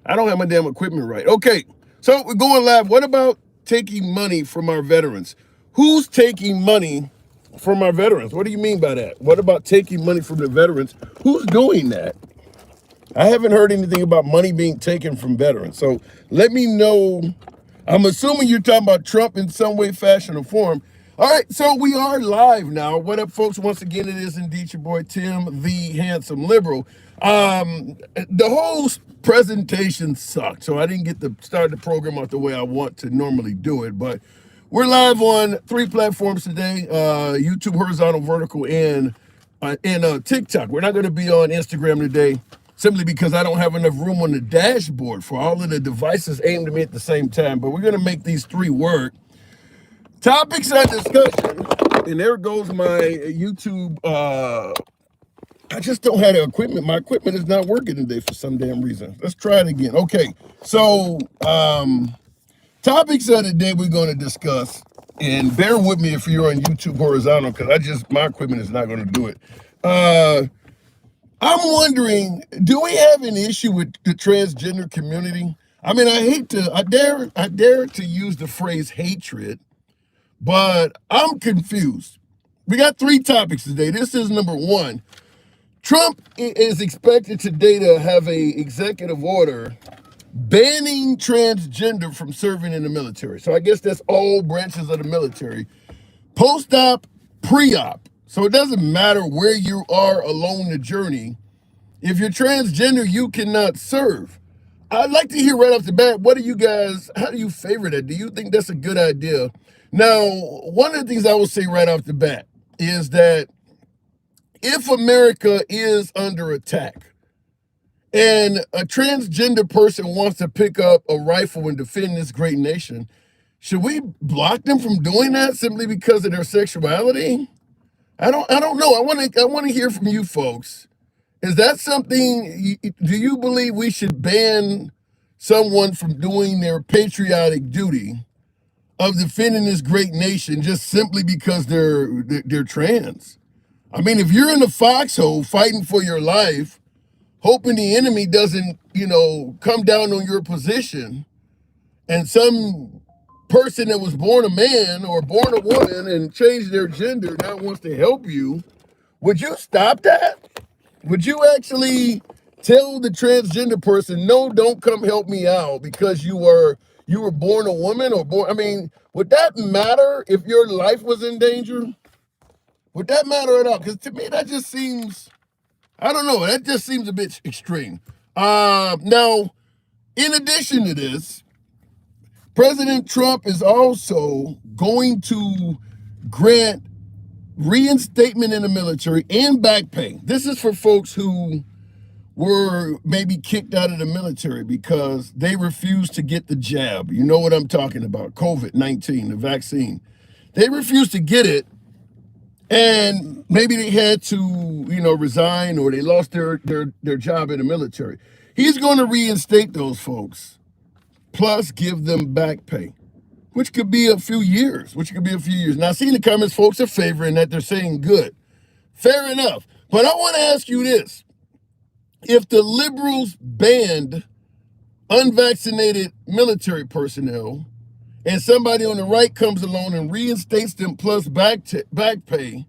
I don't have my damn equipment right. Okay, so we're going live. What about taking money from our veterans? Who's taking money from our veterans? What do you mean by that? What about taking money from the veterans? Who's doing that? I haven't heard anything about money being taken from veterans. So let me know. I'm assuming you're talking about Trump in some way, fashion, or form. All right, so we are live now. What up, folks? Once again, it is indeed your boy Tim, the handsome liberal. The whole presentation sucked, so I didn't get to start the program out the way I want to normally do it. But we're live on 3 platforms today: YouTube, horizontal, vertical, and TikTok. We're not going to be on Instagram today, simply because I don't have enough room on the dashboard for all of the devices aimed at me at the same time. But we're going to make these 3 work. Topics of discussion, and there goes my YouTube. I just don't have the equipment. My equipment is not working today for some damn reason. Let's try it again. Okay, so topics of the day we're going to discuss, and bear with me if you're on YouTube horizontal, because my equipment is not going to do it. I'm wondering, do we have an issue with the transgender community? I mean, I dare to use the phrase hatred, but I'm confused. We got 3 topics today. This is number 1. Trump is expected today to have a executive order banning transgender from serving in the military. So I guess that's all branches of the military. Post-op, pre-op. So it doesn't matter where you are along the journey. If you're transgender, you cannot serve. I'd like to hear right off the bat, how do you favor that? Do you think that's a good idea? Now, one of the things I will say right off the bat is that if America is under attack and a transgender person wants to pick up a rifle and defend this great nation, should we block them from doing that simply because of their sexuality? I don't know. I want to hear from you folks. Is that something, do you believe we should ban someone from doing their patriotic duty of defending this great nation just simply because they're trans? I mean, if you're in the foxhole fighting for your life, hoping the enemy doesn't, come down on your position, and some person that was born a man or born a woman and changed their gender now wants to help you, would you stop that? Would you actually tell the transgender person, no, don't come help me out because you were born a woman or born? I mean, would that matter if your life was in danger? Would that matter at all? Because to me, that just seems, I don't know, that just seems a bit extreme. Now, in addition to this, President Trump is also going to grant reinstatement in the military and back pay. This is for folks who were maybe kicked out of the military because they refused to get the jab. You know what I'm talking about, COVID-19, the vaccine. They refused to get it, and maybe they had to, resign, or they lost their job in the military. He's going to reinstate those folks, plus give them back pay, which could be a few years. Now, seeing the comments, folks are favoring that. They're saying good. Fair enough. But I want to ask you this. If the liberals banned unvaccinated military personnel and somebody on the right comes along and reinstates them plus back pay,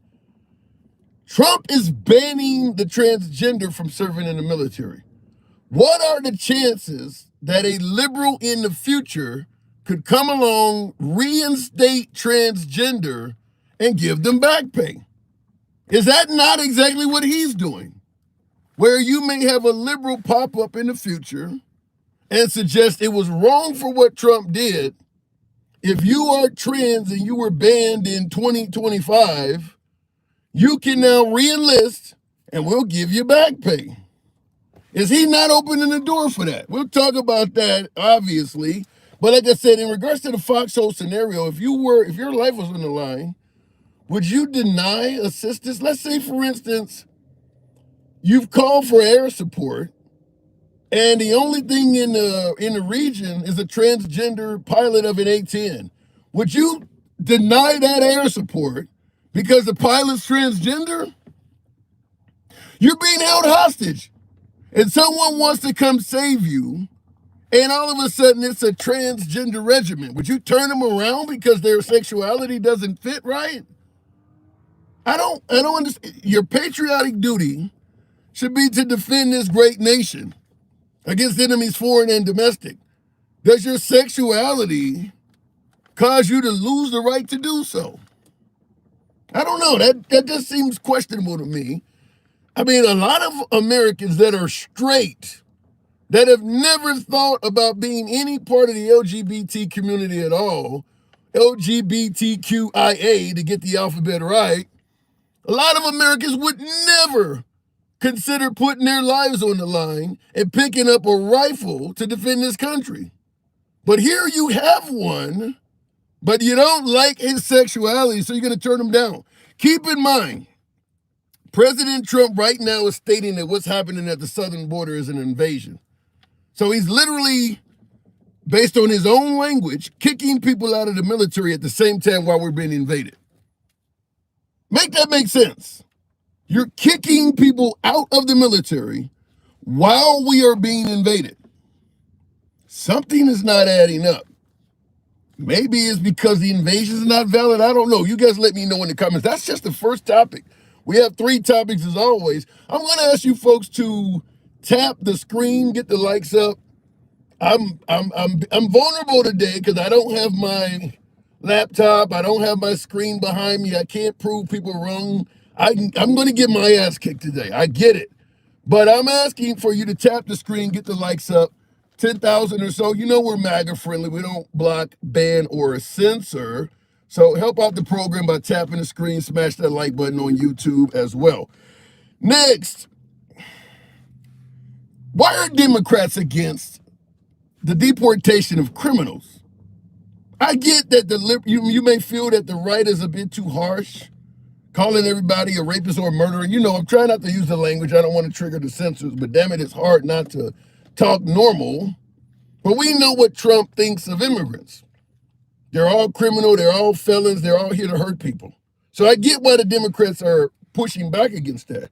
Trump is banning the transgender from serving in the military. What are the chances that a liberal in the future could come along, reinstate transgender, and give them back pay? Is that not exactly what he's doing? Where you may have a liberal pop up in the future and suggest it was wrong for what Trump did. If you are trans and you were banned in 2025, you can now re-enlist and we'll give you back pay. Is he not opening the door for that? We'll talk about that, obviously. But like I said, in regards to the foxhole scenario, if your life was on the line, would you deny assistance? Let's say, for instance, you've called for air support, and the only thing in the region is a transgender pilot of an A-10. Would you deny that air support because the pilot's transgender? You're being held hostage, and someone wants to come save you, And all of a sudden it's a transgender regimen. Would you turn them around because their sexuality doesn't fit right? I don't understand. Your patriotic duty should be to defend this great nation against enemies foreign and domestic. Does your sexuality cause you to lose the right to do so? I don't know. That just seems questionable to me. I mean, a lot of Americans that are straight, that have never thought about being any part of the LGBT community at all, LGBTQIA to get the alphabet right, a lot of Americans would never consider putting their lives on the line and picking up a rifle to defend this country. But here you have one, but you don't like his sexuality, so you're going to turn him down. Keep in mind, President Trump right now is stating that what's happening at the southern border is an invasion. So he's literally, based on his own language, kicking people out of the military at the same time while we're being invaded. Make that make sense. You're kicking people out of the military while we are being invaded. Something is not adding up. Maybe it's because the invasion is not valid. I don't know. You guys let me know in the comments. That's just the first topic. We have 3 topics as always. I'm going to ask you folks to tap the screen, get the likes up. I'm vulnerable today because I don't have my laptop. I don't have my screen behind me. I can't prove people wrong. I'm going to get my ass kicked today. I get it. But I'm asking for you to tap the screen, get the likes up. 10,000 or so. You know we're MAGA friendly. We don't block, ban, or censor. So help out the program by tapping the screen, smash that like button on YouTube as well. Next, why are Democrats against the deportation of criminals? I get that you may feel that the right is a bit too harsh, calling everybody a rapist or a murderer. You know, I'm trying not to use the language. I don't want to trigger the censors, but damn it, it's hard not to talk normal. But we know what Trump thinks of immigrants. They're all criminal, they're all felons, they're all here to hurt people. So I get why the Democrats are pushing back against that.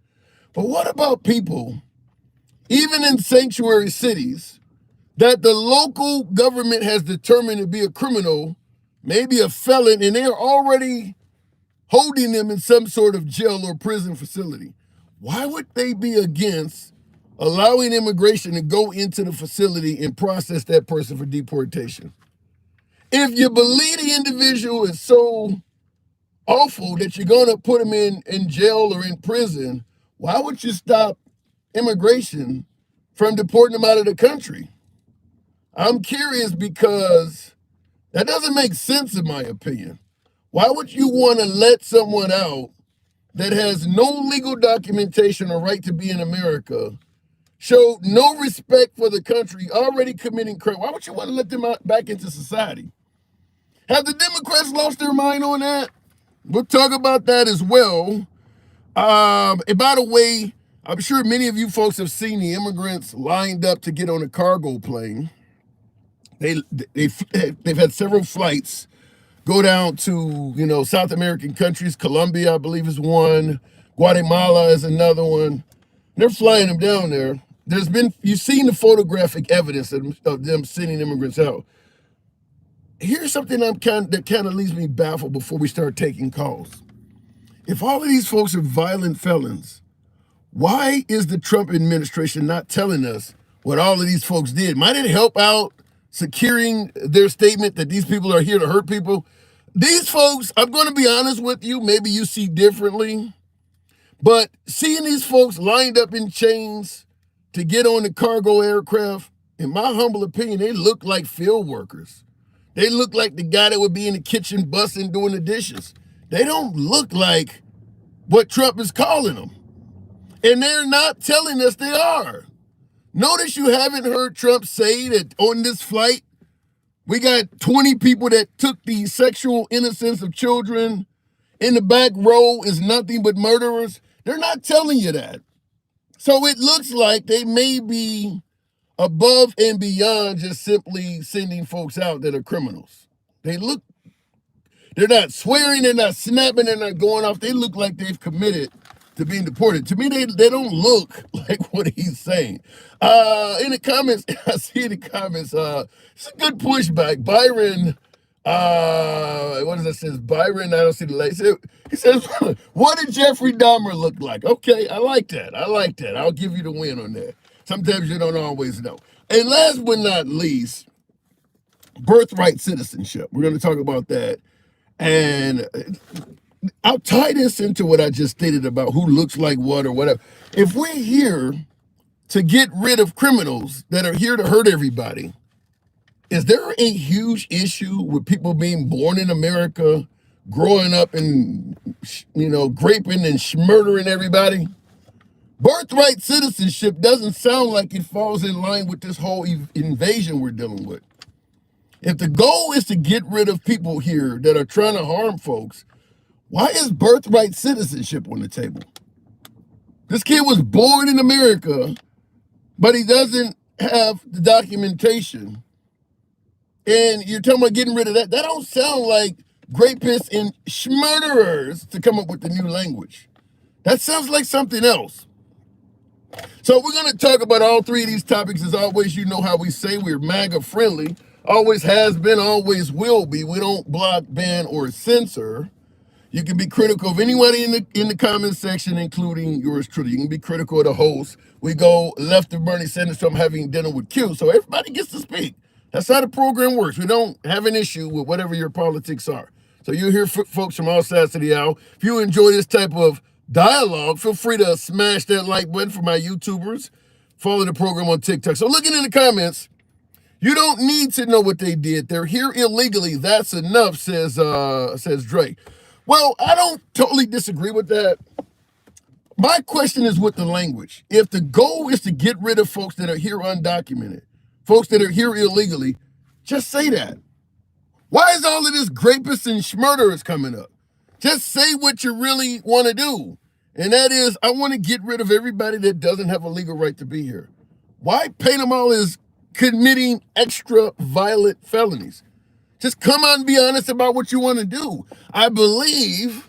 But what about people, even in sanctuary cities, that the local government has determined to be a criminal, maybe a felon, and they're already holding them in some sort of jail or prison facility? Why would they be against allowing immigration to go into the facility and process that person for deportation? If you believe the individual is so awful that you're going to put him in jail or in prison, why would you stop immigration from deporting them out of the country? I'm curious because that doesn't make sense in my opinion. Why would you want to let someone out that has no legal documentation or right to be in America, show no respect for the country, already committing crime? Why would you want to let them out back into society? Have the Democrats lost their mind on that? We'll talk about that as well. And by the way, I'm sure many of you folks have seen the immigrants lined up to get on a cargo plane. They've had several flights go down to, South American countries. Colombia, I believe, is one. Guatemala is another one. They're flying them down there. You've seen the photographic evidence of them sending immigrants out. Here's something that kind of leaves me baffled before we start taking calls. If all of these folks are violent felons, why is the Trump administration not telling us what all of these folks did? Might it help out securing their statement that these people are here to hurt people? These folks, I'm going to be honest with you, maybe you see differently, but seeing these folks lined up in chains to get on the cargo aircraft, in my humble opinion, they look like field workers. They look like the guy that would be in the kitchen busting, doing the dishes. They don't look like what Trump is calling them. And they're not telling us they are. Notice you haven't heard Trump say that on this flight, we got 20 people that took the sexual innocence of children. In the back row is nothing but murderers. They're not telling you that. So it looks like they may be above and beyond just simply sending folks out that are criminals. They're not swearing, they're not snapping, they're not going off. They look like they've committed to being deported. To me, they don't look like what he's saying. In the comments, I see in the comments, it's a good pushback. Byron, what does that say? Byron, I don't see the light. He says, what did Jeffrey Dahmer look like? Okay, I like that. I'll give you the win on that. Sometimes you don't always know. And last but not least, birthright citizenship. We're going to talk about that. And I'll tie this into what I just stated about who looks like what or whatever. If we're here to get rid of criminals that are here to hurt everybody, is there a huge issue with people being born in America, growing up and, graping and murdering everybody? Birthright citizenship doesn't sound like it falls in line with this whole invasion we're dealing with. If the goal is to get rid of people here that are trying to harm folks, why is birthright citizenship on the table? This kid was born in America, but he doesn't have the documentation. And you're talking about getting rid of that. That don't sound like rapists and murderers to come up with the new language. That sounds like something else. So we're going to talk about all three of these topics. As always, you know how we say we're MAGA friendly. Always has been, always will be. We don't block, ban, or censor. You can be critical of anybody in the comment section, including yours truly. You can be critical of the host. We go left of Bernie Sanders from having dinner with Q, so everybody gets to speak. That's how the program works. We don't have an issue with whatever your politics are. So you hear folks from all sides of the aisle. If you enjoy this type of dialogue, feel free to smash that like button for my YouTubers. Follow the program on TikTok. So looking in the comments, you don't need to know what they did. They're here illegally. That's enough, says Drake. Well, I don't totally disagree with that. My question is with the language. If the goal is to get rid of folks that are here undocumented, folks that are here illegally, just say that. Why is all of this rapists and murderers coming up? Just say what you really want to do. And that is, I want to get rid of everybody that doesn't have a legal right to be here. Why paint them all as committing extra violent felonies? Just come out and be honest about what you want to do. I believe,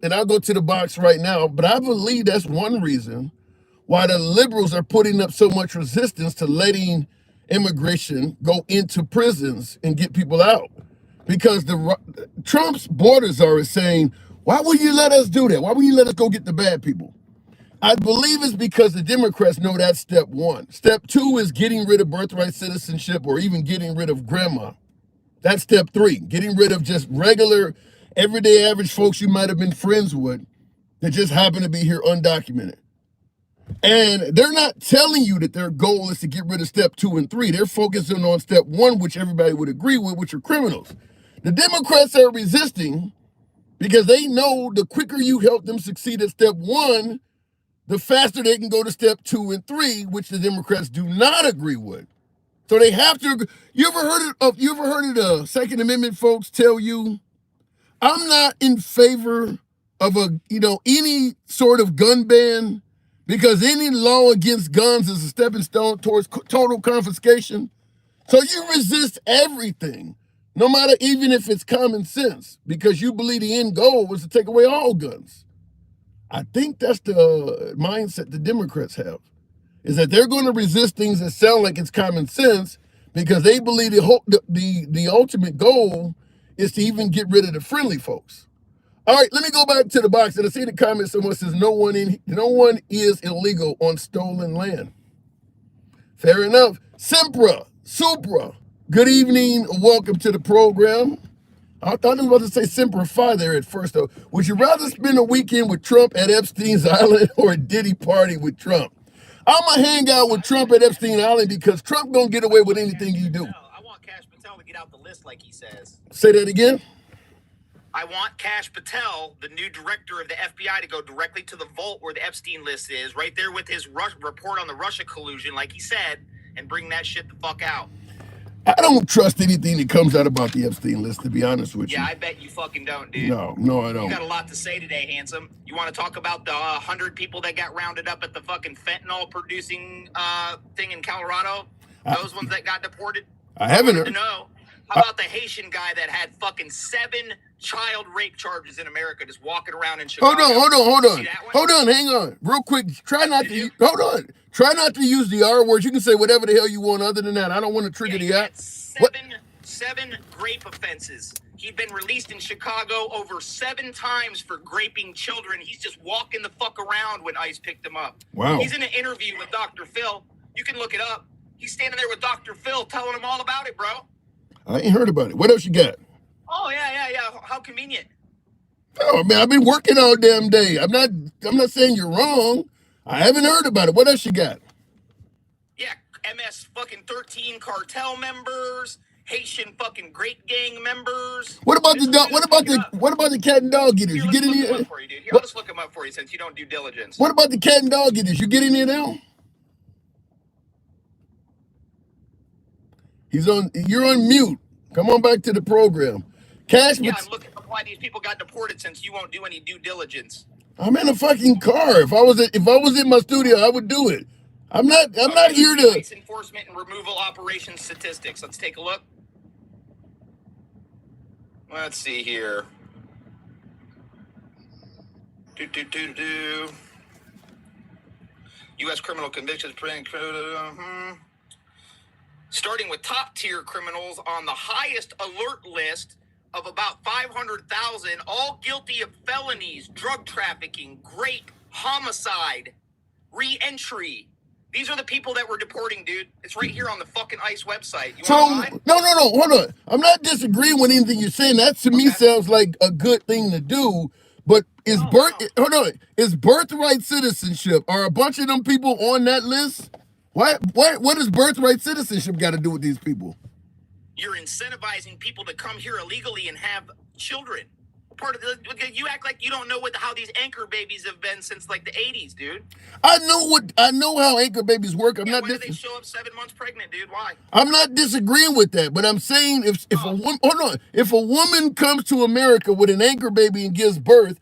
and I'll go to the box right now, but I believe that's one reason why the liberals are putting up so much resistance to letting immigration go into prisons and get people out. Because Trump's borders are saying, why would you let us do that? Why would you let us go get the bad people? I believe it's because the Democrats know that's step one. Step two is getting rid of birthright citizenship or even getting rid of grandma. That's step three, getting rid of just regular, everyday average folks you might have been friends with that just happen to be here undocumented. And they're not telling you that their goal is to get rid of step 2 and 3. They're focusing on step 1, which everybody would agree with, which are criminals. The Democrats are resisting because they know the quicker you help them succeed at step 1, the faster they can go to step 2 and 3, which the Democrats do not agree with. So they have to. You ever heard of the Second Amendment folks tell you, I'm not in favor of any sort of gun ban because any law against guns is a stepping stone towards total confiscation. So you resist everything, no matter even if it's common sense, because you believe the end goal was to take away all guns. I think that's the mindset the Democrats have, is that they're going to resist things that sound like it's common sense because they believe the ultimate goal is to even get rid of the friendly folks. All right, let me go back to the box. And I see the comment someone says no one is illegal on stolen land. Fair enough. Supra. Good evening. Welcome to the program. I thought I was about to say Semper Fi there at first, though. Would you rather spend a weekend with Trump at Epstein's Island or a Diddy party with Trump? I'm going to hang out with Trump at Epstein Island because Trump don't get away with anything you do. I want Kash Patel to get out the list like he says. Say that again? I want Kash Patel, the new director of the FBI, to go directly to the vault where the Epstein list is, right there with his report on the Russia collusion, like he said, and bring that shit the fuck out. I don't trust anything that comes out about the Epstein list, to be honest with you. Yeah, I bet you fucking don't, dude. No, I don't. You got a lot to say today, handsome. You want to talk about the 100 people that got rounded up at the fucking fentanyl producing thing in Colorado? Those ones that got deported? I haven't heard. No. How about the Haitian guy that had fucking 7 child rape charges in America just walking around in Chicago? Hold See on. that one? Hold on, hang on. Real quick. Did you? Hold on. Try not to use the R words. You can say whatever the hell you want other than that. I don't want to trigger Yeah, the he app. had What? seven grape offenses. He'd been released in Chicago over 7 times for graping children. He's just walking the fuck around when ICE picked him up. Wow. He's in an interview with Dr. Phil. You can look it up. He's standing there with Dr. Phil telling him all about it, bro. I ain't heard about it. What else you got? Oh, yeah. How convenient. Oh man, I've been working all damn day. I'm not saying you're wrong. I haven't heard about it. What else you got? Yeah, MS fucking 13 cartel members, Haitian fucking grape gang members. What about This the was dog? just look it up. What about the cat and dog eaters? Here, You let's get look any? them up for you, dude. Here, I'll just look them up for you since you don't do diligence. What about the cat and dog eaters? You get any of them? You're on mute. Come on back to the program. Yeah, I'm looking up why these people got deported since you won't do any due diligence. I'm in a fucking car. If I was in my studio, I would do it. I'm not here to. ICE enforcement and removal operations statistics. Let's take a look. Let's see here. U.S. criminal convictions. Starting with top tier criminals on the highest alert list of about 500,000, all guilty of felonies, drug trafficking, rape, homicide, re-entry. These are the people that we're deporting, dude. It's right here on the fucking ICE website. No, hold on. I'm not disagreeing with anything you're saying. That to me sounds like a good thing to do. But is birthright citizenship? Are a bunch of them people on that list? What does birthright citizenship got to do with these people? You're incentivizing people to come here illegally and have children. Part of you act like you don't know how these anchor babies have been since like the 80s, dude. I know how anchor babies work. When did they show up 7 months pregnant, dude? Why? I'm not disagreeing with that, but I'm saying if a woman comes to America with an anchor baby and gives birth,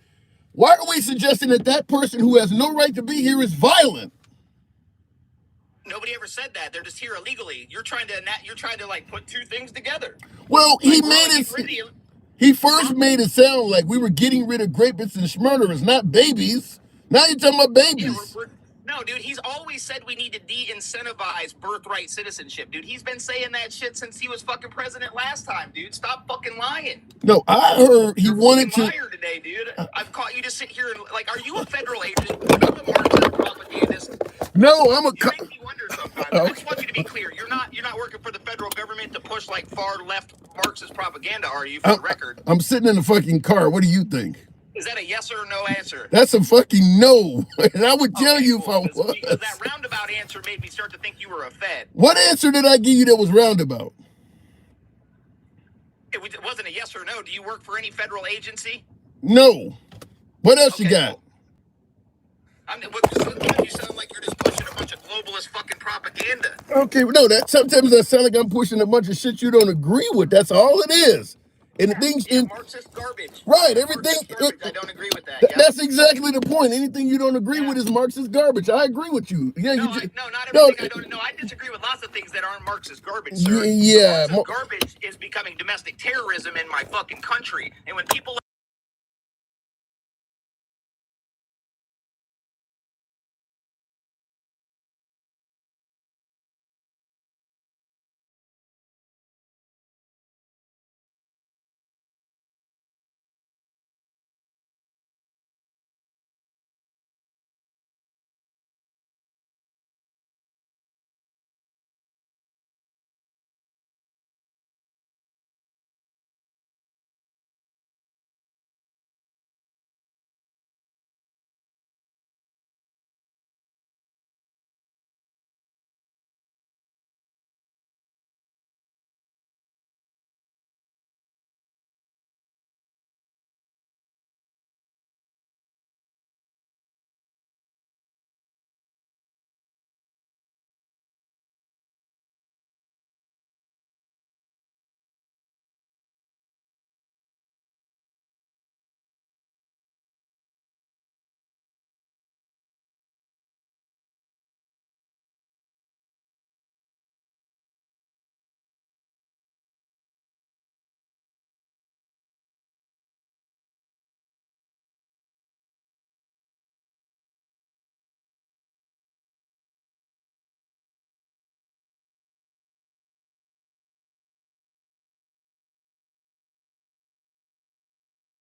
why are we suggesting that person who has no right to be here is violent? Nobody ever said that. They're just here illegally. You're trying to like put two things together. Well, he first made it sound like we were getting rid of rapists and murderers, not babies. Now you're talking about babies. No, dude, he's always said we need to de-incentivize birthright citizenship, dude. He's been saying that shit since he was fucking president last time, dude. Stop fucking lying. No, I heard he wanted to. Liar today, dude. I've caught you to sit here and like, are you a federal agent? Are you a Marxist propagandist? No, I'm a. You make me wonder sometimes. I just want you to be clear. You're not working for the federal government to push like far left Marxist propaganda, are you? For the record, I'm sitting in the fucking car. What do you think? Is that a yes or no answer? That's a fucking no. And I would tell you if I was. Because that roundabout answer made me start to think you were a Fed. What answer did I give you that was roundabout? It wasn't a yes or no. Do you work for any federal agency? No. What else you got? You sound like you're just pushing a bunch of globalist fucking propaganda. Okay, no, sometimes that sounds like I'm pushing a bunch of shit you don't agree with. That's all it is. And the things in Marxist garbage. Right, everything. Garbage. I don't agree with that. That's exactly the point. Anything you don't agree with is Marxist garbage. I agree with you. Yeah, not everything. I don't know. I disagree with lots of things that aren't Marxist garbage, sir. Yeah, Marxist garbage is becoming domestic terrorism in my fucking country, and when people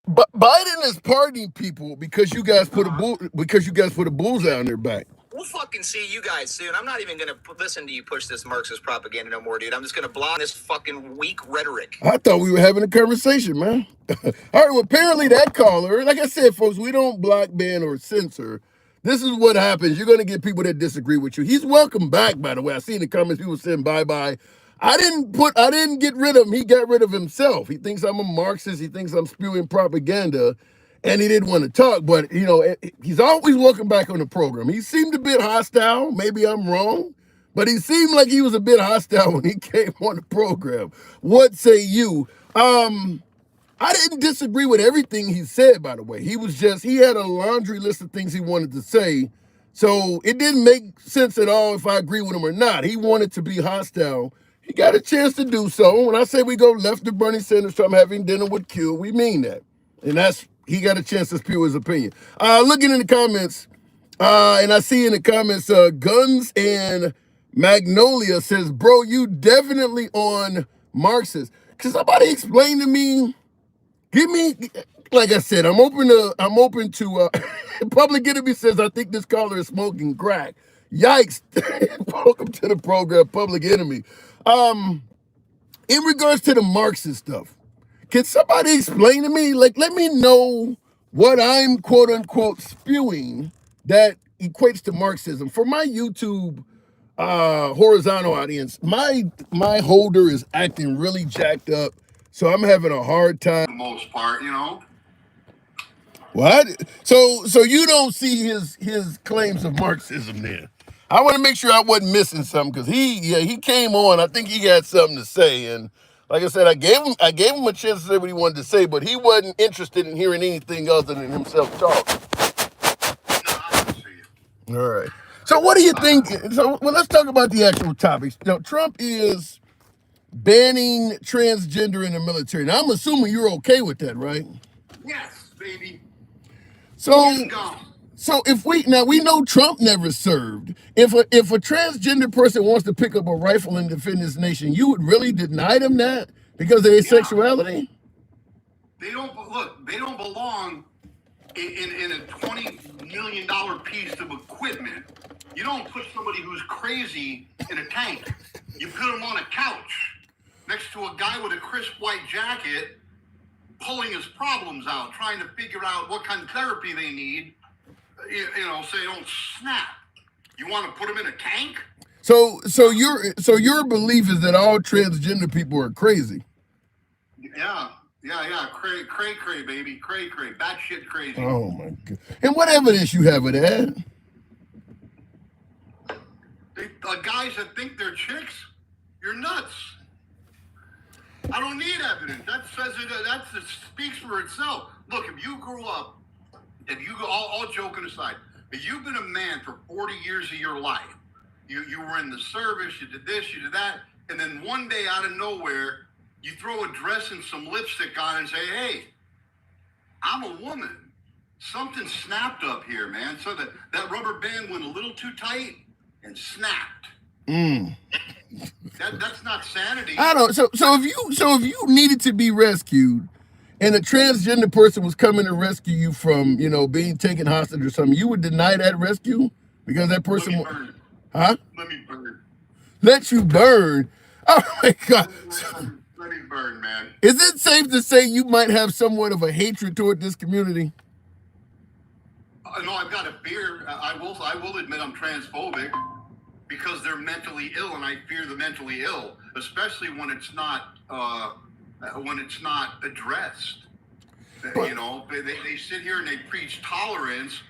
But Biden is pardoning people because you guys put a bullseye on their back. We'll fucking see you guys soon. I'm not even going to listen to you push this Marxist propaganda no more, dude. I'm just going to block this fucking weak rhetoric. I thought we were having a conversation, man. All right, well, apparently that caller, like I said, folks, we don't block, ban, or censor. This is what happens. You're going to get people that disagree with you. He's welcome back, by the way. I see in the comments people saying bye-bye. I didn't get rid of him. He got rid of himself. He thinks I'm a Marxist. He thinks I'm spewing propaganda, and he didn't want to talk. But, he's always welcome back on the program. He seemed a bit hostile. Maybe I'm wrong, but he seemed like he was a bit hostile when he came on the program. What say you? I didn't disagree with everything he said, by the way. He had a laundry list of things he wanted to say. So it didn't make sense at all if I agree with him or not. He wanted to be hostile. He got a chance to do so. When I say we go left of Bernie Sanders, so I'm having dinner with Q, we mean that. And he got a chance to spew his opinion. Looking in the comments, and I see in the comments, Guns and Magnolia says, bro, you definitely on Marxist. Can somebody explain to me? Give me, like I said, I'm open to Public Enemy says, I think this caller is smoking crack. Yikes. Welcome to the program, Public Enemy. In regards to the Marxist stuff, can somebody explain to me, like, let me know what I'm quote unquote spewing that equates to Marxism. For my YouTube horizontal audience, my holder is acting really jacked up. So I'm having a hard time. For the most part, What? So you don't see his claims of Marxism there. I want to make sure I wasn't missing something because he came on. I think he had something to say, and like I said, I gave him a chance to say what he wanted to say, but he wasn't interested in hearing anything other than himself talk. No, I don't see it. All right. So what do you think? So let's talk about the actual topics. Trump is banning transgender in the military. Now I'm assuming you're okay with that, right? Yes, baby. So if we know Trump never served. If a transgender person wants to pick up a rifle and defend his nation, you would really deny them that because of their sexuality? They don't belong in a $20 million piece of equipment. You don't put somebody who's crazy in a tank. You put them on a couch next to a guy with a crisp white jacket, pulling his problems out, trying to figure out what kind of therapy they need, so they don't snap. You want to put them in a tank? So your belief is that all transgender people are crazy? Yeah. Cray, baby. Cray. Batshit crazy. Oh, my God. And what evidence you have of that? Guys that think they're chicks, you're nuts. I don't need evidence. That says it. That speaks for itself. Look, if you grew up, all joking aside, if you've been a man for 40 years of your life, you were in the service, you did this, you did that, and then one day out of nowhere, you throw a dress and some lipstick on and say, hey, I'm a woman. Something snapped up here, man. So that rubber band went a little too tight and snapped. That's not sanity. I don't. So if you needed to be rescued, and a transgender person was coming to rescue you from being taken hostage or something, you would deny that rescue because that person. Let me burn. Huh? Let me burn. Let you burn. Oh my God. Let me burn, man. Is it safe to say you might have somewhat of a hatred toward this community? No, I've got a fear. I will admit I'm transphobic because they're mentally ill, and I fear the mentally ill, especially when it's not addressed. They sit here and they preach tolerance,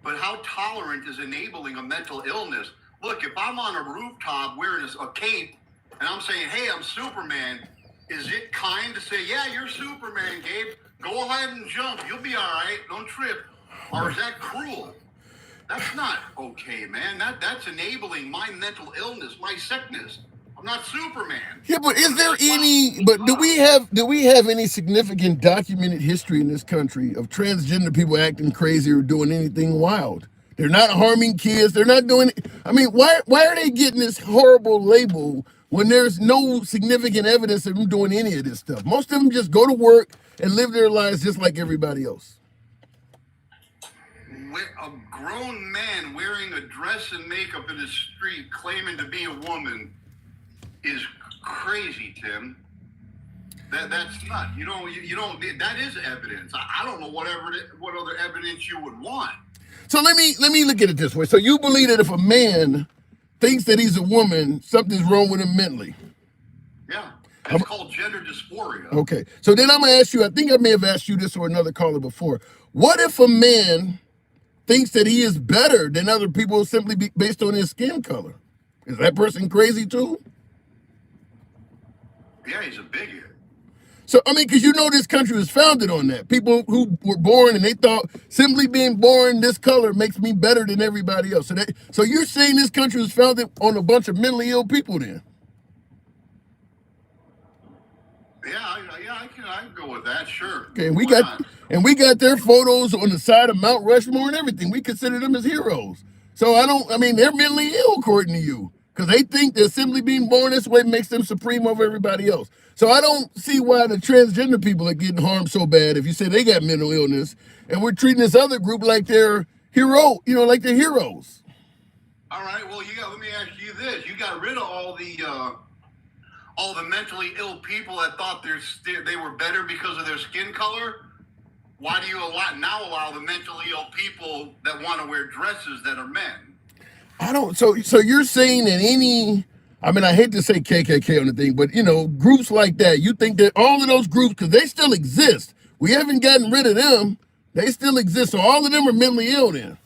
but how tolerant is enabling a mental illness? Look, if I'm on a rooftop wearing a cape and I'm saying, hey, I'm Superman, is it kind to say, yeah, you're Superman, Gabe? Go ahead and jump. You'll be all right. Don't trip. Or is that cruel? That's not okay, man. That's enabling my mental illness, my sickness. I'm not Superman. Yeah, but is there any? But do we have any significant documented history in this country of transgender people acting crazy or doing anything wild? They're not harming kids. They're not doing. I mean, why are they getting this horrible label when there's no significant evidence of them doing any of this stuff? Most of them just go to work, and live their lives just like everybody else. A grown man wearing a dress and makeup in the street claiming to be a woman is crazy, Tim. That's not. You don't. That is evidence. I don't know what other evidence you would want. So let me look at it this way. So you believe that if a man thinks that he's a woman, something's wrong with him mentally? Yeah. It's called gender dysphoria. Okay. So then I'm gonna ask you. I think I may have asked you this or another caller before. What if a man thinks that he is better than other people simply based on his skin color? Is that person crazy too? Yeah, he's a bigot. So, I mean, because you know this country was founded on that. People who were born and they thought simply being born this color makes me better than everybody else. So you're saying this country was founded on a bunch of mentally ill people then? I can go with that, sure. Okay, and we got their photos on the side of Mount Rushmore and everything. We consider them as heroes. So they're mentally ill according to you, because they think that simply being born this way makes them supreme over everybody else. So I don't see why the transgender people are getting harmed so bad if you say they got mental illness, and we're treating this other group like they're like they're heroes. All right, well, let me ask you this. You got rid of all the mentally ill people that thought they were better because of their skin color. Why do you allow the mentally ill people that want to wear dresses that are men? I don't. So you're saying that I hate to say KKK on the thing, but groups like that, you think that all of those groups, because they still exist, we haven't gotten rid of them, they still exist, so all of them are mentally ill then?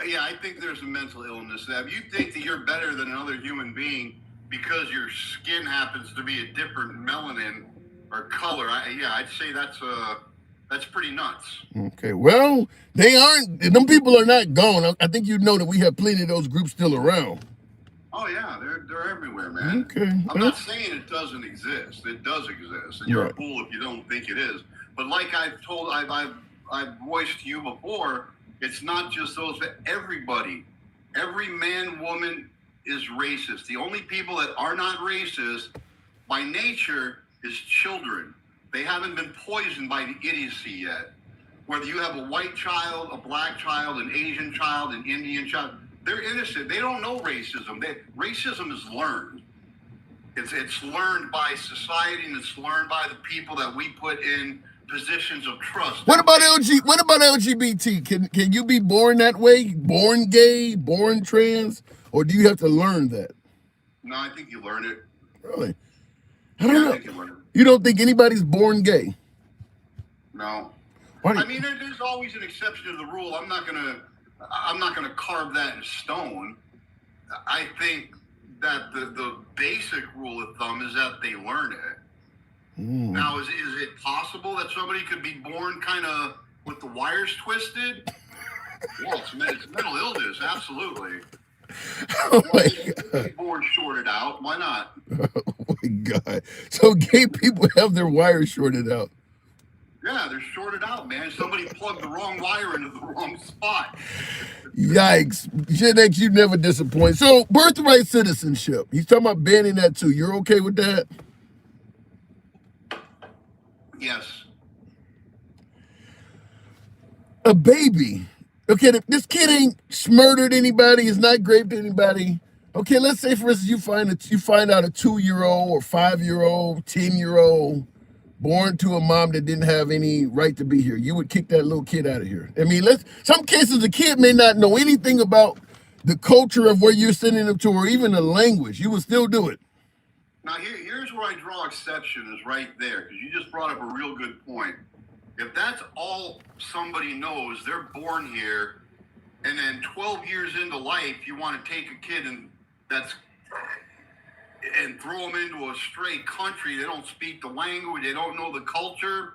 Yeah, I think there's a mental illness. If you think that you're better than another human being because your skin happens to be a different melanin or color, I'd say that's pretty nuts. Okay, well, them people are not gone. I think you know that we have plenty of those groups still around. Oh yeah, they're everywhere, man. Okay. I'm not saying it doesn't exist. It does exist, and you're a fool if you don't think it is. But like I've voiced to you before, it's not just those. Everybody, every man, woman is racist. The only people that are not racist by nature is children. They haven't been poisoned by the idiocy yet. Whether you have a white child, a black child, an Asian child, an Indian child, they're innocent. They don't know racism. Racism is learned. It's learned by society, and it's learned by the people that we put in positions of trust. What about LGBT? Can you be born that way? Born gay, born trans, or do you have to learn that? No, I think you learn it. Really? I don't know. I think you learn it. You don't think anybody's born gay? No. There's always an exception to the rule. I'm not gonna carve that in stone. I think that the basic rule of thumb is that they learn it. Now, is it possible that somebody could be born kind of with the wires twisted? Well, it's mental illness, absolutely. Oh my God. Born shorted out. Why not? Oh my God. So gay people have their wires shorted out. Yeah, they're shorted out, man. Somebody plugged the wrong wire into the wrong spot. Yikes. Shit, you never disappoint. So, birthright citizenship. He's talking about banning that too. You're okay with that? Yes. A baby. Okay, this kid ain't murdered anybody. He's not raped anybody. Okay, let's say, for instance, you find out a 2-year-old or 5-year-old, 10-year-old born to a mom that didn't have any right to be here. You would kick that little kid out of here. I mean, some cases the kid may not know anything about the culture of where you're sending them to, or even the language. You would still do it. Now, here's where I draw exception, is right there, because you just brought up a real good point. If that's all somebody knows, they're born here, and then 12 years into life, you want to take a kid and throw them into a stray country. They don't speak the language. They don't know the culture.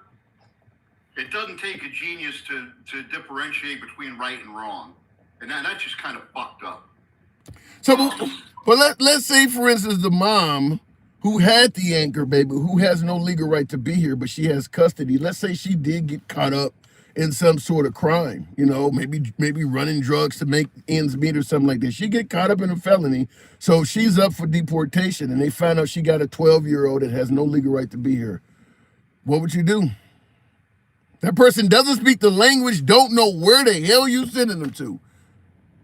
It doesn't take a genius to differentiate between right and wrong. And that's just kind of fucked up. So, but let's say, for instance, the mom who had the anchor baby, who has no legal right to be here, but she has custody. Let's say she did get caught up in some sort of crime, maybe running drugs to make ends meet or something like that. She get caught up in a felony, so she's up for deportation, and they find out she got a 12-year-old that has no legal right to be here. What would you do? That person doesn't speak the language, don't know where the hell you sending them to.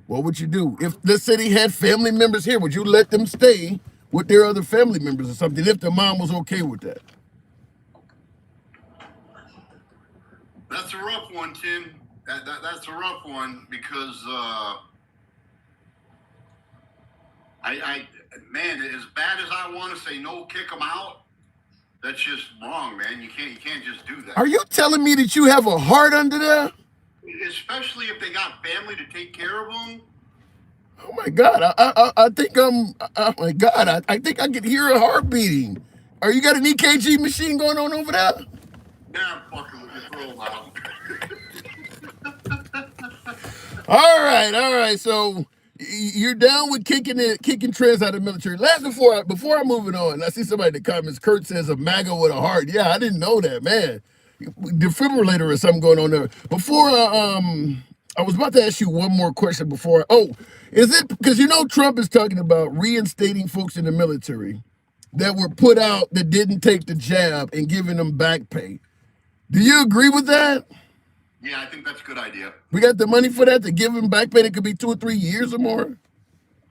What would you do? If, let's say they had family members here, would you let them stay with their other family members or something if the mom was okay with that? That's a rough one, Tim. That's a rough one because man, as bad as I want to say no, kick them out. That's just wrong, man. You can't just do that. Are you telling me that you have a heart under there? Especially if they got family to take care of them. Oh my God! I think I'm. Oh my God! I think I can hear a heart beating. Are you got an EKG machine going on over there? Yeah, I'm fucking with you. Throw them out. All right. So you're down with kicking trans out of the military. Last before I move it on, I see somebody in the comments. Kurt says a MAGA with a heart. Yeah, I didn't know that, man. Defibrillator or something going on there. Before I was about to ask you one more question before. Is it because Trump is talking about reinstating folks in the military that were put out that didn't take the jab and giving them back pay? Do you agree with that? Yeah, I think that's a good idea. We got the money for that to give them back pay. It could be 2 or 3 years or more.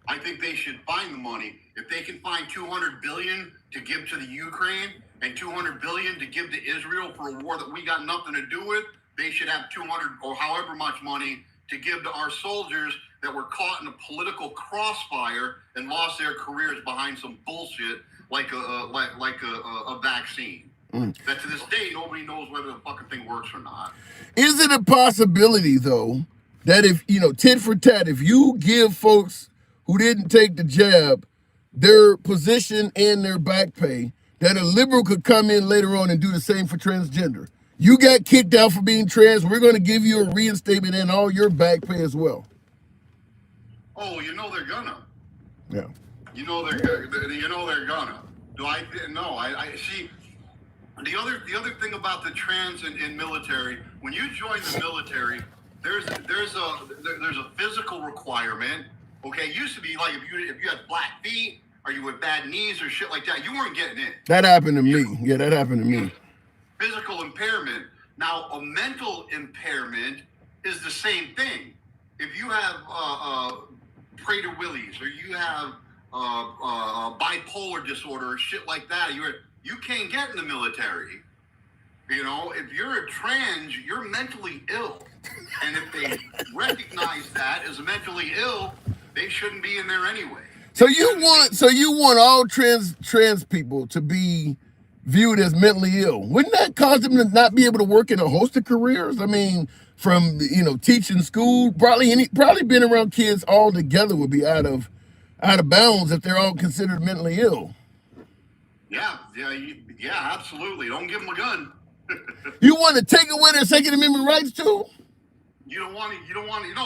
I think they should find the money. If they can find $200 billion to give to the Ukraine and $200 billion to give to Israel for a war that we got nothing to do with, they should have 200 or however much money to give to our soldiers that were caught in a political crossfire and lost their careers behind some bullshit like a vaccine. That to this day nobody knows whether the fucking thing works or not. Is it a possibility though that if tit for tat, if you give folks who didn't take the jab their position and their back pay, that a liberal could come in later on and do the same for transgender? You got kicked out for being trans, we're going to give you a reinstatement and all your back pay as well. Oh, they're gonna. Yeah. They're gonna. Do I? No, I see. The other thing about the trans in military, when you join the military, there's a physical requirement. Okay, it used to be like if you had black feet or you with bad knees or shit like that, you weren't getting in. That happened to me. Yeah, that happened to me. Physical impairment. Now, a mental impairment is the same thing. If you have Prader-Willis or you have bipolar disorder or shit like that, you can't get in the military. If you're a trans, you're mentally ill. And if they recognize that as mentally ill, they shouldn't be in there anyway. So you want all trans people to be viewed as mentally ill. Wouldn't that cause them to not be able to work in a host of careers? I mean, from teaching school, probably being around kids all together would be out of bounds if they're all considered mentally ill. Yeah, absolutely. Don't give them a gun. You want to take away their Second Amendment rights too? You don't want to.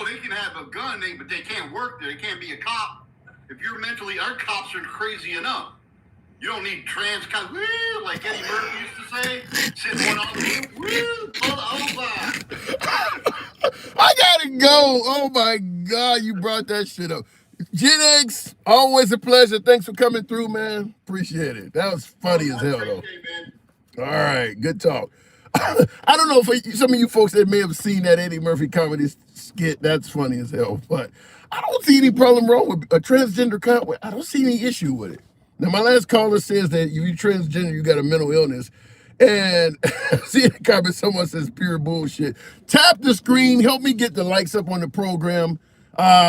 They can have a gun, but they can't work there. They can't be a cop. If you're our cops are crazy enough. You don't need trans cops, like Eddie Murphy used to say. Sitting one on the pull over. I gotta go. Oh my God, you brought that shit up. Gen X, always a pleasure. Thanks for coming through, man. Appreciate it. That was funny as hell, though. All right, good talk. I don't know if some of you folks that may have seen that Eddie Murphy comedy skit, that's funny as hell, but I don't see any problem wrong with a transgender cop. I don't see any issue with it. Now, my last caller says that if you're transgender, you got a mental illness. And see in the comment, someone says pure bullshit. Tap the screen, help me get the likes up on the program.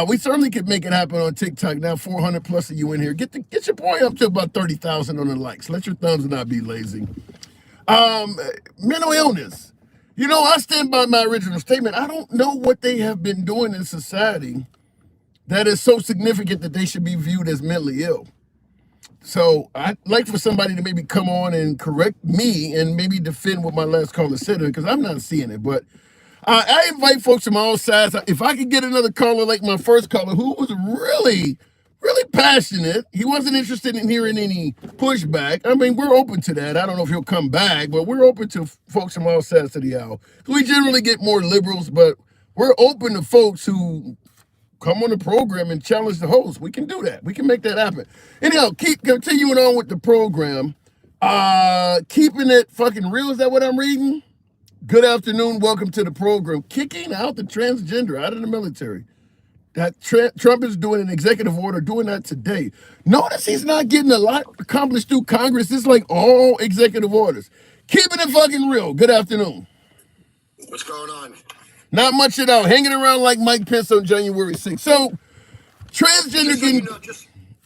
We certainly could make it happen on TikTok. Now 400 plus of you in here. Get your boy up to about 30,000 on the likes. Let your thumbs not be lazy. Mental illness. I stand by my original statement. I don't know what they have been doing in society that is so significant that they should be viewed as mentally ill. So I'd like for somebody to maybe come on and correct me and maybe defend what my last caller said, because I'm not seeing it. But I invite folks from all sides. If I could get another caller like my first caller, who was really, really passionate. He wasn't interested in hearing any pushback. I mean, we're open to that. I don't know if he'll come back, but we're open to folks from all sides of the aisle. We generally get more liberals, but we're open to folks who come on the program and challenge the host. We can do that. We can make that happen. Anyhow, keep continuing on with the program. Keeping it fucking real. Is that what I'm reading? Good afternoon. Welcome to the program. Kicking out the transgender out of the military. That Trump is doing an executive order, doing that today. Notice he's not getting a lot accomplished through Congress. It's like all executive orders. Keeping it fucking real. Good afternoon. What's going on? Not much at all. Hanging around like Mike Pence on January 6th. So, transgender Just so getting... you know,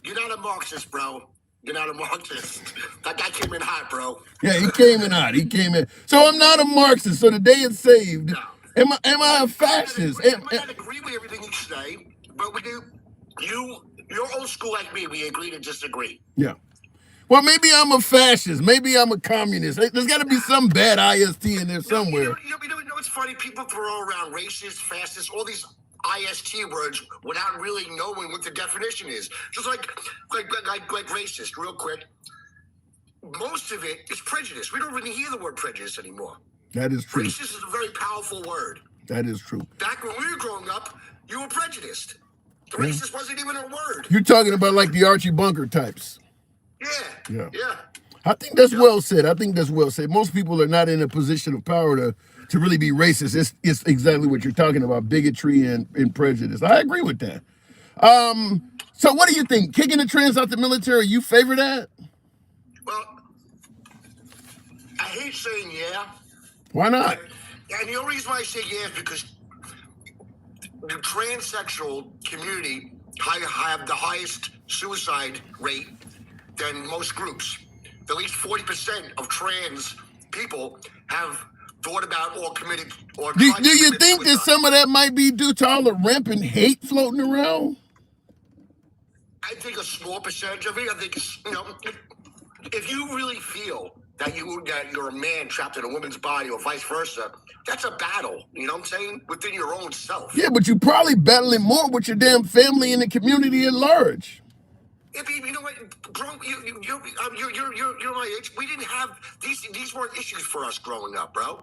you're not a Marxist, bro. You're not a Marxist. That guy came in hot, bro. Yeah, he came in hot. He came in. So I'm not a Marxist. So the day it's saved. No. Am I a fascist? I might not agree with everything you say, but we do. You're old school like me. We agree to disagree. Yeah. Well, maybe I'm a fascist. Maybe I'm a communist. There's got to be some bad IST in there somewhere. You know what's funny? People throw around racist, fascist, all these IST words without really knowing what the definition is. Just like racist, real quick. Most of it is prejudice. We don't really hear the word prejudice anymore. That is true. Racist is a very powerful word. That is true. Back when we were growing up, you were prejudiced. The racist wasn't even a word. You're talking about like the Archie Bunker types. Yeah. I think that's well said. I think that's well said. Most people are not in a position of power to really be racist. It's exactly what you're talking about, bigotry and prejudice. I agree with that. So what do you think? Kicking the trans out the military, you favor that? Well, I hate saying yeah. Why not? And the only reason why I say yeah is because the transsexual community have the highest suicide rate than most groups. At least 40% of trans people have thought about or committed or do you think that some of that might be due to all the rampant hate floating around? I think a small percentage of it. I think, if you really feel that you're a man trapped in a woman's body or vice versa, that's a battle, you know what I'm saying? Within your own self. Yeah, but you're probably battling more with your damn family and the community at large. You know what, bro? You're my age. We didn't have these weren't issues for us growing up, bro.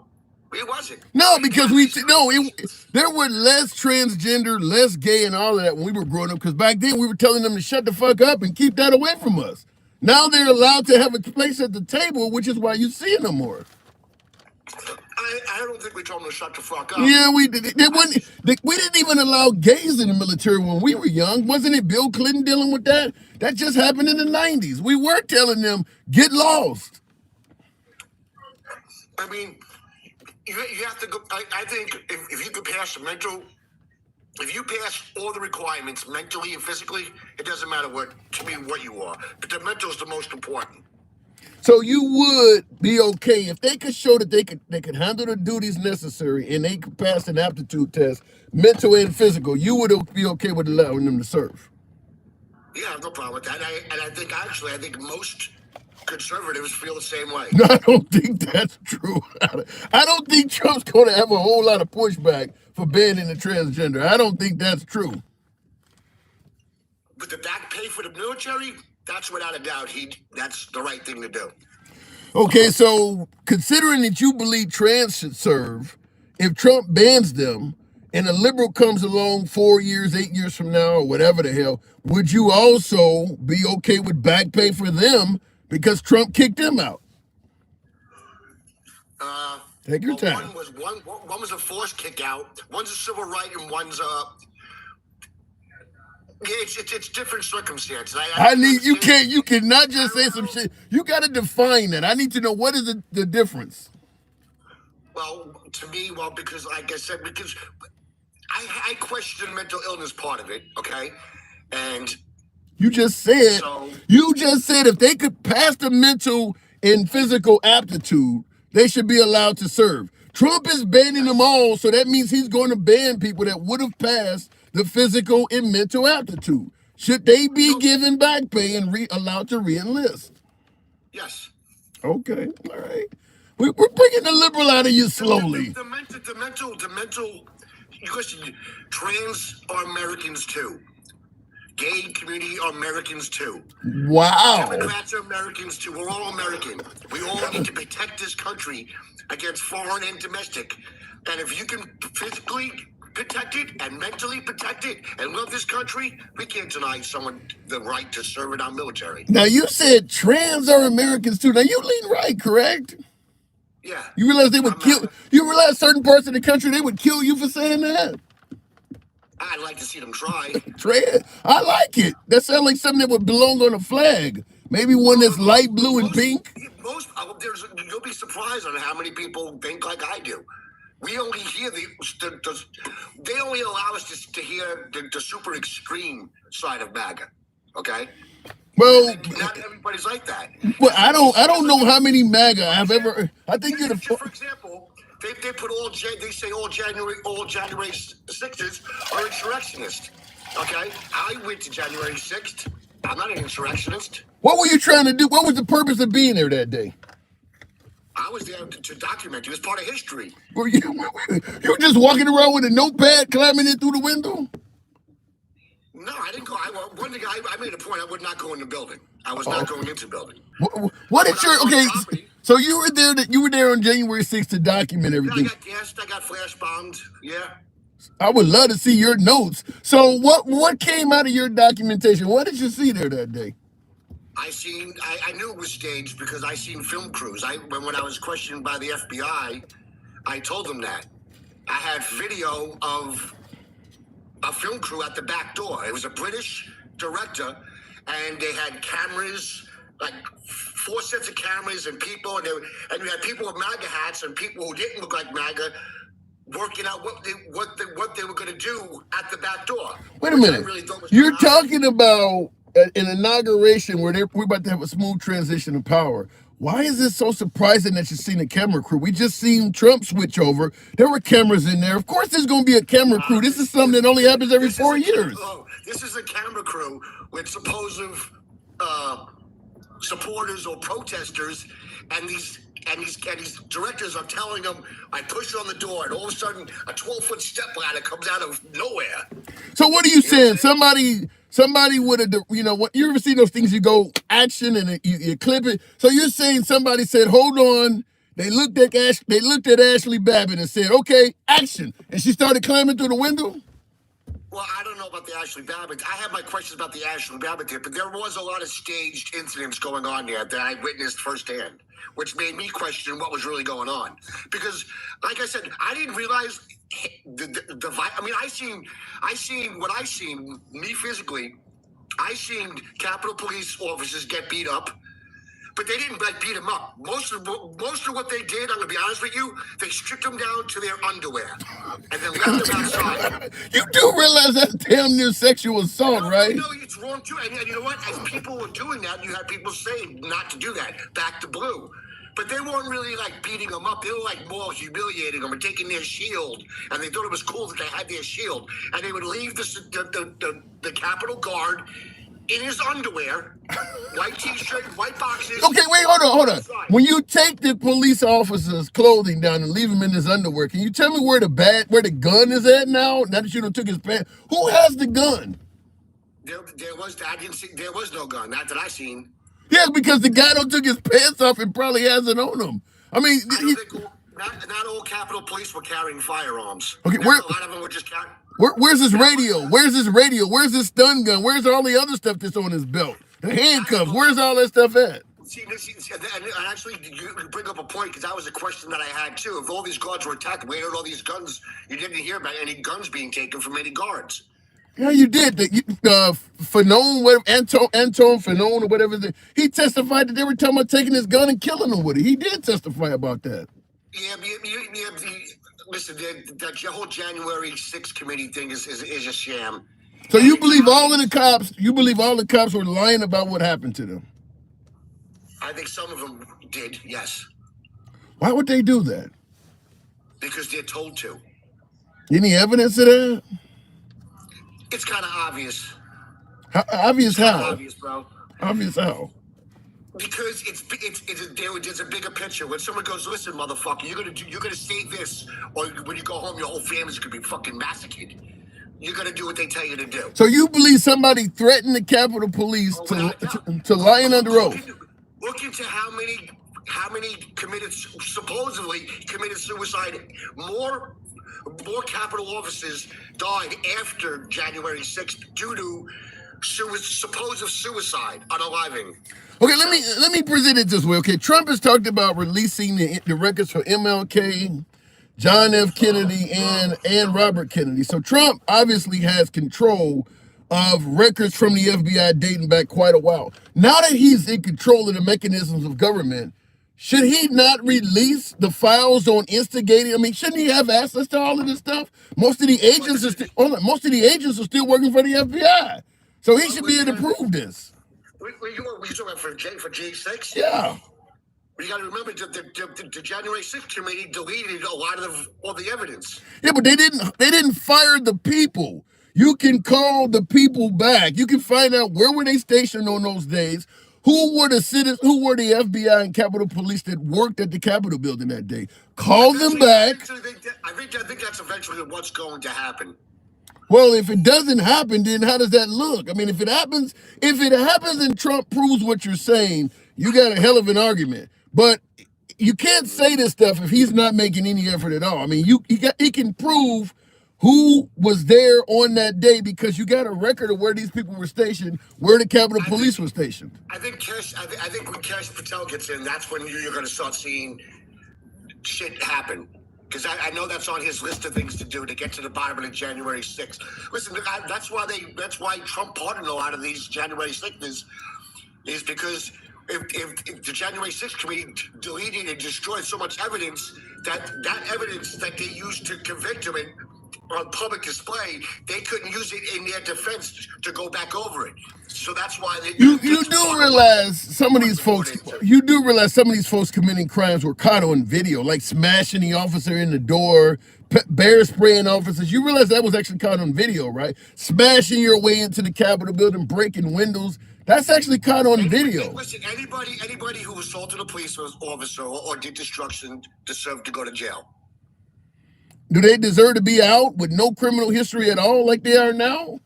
It wasn't. No, because there were less transgender, less gay, and all of that when we were growing up. Because back then we were telling them to shut the fuck up and keep that away from us. Now they're allowed to have a place at the table, which is why you see them more. I don't think we told them to shut the fuck up. Yeah, we did. We didn't even allow gays in the military when we were young. Wasn't it Bill Clinton dealing with that? That just happened in the 90s. We were telling them, get lost. I mean, you have to go. I think if you could pass if you pass all the requirements mentally and physically, it doesn't matter what you are. But the mental is the most important. So you would be okay if they could show that they could handle the duties necessary and they could pass an aptitude test, mental and physical. You would be okay with allowing them to serve. Yeah, I have no problem with that. I think most conservatives feel the same way. No, I don't think that's true. I don't think Trump's going to have a whole lot of pushback for banning the transgender. I don't think that's true. But the back pay for the military, that's without a doubt, that's the right thing to do. Okay, so considering that you believe trans should serve, if Trump bans them and a liberal comes along 4 years, 8 years from now, or whatever the hell, would you also be okay with back pay for them because Trump kicked them out? Take your time. One was a forced kick out. One's a civil right, and one's it's different circumstances. You cannot just say some shit. You got to define that. I need to know what is the difference. Well, to me, because like I said, because I question the mental illness part of it. Okay, and you just said if they could pass the mental and physical aptitude, they should be allowed to serve. Trump is banning them all, so that means he's going to ban people that would have passed the physical and mental aptitude. Should they be given back pay and allowed to re-enlist? Yes. Okay, all right. We're bringing the liberal out of you slowly. The mental, because trans are Americans too. Gay community are Americans too. Wow. Democrats are Americans too. We're all American. We all need to protect this country against foreign and domestic. And if you can physically protected and mentally protected and love this country, we can't deny someone the right to serve in our military. Now, you said trans are Americans too. Now, you lean right, correct? Yeah. You realize they would kill, you realize certain parts of the country, they would kill you for saying that? I'd like to see them try. Trans, I like it. That sounds like something that would belong on a flag. Maybe one that's light blue and pink. You'll be surprised on how many people think like I do. We only hear they only allow us to hear the super extreme side of MAGA. Okay. Well, not everybody's like that. Well, I don't know how many MAGA I've ever. I think you're the. For example, they put they say all January 6th are insurrectionists. Okay, I went to January 6th. I'm not an insurrectionist. What were you trying to do? What was the purpose of being there that day? I was there to document it. It was part of history. Were you were just walking around with a notepad, climbing in through the window? No, I didn't go. One thing I made a point. I would not go in the building. I was not going into the building. What is your okay? So you were there. You were there on January 6th to document everything. Yeah, I got gassed. I got flash bombed. Yeah. I would love to see your notes. So what came out of your documentation? What did you see there that day? I knew it was staged because I seen film crews. When I was questioned by the FBI, I told them that. I had video of a film crew at the back door. It was a British director, and they had cameras, like 4 sets of cameras and people, and you had people with MAGA hats and people who didn't look like MAGA working out what they were going to do at the back door. Wait a minute. You're talking about an inauguration where we're about to have a smooth transition of power. Why is it so surprising that you've seen a camera crew? We just seen Trump switch over. There were cameras in there. Of course there's going to be a camera crew. This is something that only happens every 4 years. This is a camera crew with supposed supporters or protesters, and these directors are telling them, I push on the door, and all of a sudden a 12-foot step ladder comes out of nowhere. So what are you saying? Somebody would have, what you ever see those things, you go action and you clip it. So you're saying somebody said, hold on. They looked at Ashley Babbitt and said, okay, action. And she started climbing through the window? Well, I don't know about the Ashley Babbitt. I have my questions about the Ashley Babbitt there, but there was a lot of staged incidents going on there that I witnessed firsthand, which made me question what was really going on. Because, like I said, I didn't realize I seen me physically. I seen Capitol Police officers get beat up, but they didn't beat them up. Most of what they did, I'm gonna be honest with you, they stripped them down to their underwear and then left them outside. You do realize that's damn near sexual assault, right? No, it's wrong too. And you know what? As people were doing that, you had people saying not to do that. Back to blue. But they weren't really like beating them up. They were like more humiliating them and taking their shield. And they thought it was cool that they had their shield. And they would leave the Capitol Guard in his underwear, white t-shirt, white boxes. Okay, wait, hold on. When you take the police officer's clothing down and leave him in his underwear, can you tell me where the gun is at now? Now that you done took his pants, who has the gun? There was no gun, not that I seen. Yeah, because the guy done took his pants off and probably has it on him. I mean, not all Capitol Police were carrying firearms. Okay, a lot of them were just carrying. Where's his radio? Where's his radio? Where's his stun gun? Where's all the other stuff that's on his belt? The handcuffs. Where's all that stuff at? See, and actually, you bring up a point, because that was a question that I had too. If all these guards were attacked, where did all these guns? You didn't hear about any guns being taken from any guards. Yeah, you did. Fanone, Anton Fanone, or whatever. He testified that they were talking about taking his gun and killing him with it. He did testify about that. Yeah, listen, that whole January 6th committee thing is a sham. So you believe all of the cops? You believe all the cops were lying about what happened to them? I think some of them did. Yes. Why would they do that? Because they're told to. Any evidence of that? It's kind of obvious. Obvious how? Obvious, bro. Obvious how? Because there's a bigger picture. When someone goes, listen, motherfucker, you're gonna say this, or when you go home, your whole family's gonna be fucking massacred. You're gonna do what they tell you to do. So you believe somebody threatened the Capitol Police to lying under oath? Look into how many supposedly committed suicide. more Capitol officers died after January 6th due to supposed suicide, unaliving. Okay, let me present it this way. Okay, Trump has talked about releasing the records for MLK, John F. Kennedy, and Robert Kennedy. So Trump obviously has control of records from the FBI dating back quite a while. Now that he's in control of the mechanisms of government, should he not release the files on instigating? I mean, shouldn't he have access to all of this stuff? Most of the agents are still working for the FBI, so he should be able to prove this. We talking about for J6? Yeah. But you got to remember the January 6th committee deleted a lot of all the evidence. Yeah, but they didn't fire the people. You can call the people back. You can find out where were they stationed on those days. Who were the FBI and Capitol Police that worked at the Capitol building that day? Call them back. I think that's eventually what's going to happen. Well, if it doesn't happen, then how does that look? I mean, if it happens and Trump proves what you're saying, you got a hell of an argument. But you can't say this stuff if he's not making any effort at all. I mean, he can prove who was there on that day because you got a record of where these people were stationed, where the Capitol Police were stationed. I think when Kash Patel gets in, that's when you're going to start seeing shit happen. Because I know that's on his list of things to do to get to the bottom of the January 6th. Listen, that's why Trump pardoned a lot of these January 6ths, is because if the January 6th committee deleted and destroyed so much evidence that evidence that they used to convict him on public display, they couldn't use it in their defense to go back over it. So that's why you do realize some of these folks committing crimes were caught on video, like smashing the officer in the door, bear spraying officers. You realize that was actually caught on video, right? Smashing your way into the Capitol building, breaking windows. That's actually caught on video. Listen, anybody who assaulted a police officer or did destruction deserved to go to jail. Do they deserve to be out with no criminal history at all, like they are now?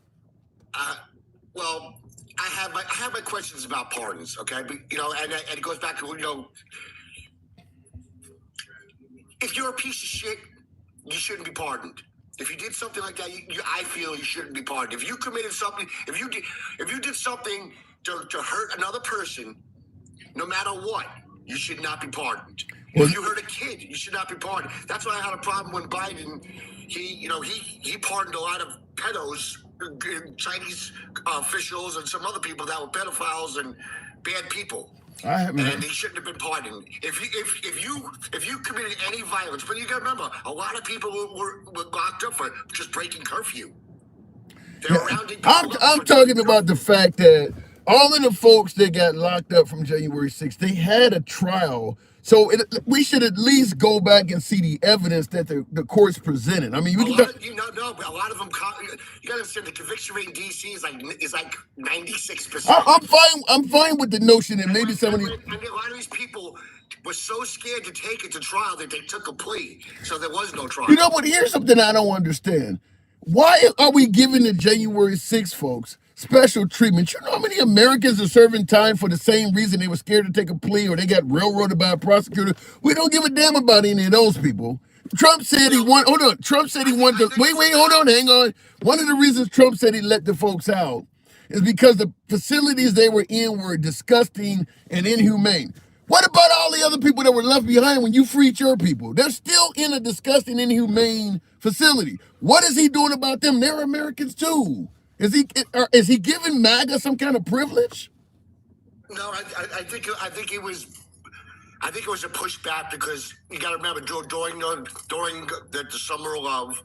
Well, I have my questions about pardons, okay? But, and it goes back to if you're a piece of shit, you shouldn't be pardoned. If you did something like that, I feel you shouldn't be pardoned. If you committed something, if you did something to hurt another person, no matter what, you should not be pardoned. If you hurt a kid, you should not be pardoned. That's why I had a problem when Biden, he pardoned a lot of pedos, Chinese officials, and some other people that were pedophiles and bad people. And they shouldn't have been pardoned. If you committed any violence, but you got to remember, a lot of people were locked up for just breaking curfew. I'm talking about the fact that all of the folks that got locked up from January 6th, they had a trial. So we should at least go back and see the evidence that the courts presented. I mean, a lot of them. You got to understand the conviction rate in D.C. is like 96%. I'm fine with the notion that maybe some of these. I mean, a lot of these people were so scared to take it to trial that they took a plea, so there was no trial. You know what? Here's something I don't understand. Why are we giving the January 6th folks special treatment? You know how many Americans are serving time for the same reason they were scared to take a plea or they got railroaded by a prosecutor? We don't give a damn about any of those people. Trump said he won. Hold on. Trump said he wanted to. Wait, hold on. Hang on. One of the reasons Trump said he let the folks out is because the facilities they were in were disgusting and inhumane. What about all the other people that were left behind when you freed your people? They're still in a disgusting, inhumane facility. What is he doing about them? They're Americans too. Is he giving MAGA some kind of privilege? No, I think it was a pushback because you got to remember during the summer of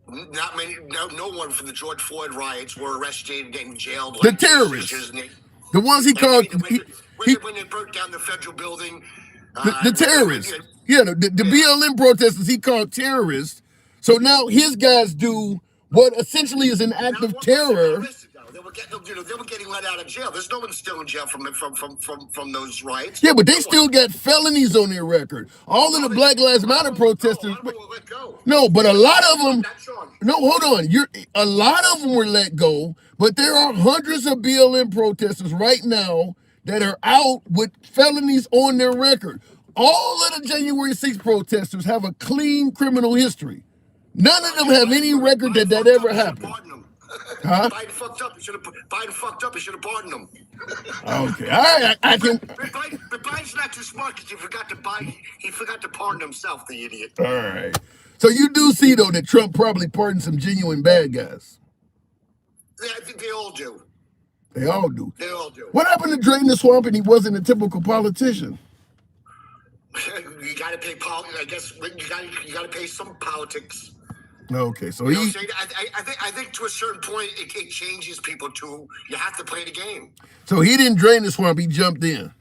no one from the George Floyd riots were arrested and jailed. The terrorists, the ones he called. When they broke down the federal building, the terrorists, the BLM protesters he called terrorists. So now his guys do what essentially is an act of terror. They were getting let out of jail. There's no one still in jail from those riots. Yeah, but they still got felonies on their record. All of the Black Lives Matter protesters. No, but a lot of them. No, hold on. A lot of them were let go, but there are hundreds of BLM protesters right now that are out with felonies on their record. All of the January 6th protesters have a clean criminal history. None of them have any record that ever happened. Huh? Biden fucked up. He should have pardoned him. Okay. All right. I can. But Biden's not too smart because he forgot to pardon himself, the idiot. All right. So you do see, though, that Trump probably pardoned some genuine bad guys. Yeah, I think they all do. They all do. They all do. What happened to Drain the Swamp and he wasn't a typical politician? You got to pay I guess you got to pay some politics. Okay, so I think to a certain point it changes people too. You have to play the game. So he didn't drain the swamp; he jumped in.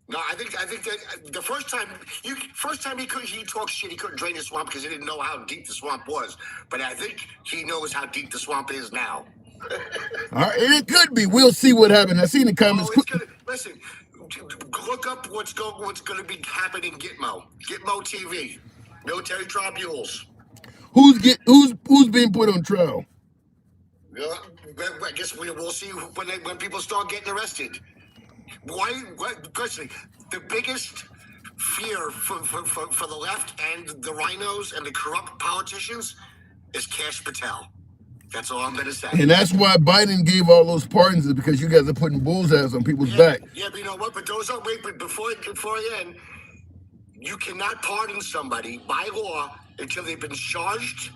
No, I think that the first time he talked shit, he couldn't drain the swamp because he didn't know how deep the swamp was. But I think he knows how deep the swamp is now. All right, it could be. We'll see what happens. I see in the comments. Listen, look up what's going to be happening. Gitmo TV, military tribunes. Who's being put on trial? I guess we'll see when people start getting arrested. Personally, the biggest fear for the left and the rhinos and the corrupt politicians is Cash Patel. That's all I'm going to say. And that's why Biden gave all those pardons, is because you guys are putting bullseyes on people's back. Yeah, but you know what? But those are but before I end, you cannot pardon somebody by law until they've been charged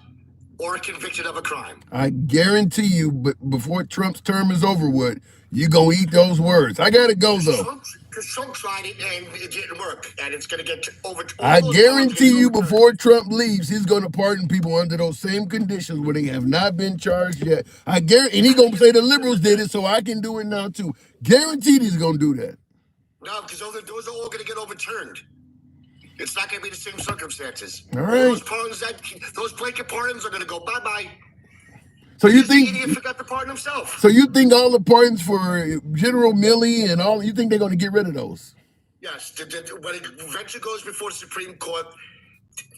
or convicted of a crime. I guarantee you, but before Trump's term is over with, you're going to eat those words. I got to go, though. Because Trump tried it and it didn't work, and it's going to get over. I guarantee you, before Trump leaves, he's going to pardon people under those same conditions where they have not been charged yet. I guarantee, and he's going to say the liberals did it, so I can do it now, too. Guaranteed he's going to do that. No, because those are all going to get overturned. It's not going to be the same circumstances. All right. Those blanket pardons are going to go bye-bye. So you think the idiot forgot to pardon himself? So you think all the pardons for General Milley and all, you think they're going to get rid of those? Yes. When it eventually goes before the Supreme Court,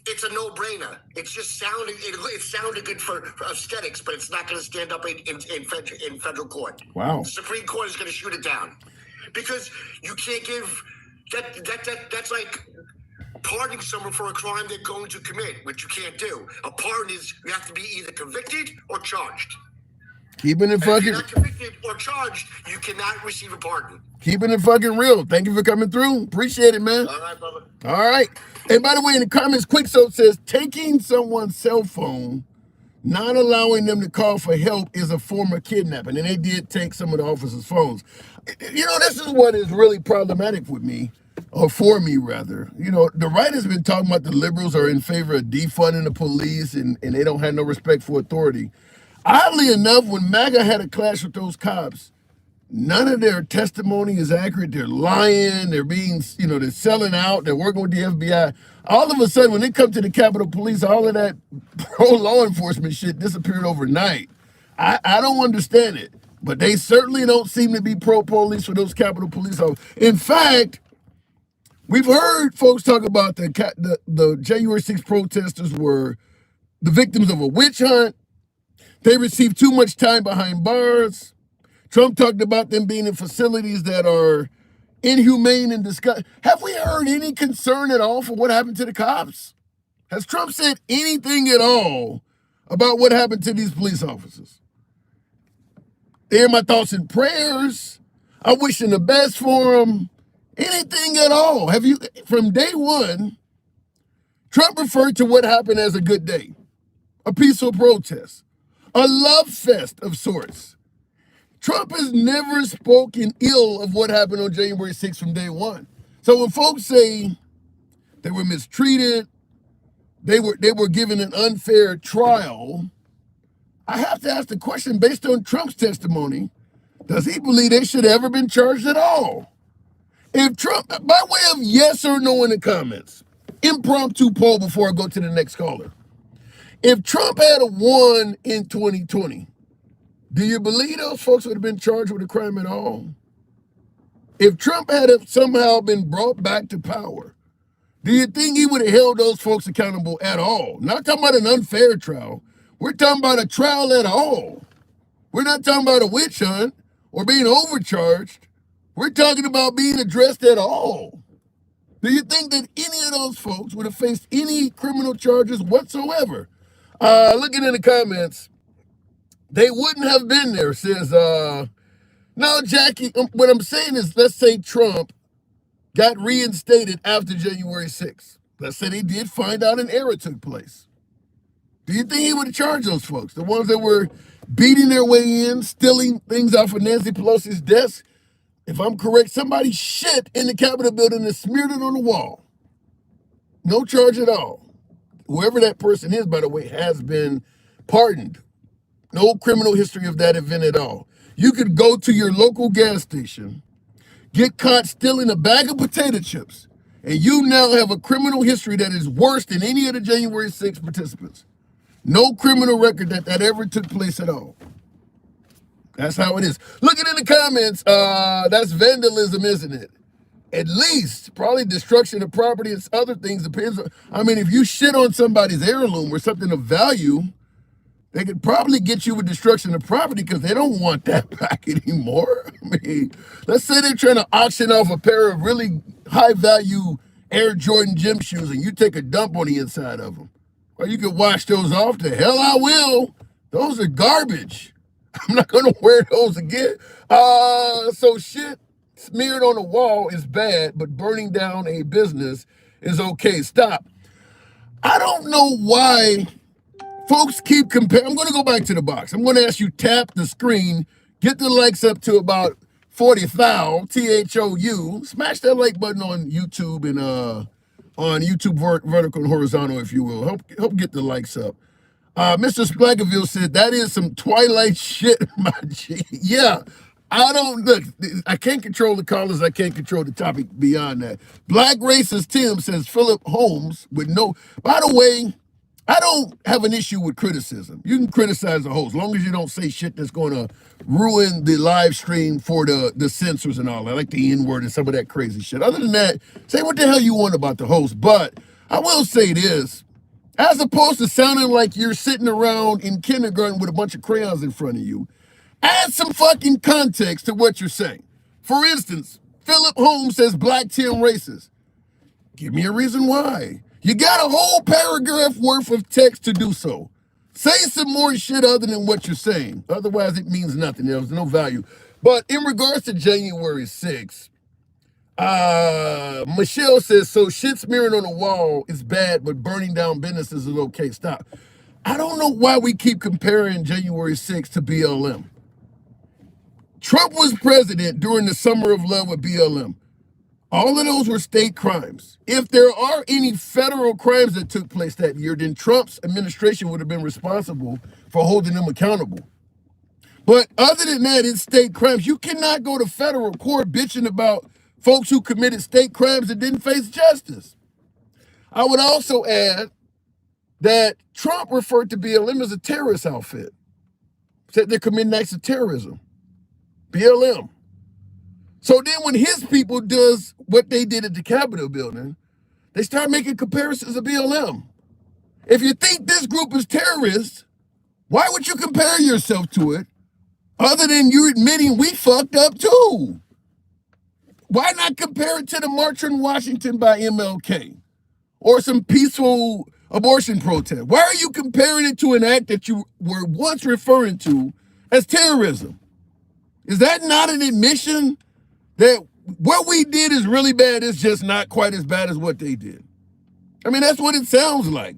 it's a no-brainer. It's just sounding. It sounded good for aesthetics, but it's not going to stand up in federal court. Wow. The Supreme Court is going to shoot it down because you can't give that's like pardoning someone for a crime they're going to commit, which you can't do. A pardon is you have to be either convicted or charged. Keeping it fucking. If you're not convicted or charged, you cannot receive a pardon. Keeping it fucking real. Thank you for coming through. Appreciate it, man. All right, brother. All right. And by the way, in the comments, QuickSoap says taking someone's cell phone, not allowing them to call for help, is a form of kidnapping. And they did take some of the officers' phones. You know, this is what is really problematic with me. Or for me, rather. You know, the right has been talking about the liberals are in favor of defunding the police and they don't have no respect for authority. Oddly enough, when MAGA had a clash with those cops, none of their testimony is accurate. They're lying. They're being, they're selling out. They're working with the FBI. All of a sudden, when they come to the Capitol Police, all of that pro-law enforcement shit disappeared overnight. I don't understand it. But they certainly don't seem to be pro-police for those Capitol Police officers. In fact, we've heard folks talk about the January 6th protesters were the victims of a witch hunt. They received too much time behind bars. Trump talked about them being in facilities that are inhumane and disgusting. Have we heard any concern at all for what happened to the cops? Has Trump said anything at all about what happened to these police officers? They're my thoughts and prayers. I'm wishing the best for them. Anything at all? Have you, from day one, Trump referred to what happened as a good day, a peaceful protest, a love fest of sorts. Trump has never spoken ill of what happened on January 6th from day one. So when folks say they were mistreated, they were given an unfair trial, I have to ask the question, based on Trump's testimony, does he believe they should have ever been charged at all? If Trump, by way of yes or no in the comments, impromptu poll before I go to the next caller. If Trump had won in 2020, do you believe those folks would have been charged with a crime at all? If Trump had somehow been brought back to power, do you think he would have held those folks accountable at all? Not talking about an unfair trial. We're talking about a trial at all. We're not talking about a witch hunt or being overcharged. We're talking about being addressed at all. Do you think that any of those folks would have faced any criminal charges whatsoever? Looking in the comments, they wouldn't have been there, says, no, Jackie, what I'm saying is, let's say Trump got reinstated after January 6th. Let's say they did find out an error took place. Do you think he would have charged those folks? The ones that were beating their way in, stealing things off of Nancy Pelosi's desk? If I'm correct, somebody shit in the Capitol building and smeared it on the wall. No charge at all. Whoever that person is, by the way, has been pardoned. No criminal history of that event at all. You could go to your local gas station, get caught stealing a bag of potato chips, and you now have a criminal history that is worse than any of the January 6th participants. No criminal record that ever took place at all. That's how it is. Looking in the comments, that's vandalism, isn't it? At least, probably destruction of property and other things depends on, I mean, if you shit on somebody's heirloom or something of value, they could probably get you with destruction of property because they don't want that back anymore. I mean, let's say they're trying to auction off a pair of really high value Air Jordan gym shoes and you take a dump on the inside of them. Or you could wash those off. The hell I will. Those are garbage. I'm not going to wear those again. So shit smeared on a wall is bad, but burning down a business is okay. Stop. I don't know why folks keep comparing. I'm going to go back to the box. I'm going to ask you tap the screen, get the likes up to about 40,000, THOU. Smash that like button on YouTube and on YouTube vertical and horizontal, if you will. Help get the likes up. Mr. Splagaville said, that is some Twilight shit, my G. Yeah, I can't control the callers. I can't control the topic beyond that. Black Racist Tim says, Philip Holmes with no, by the way, I don't have an issue with criticism. You can criticize the host, as long as you don't say shit that's going to ruin the live stream for the censors and all that, like the N-word and some of that crazy shit. Other than that, say what the hell you want about the host. But I will say this, as opposed to sounding like you're sitting around in kindergarten with a bunch of crayons in front of you, add some fucking context to what you're saying. For instance, Philip Holmes says black Tim racist. Give me a reason why. You got a whole paragraph worth of text to do so. Say some more shit other than what you're saying. Otherwise, it means nothing. There's no value. But in regards to January 6th, Michelle says, so shit smearing on the wall is bad, but burning down businesses is okay. Stop. I don't know why we keep comparing January 6th to BLM. Trump was president during the summer of love with BLM. All of those were state crimes. If there are any federal crimes that took place that year, then Trump's administration would have been responsible for holding them accountable. But other than that, it's state crimes. You cannot go to federal court bitching about folks who committed state crimes and didn't face justice. I would also add that Trump referred to BLM as a terrorist outfit. Said they're committing acts of terrorism. BLM. So then when his people does what they did at the Capitol building, they start making comparisons to BLM. If you think this group is terrorists, why would you compare yourself to it other than you admitting we fucked up too? Why not compare it to the March on Washington by MLK or some peaceful abortion protest? Why are you comparing it to an act that you were once referring to as terrorism? Is that not an admission that what we did is really bad, it's just not quite as bad as what they did? I mean, that's what it sounds like.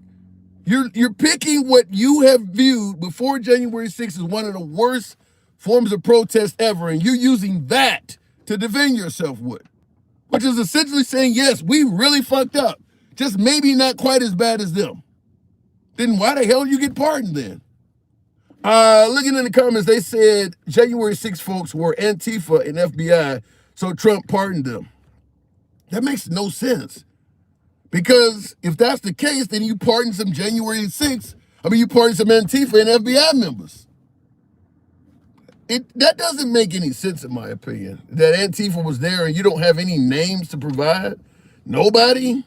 You're picking what you have viewed before January 6th as one of the worst forms of protest ever, and you're using that to defend yourself with, which is essentially saying, yes, we really fucked up, just maybe not quite as bad as them. Then why the hell did you get pardoned then? Looking in the comments, they said January 6th folks were Antifa and FBI, so Trump pardoned them. That makes no sense. Because if that's the case, then you pardon some January 6th. You pardon some Antifa and FBI members. That doesn't make any sense in my opinion. That Antifa was there and you don't have any names to provide. Nobody.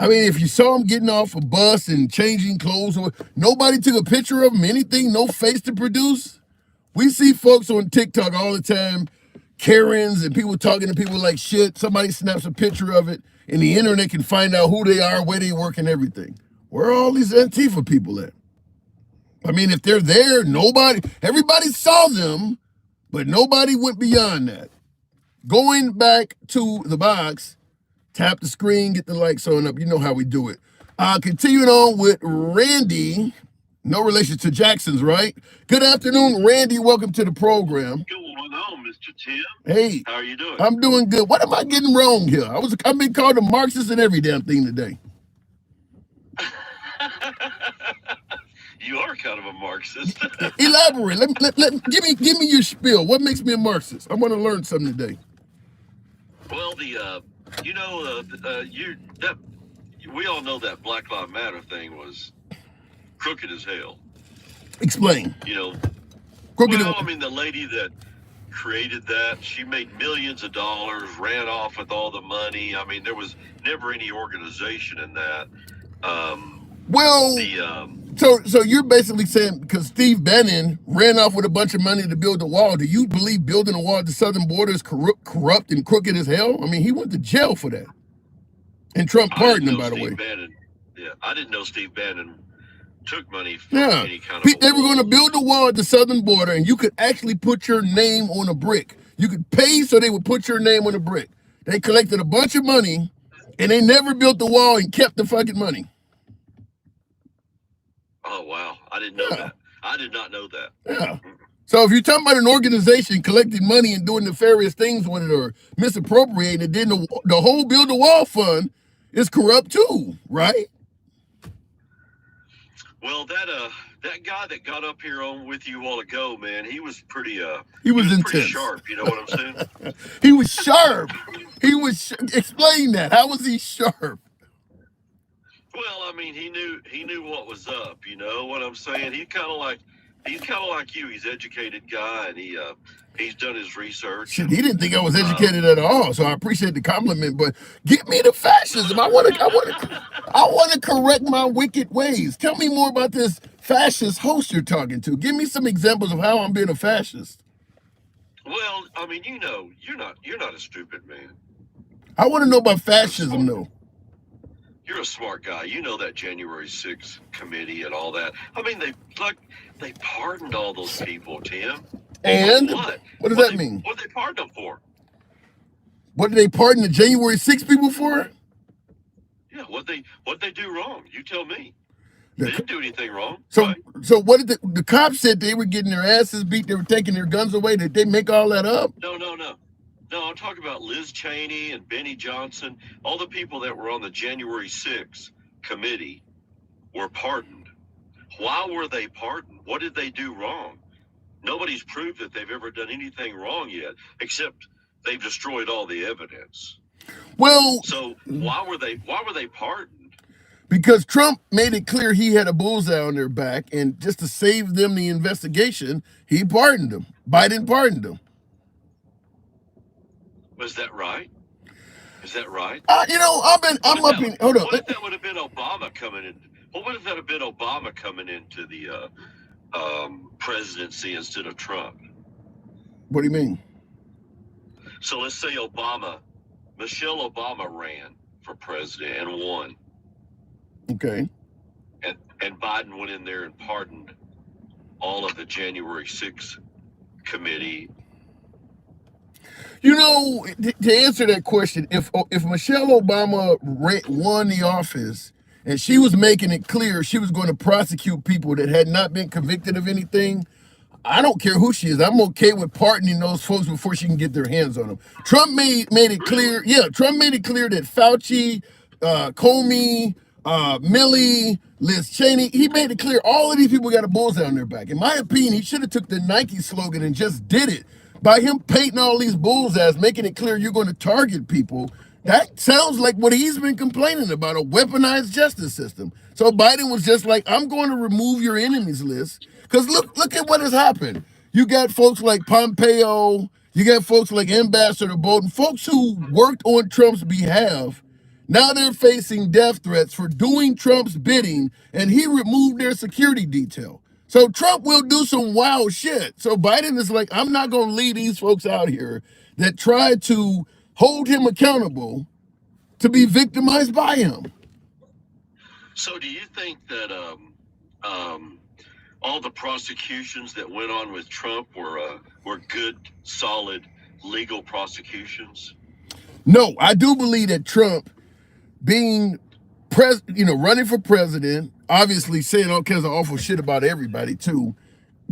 If you saw them getting off a bus and changing clothes, or nobody took a picture of them, anything, no face to produce. We see folks on TikTok all the time, Karens and people talking to people like shit. Somebody snaps a picture of it and the internet can find out who they are, where they work and everything. Where are all these Antifa people at? I mean, if they're there, everybody saw them, but nobody went beyond that. Going back to the box, tap the screen, get the likes on up. You know how we do it. Continuing on with Randy. No relation to Jackson's, right? Good afternoon, Randy. Welcome to the program. Going on, Mr. Tim. Hey. How are you doing? I'm doing good. What am I getting wrong here? I've been called a Marxist and every damn thing today. You are kind of a Marxist. Elaborate. Give me your spiel. What makes me a Marxist? I want to learn something today. Well, we all know that Black Lives Matter thing was crooked as hell. Explain. Crooked. Well, I mean, the lady that created that, she made millions of dollars, ran off with all the money. I mean, there was never any organization in that. So you're basically saying because Steve Bannon ran off with a bunch of money to build a wall, do you believe building a wall at the southern border is corrupt and crooked as hell? I mean, he went to jail for that. And Trump pardoned him, by the way. I didn't know Steve Bannon took money from any kind of They were going to build a wall at the southern border, and you could actually put your name on a brick. You could pay so they would put your name on a brick. They collected a bunch of money, and they never built the wall and kept the fucking money. Oh, wow. I didn't know that. I did not know that. Yeah. So if you're talking about an organization collecting money and doing nefarious things with it or misappropriating it, then the whole Build a Wall fund is corrupt too, right? Well, that guy that got up here on with you a while ago, man, he was pretty he was intense. Pretty sharp, you know what I'm saying? He was sharp. Explain that. How was he sharp? Well, I mean, he knew what was up, you know what I'm saying? He's kind of like you. He's an educated guy, and he's done his research. Shit, he didn't think I was educated at all, so I appreciate the compliment. But get me the fascism. I want to correct my wicked ways. Tell me more about this fascist host you're talking to. Give me some examples of how I'm being a fascist. Well, I mean, you're not a stupid man. I want to know about fascism, though. You're a smart guy. You know that January 6th committee and all that. I mean, they pardoned all those people, Tim. And what does that mean? What did they pardon them for? What did they pardon the January 6th people for? Yeah, what they do wrong? You tell me. They didn't do anything wrong. So right? So what did the cops said they were getting their asses beat? They were taking their guns away. Did they make all that up? No. No, I'm talking about Liz Cheney and Benny Johnson. All the people that were on the January 6th committee were pardoned. Why were they pardoned? What did they do wrong? Nobody's proved that they've ever done anything wrong yet, except they've destroyed all the evidence. Well, so why were they pardoned? Because Trump made it clear he had a bullseye on their back, and just to save them the investigation, he pardoned them. Biden pardoned them. Was that right? Is that right? Hold on. What if that would have been Obama coming in? What if that had been Obama coming into the presidency instead of Trump? What do you mean? So let's say Michelle Obama ran for president and won. Okay. And Biden went in there and pardoned all of the January 6th committee. You know, to answer that question, if Michelle Obama won the office and she was making it clear she was going to prosecute people that had not been convicted of anything, I don't care who she is. I'm okay with pardoning those folks before she can get their hands on them. Trump made it clear. Yeah, Trump made it clear that Fauci, Comey, Milley, Liz Cheney, he made it clear all of these people got a bullseye on their back. In my opinion, he should have took the Nike slogan and just did it. By him painting all these bullseyes, making it clear you're going to target people, that sounds like what he's been complaining about, a weaponized justice system. So Biden was just like, I'm going to remove your enemies list. Because look at what has happened. You got folks like Pompeo, you got folks like Ambassador Bolton, folks who worked on Trump's behalf. Now they're facing death threats for doing Trump's bidding, and he removed their security detail. So Trump will do some wild shit. So Biden is like, I'm not going to leave these folks out here that tried to hold him accountable to be victimized by him. So do you think that all the prosecutions that went on with Trump were good, solid, legal prosecutions? No, I do believe that Trump being running for president, obviously saying all kinds of awful shit about everybody too,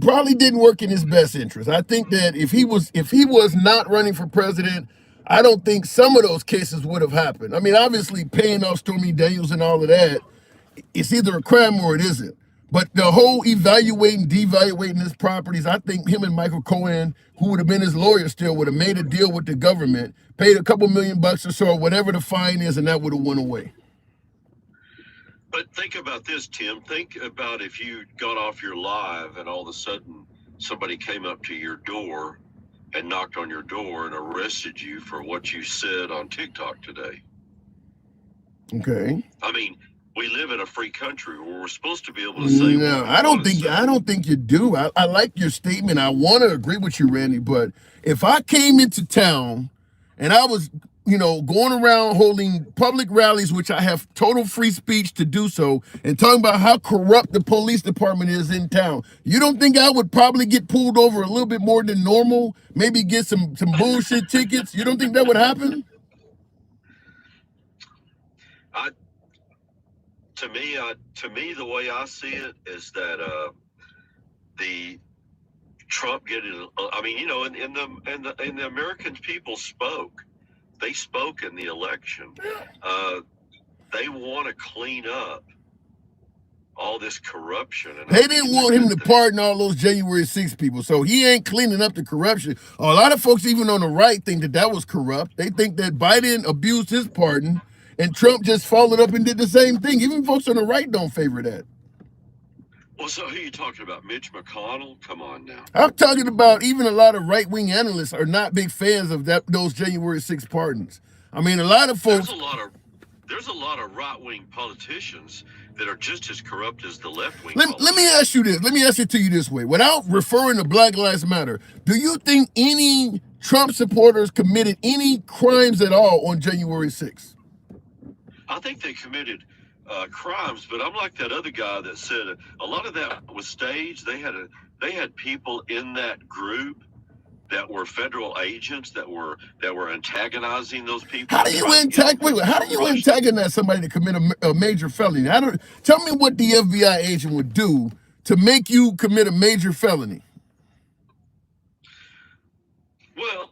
probably didn't work in his best interest. I think that if he was not running for president, I don't think some of those cases would have happened. I mean, obviously paying off Stormy Daniels and all of that, it's either a crime or it isn't. But the whole devaluating his properties, I think him and Michael Cohen, who would have been his lawyer still, would have made a deal with the government, paid a couple $1 million or so, or whatever the fine is, and that would have went away. But think about this, Tim. Think about if you got off your live and all of a sudden somebody came up to your door and knocked on your door and arrested you for what you said on TikTok today. Okay. I mean, we live in a free country where we're supposed to be able to say. No, I don't think you do. I like your statement. I want to agree with you, Randy. But if I came into town and I was, going around holding public rallies, which I have total free speech to do so, and talking about how corrupt the police department is in town, you don't think I would probably get pulled over a little bit more than normal? Maybe get some bullshit tickets? You don't think that would happen? To me, the way I see it is that the Trump getting. I mean, and the American people spoke. They spoke in the election. They want to clean up all this corruption. And they didn't want him to pardon all those January 6 people, so he ain't cleaning up the corruption. A lot of folks, even on the right, think that was corrupt. They think that Biden abused his pardon, and Trump just followed up and did the same thing. Even folks on the right don't favor that. Well, so who are you talking about? Mitch McConnell? Come on now. I'm talking about even a lot of right-wing analysts are not big fans of those January 6 pardons. I mean, a lot of folks. There's a lot of right-wing politicians that are just as corrupt as the left-wing. Let me ask you this. Let me ask it to you this way. Without referring to Black Lives Matter, do you think any Trump supporters committed any crimes at all on January 6th? I think they committed crimes, but I'm like that other guy that said a lot of that was staged. They had people in that group that were federal agents that were antagonizing those people. How do you antagonize somebody to commit a major felony? Tell me what the FBI agent would do to make you commit a major felony. Well,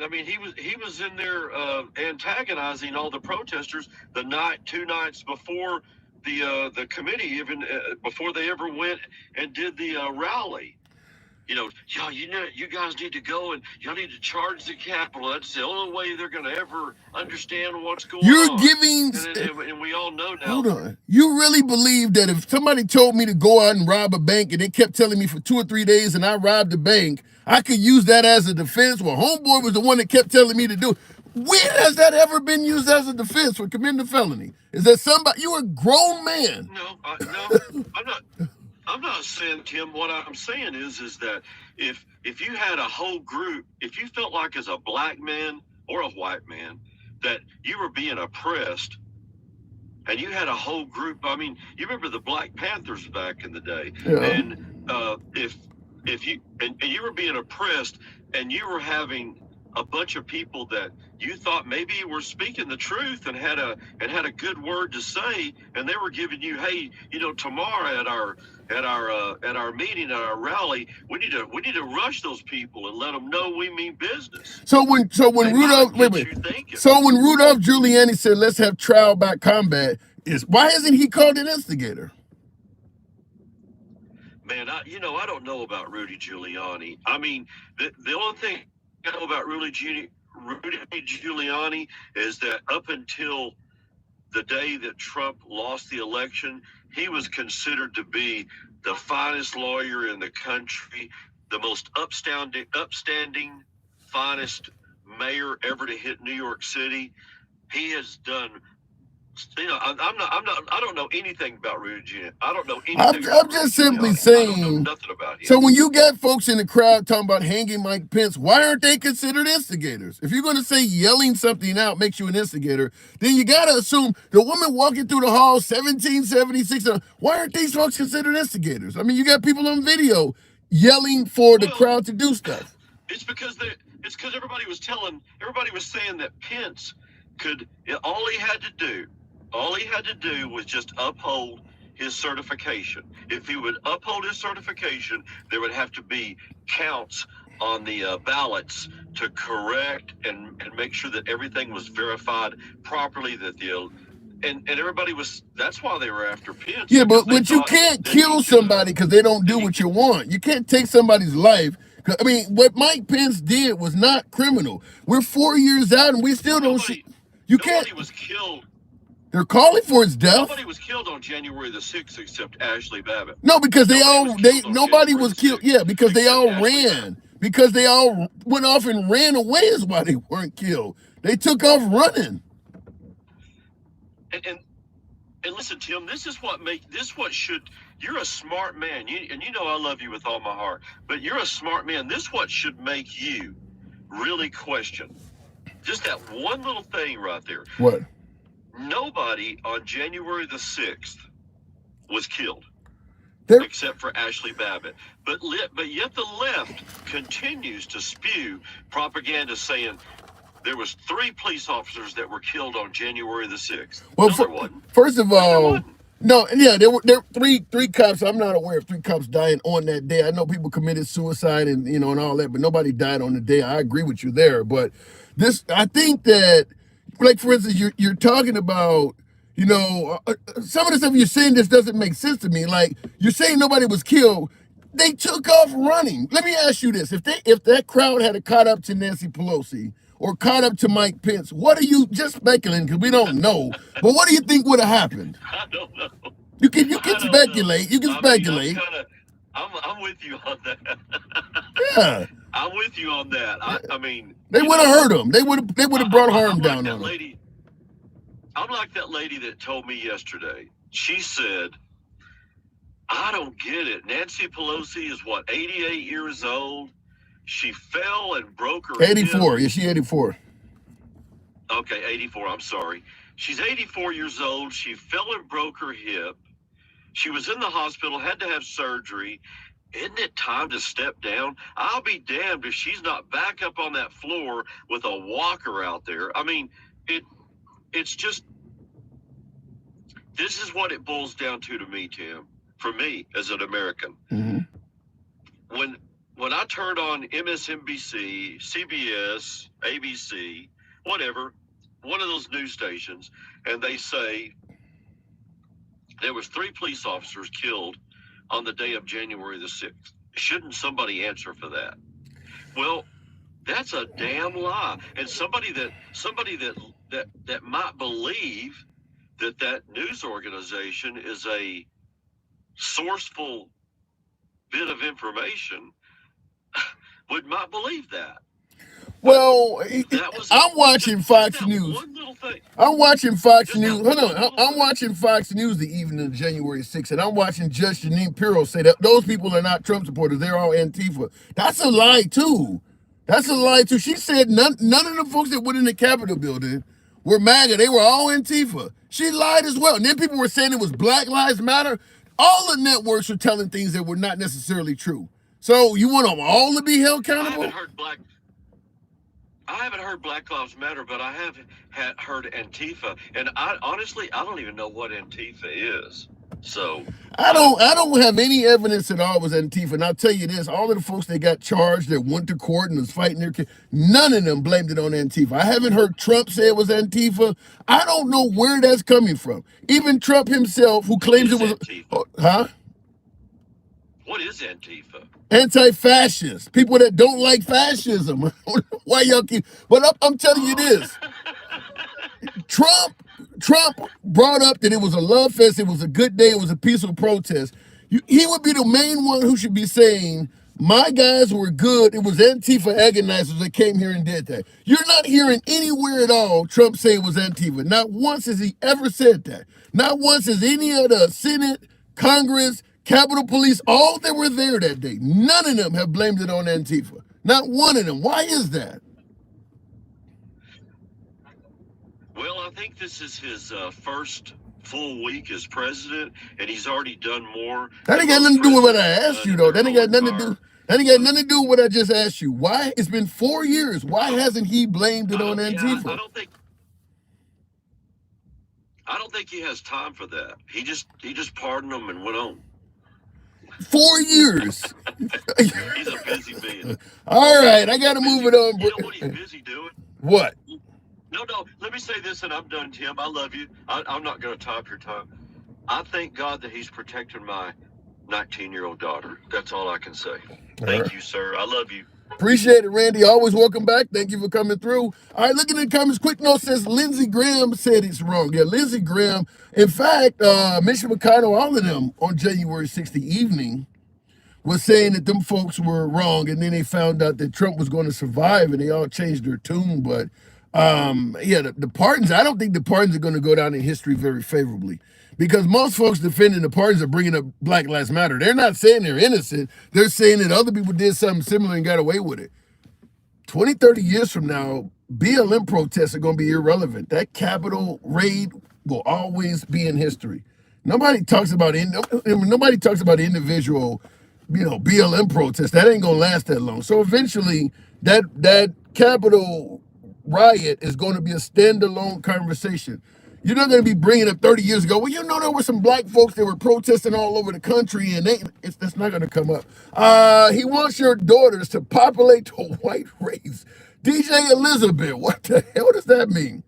I mean, he was in there antagonizing all the protesters the 2 nights before the committee, even before they ever went and did the rally. You guys need to go and y'all need to charge the Capitol. That's the only way they're going to ever understand what's going on. And we all know now. Hold on. You really believe that if somebody told me to go out and rob a bank and they kept telling me for 2 or 3 days and I robbed the bank, I could use that as a defense? Well, homeboy was the one that kept telling me to do it. When has that ever been used as a defense for committing a felony? Is that somebody? You're a grown man. No, I'm not. I'm not saying, Tim, what I'm saying is that if you had a whole group, if you felt like as a black man or a white man that you were being oppressed and you had a whole group, I mean, you remember the Black Panthers back in the day. Yeah. And if you were being oppressed and you were having a bunch of people that you thought maybe were speaking the truth and had a good word to say, and they were giving you, hey, tomorrow at our meeting, at our rally, we need to rush those people and let them know we mean business. So when Rudolph Giuliani said let's have trial by combat, why hasn't he called an instigator? Man, I don't know about Rudy Giuliani. I mean, the only thing I know about Rudy Giuliani is that up until the day that Trump lost the election, he was considered to be the finest lawyer in the country, the most upstanding, finest mayor ever to hit New York City. He has done I don't know anything about Rudy Giuliani. I don't know I'm, anything I'm about Rudy just simply Giuliani. I don't know saying. nothing about So him. when you got folks in the crowd talking about hanging Mike Pence, why aren't they considered instigators? If you're going to say yelling something out makes you an instigator, then you got to assume the woman walking through the hall, 1776. Why aren't these folks considered instigators? I mean, you got people on video yelling for the Well, crowd to do stuff. it's because everybody was saying that Pence could all he had to do was just uphold his certification. If he would uphold his certification, there would have to be counts on the ballots to correct and make sure that everything was verified properly, that and everybody was, that's why they were after Pence. Yeah, Because they but you thought can't that he kill could somebody because they don't that do he what could you want. You can't take somebody's life. I mean, what Mike Pence did was not criminal. We're 4 years out and we still don't see. You can't. nobody was killed. They're calling for his death. Nobody was killed on January the 6th except Ashley Babbitt. No, because nobody was killed. Yeah, because they all Ashley ran. Babbitt. Because they all went off and ran away is why they weren't killed. They took off running. And listen, Tim, this is what should, you're a smart man. And you know I love you with all my heart, but you're a smart man. This what should make you really question just that one little thing right there. What? Nobody on January the 6th was killed. Except for Ashley Babbitt. But yet the left continues to spew propaganda saying there was 3 police officers that were killed on January the 6th. Well, there wasn't. First of all, wasn't. no, yeah, there were three cops. I'm not aware of 3 cops dying on that day. I know people committed suicide and and all that, but nobody died on the day. I agree with you there. But I think that, like for instance, you're talking about, some of the stuff you're saying just doesn't make sense to me. Like you're saying nobody was killed. They took off running. Let me ask you this: if that crowd had caught up to Nancy Pelosi or caught up to Mike Pence, what are you just speculating? Because we don't know. But what do you think would have happened? I don't know. You can speculate. You can speculate. I'm with you on that. Yeah. I'm with you on that. I mean, they would have hurt him. They would have brought harm down on him. I'm like that lady that told me yesterday. She said, I don't get it. Nancy Pelosi is 88 years old. She fell and broke her 84. hip. Is she 84? Okay, 84. I'm sorry. She's 84 years old. She fell and broke her hip. She was in the hospital, had to have surgery. Isn't it time to step down? I'll be damned if she's not back up on that floor with a walker out there. I mean, it's just, this is what it boils down to me, Tim, for me as an American. Mm-hmm. When I turned on MSNBC, CBS, ABC, whatever, one of those news stations, and they say there was 3 police officers killed on the day of January the 6th. Shouldn't somebody answer for that? Well, that's a damn lie. And somebody that might believe that news organization is a sourceful bit of information would not believe that. Well, I'm watching Fox News. I'm watching Fox News. Hold on. I'm watching Fox News the evening of January 6th, and I'm watching Judge Jeanine Pirro say that those people are not Trump supporters. They're all Antifa. That's a lie, too. She said none of the folks that went in the Capitol building were MAGA. They were all Antifa. She lied as well. And then people were saying it was Black Lives Matter. All the networks were telling things that were not necessarily true. So you want them all to be held accountable? I haven't heard Black Lives Matter, but I have heard Antifa, and I don't even know what Antifa is. So I don't have any evidence at all it was Antifa. And I'll tell you this: all of the folks that got charged that went to court and was fighting their case, none of them blamed it on Antifa. I haven't heard Trump say it was Antifa. I don't know where that's coming from. Even Trump himself, who claims it was Antifa? What is Antifa? Anti-fascist. People that don't like fascism. Why y'all keep... But I'm telling you this. Trump brought up that it was a love fest. It was a good day. It was a peaceful protest. He would be the main one who should be saying My guys were good. It was Antifa agonizers that came here and did that. You're not hearing anywhere at all Trump say it was Antifa. Not once has he ever said that. Not once has any of the Senate, Congress, Capitol Police, all that were there that day, none of them have blamed it on Antifa. Not one of them. Why is that? Well, I think this is his first full week as president, and he's already done more. That ain't got nothing to do with what I asked you, though. That ain't got nothing to do. That ain't got nothing to do with what I just asked you. Why? It's been 4 years. Why hasn't he blamed it on Antifa? I don't think he has time for that. He just pardoned them and went on. 4 years. He's a busy man. All right, I got to move it on. You know what he's busy doing? What? No. Let me say this, and I'm done, Tim. I love you. I'm not going to top your time. I thank God that he's protecting my 19-year-old daughter. That's all I can say. Thank you, sir. I love you. Appreciate it, Randy. Always welcome back. Thank you for coming through. All right, look at the comments. Quick note says Lindsey Graham said it's wrong. Yeah, Lindsey Graham. In fact, Mitch McConnell, all of them on January 6th evening was saying that them folks were wrong, and then they found out that Trump was going to survive, and they all changed their tune. But yeah, the pardons, I don't think the pardons are going to go down in history very favorably, because most folks defending the pardons are bringing up Black Lives Matter. They're not saying they're innocent. They're saying that other people did something similar and got away with it. 20, 30 years from now, BLM protests are going to be irrelevant. That Capitol raid will always be in history. Nobody talks about individual, BLM protests. That ain't gonna last that long. So eventually, that Capitol riot is going to be a standalone conversation. You're not going to be bringing up 30 years ago. Well, there were some black folks that were protesting all over the country, and that's not going to come up. He wants your daughters to populate the white race. DJ Elizabeth, what the hell does that mean?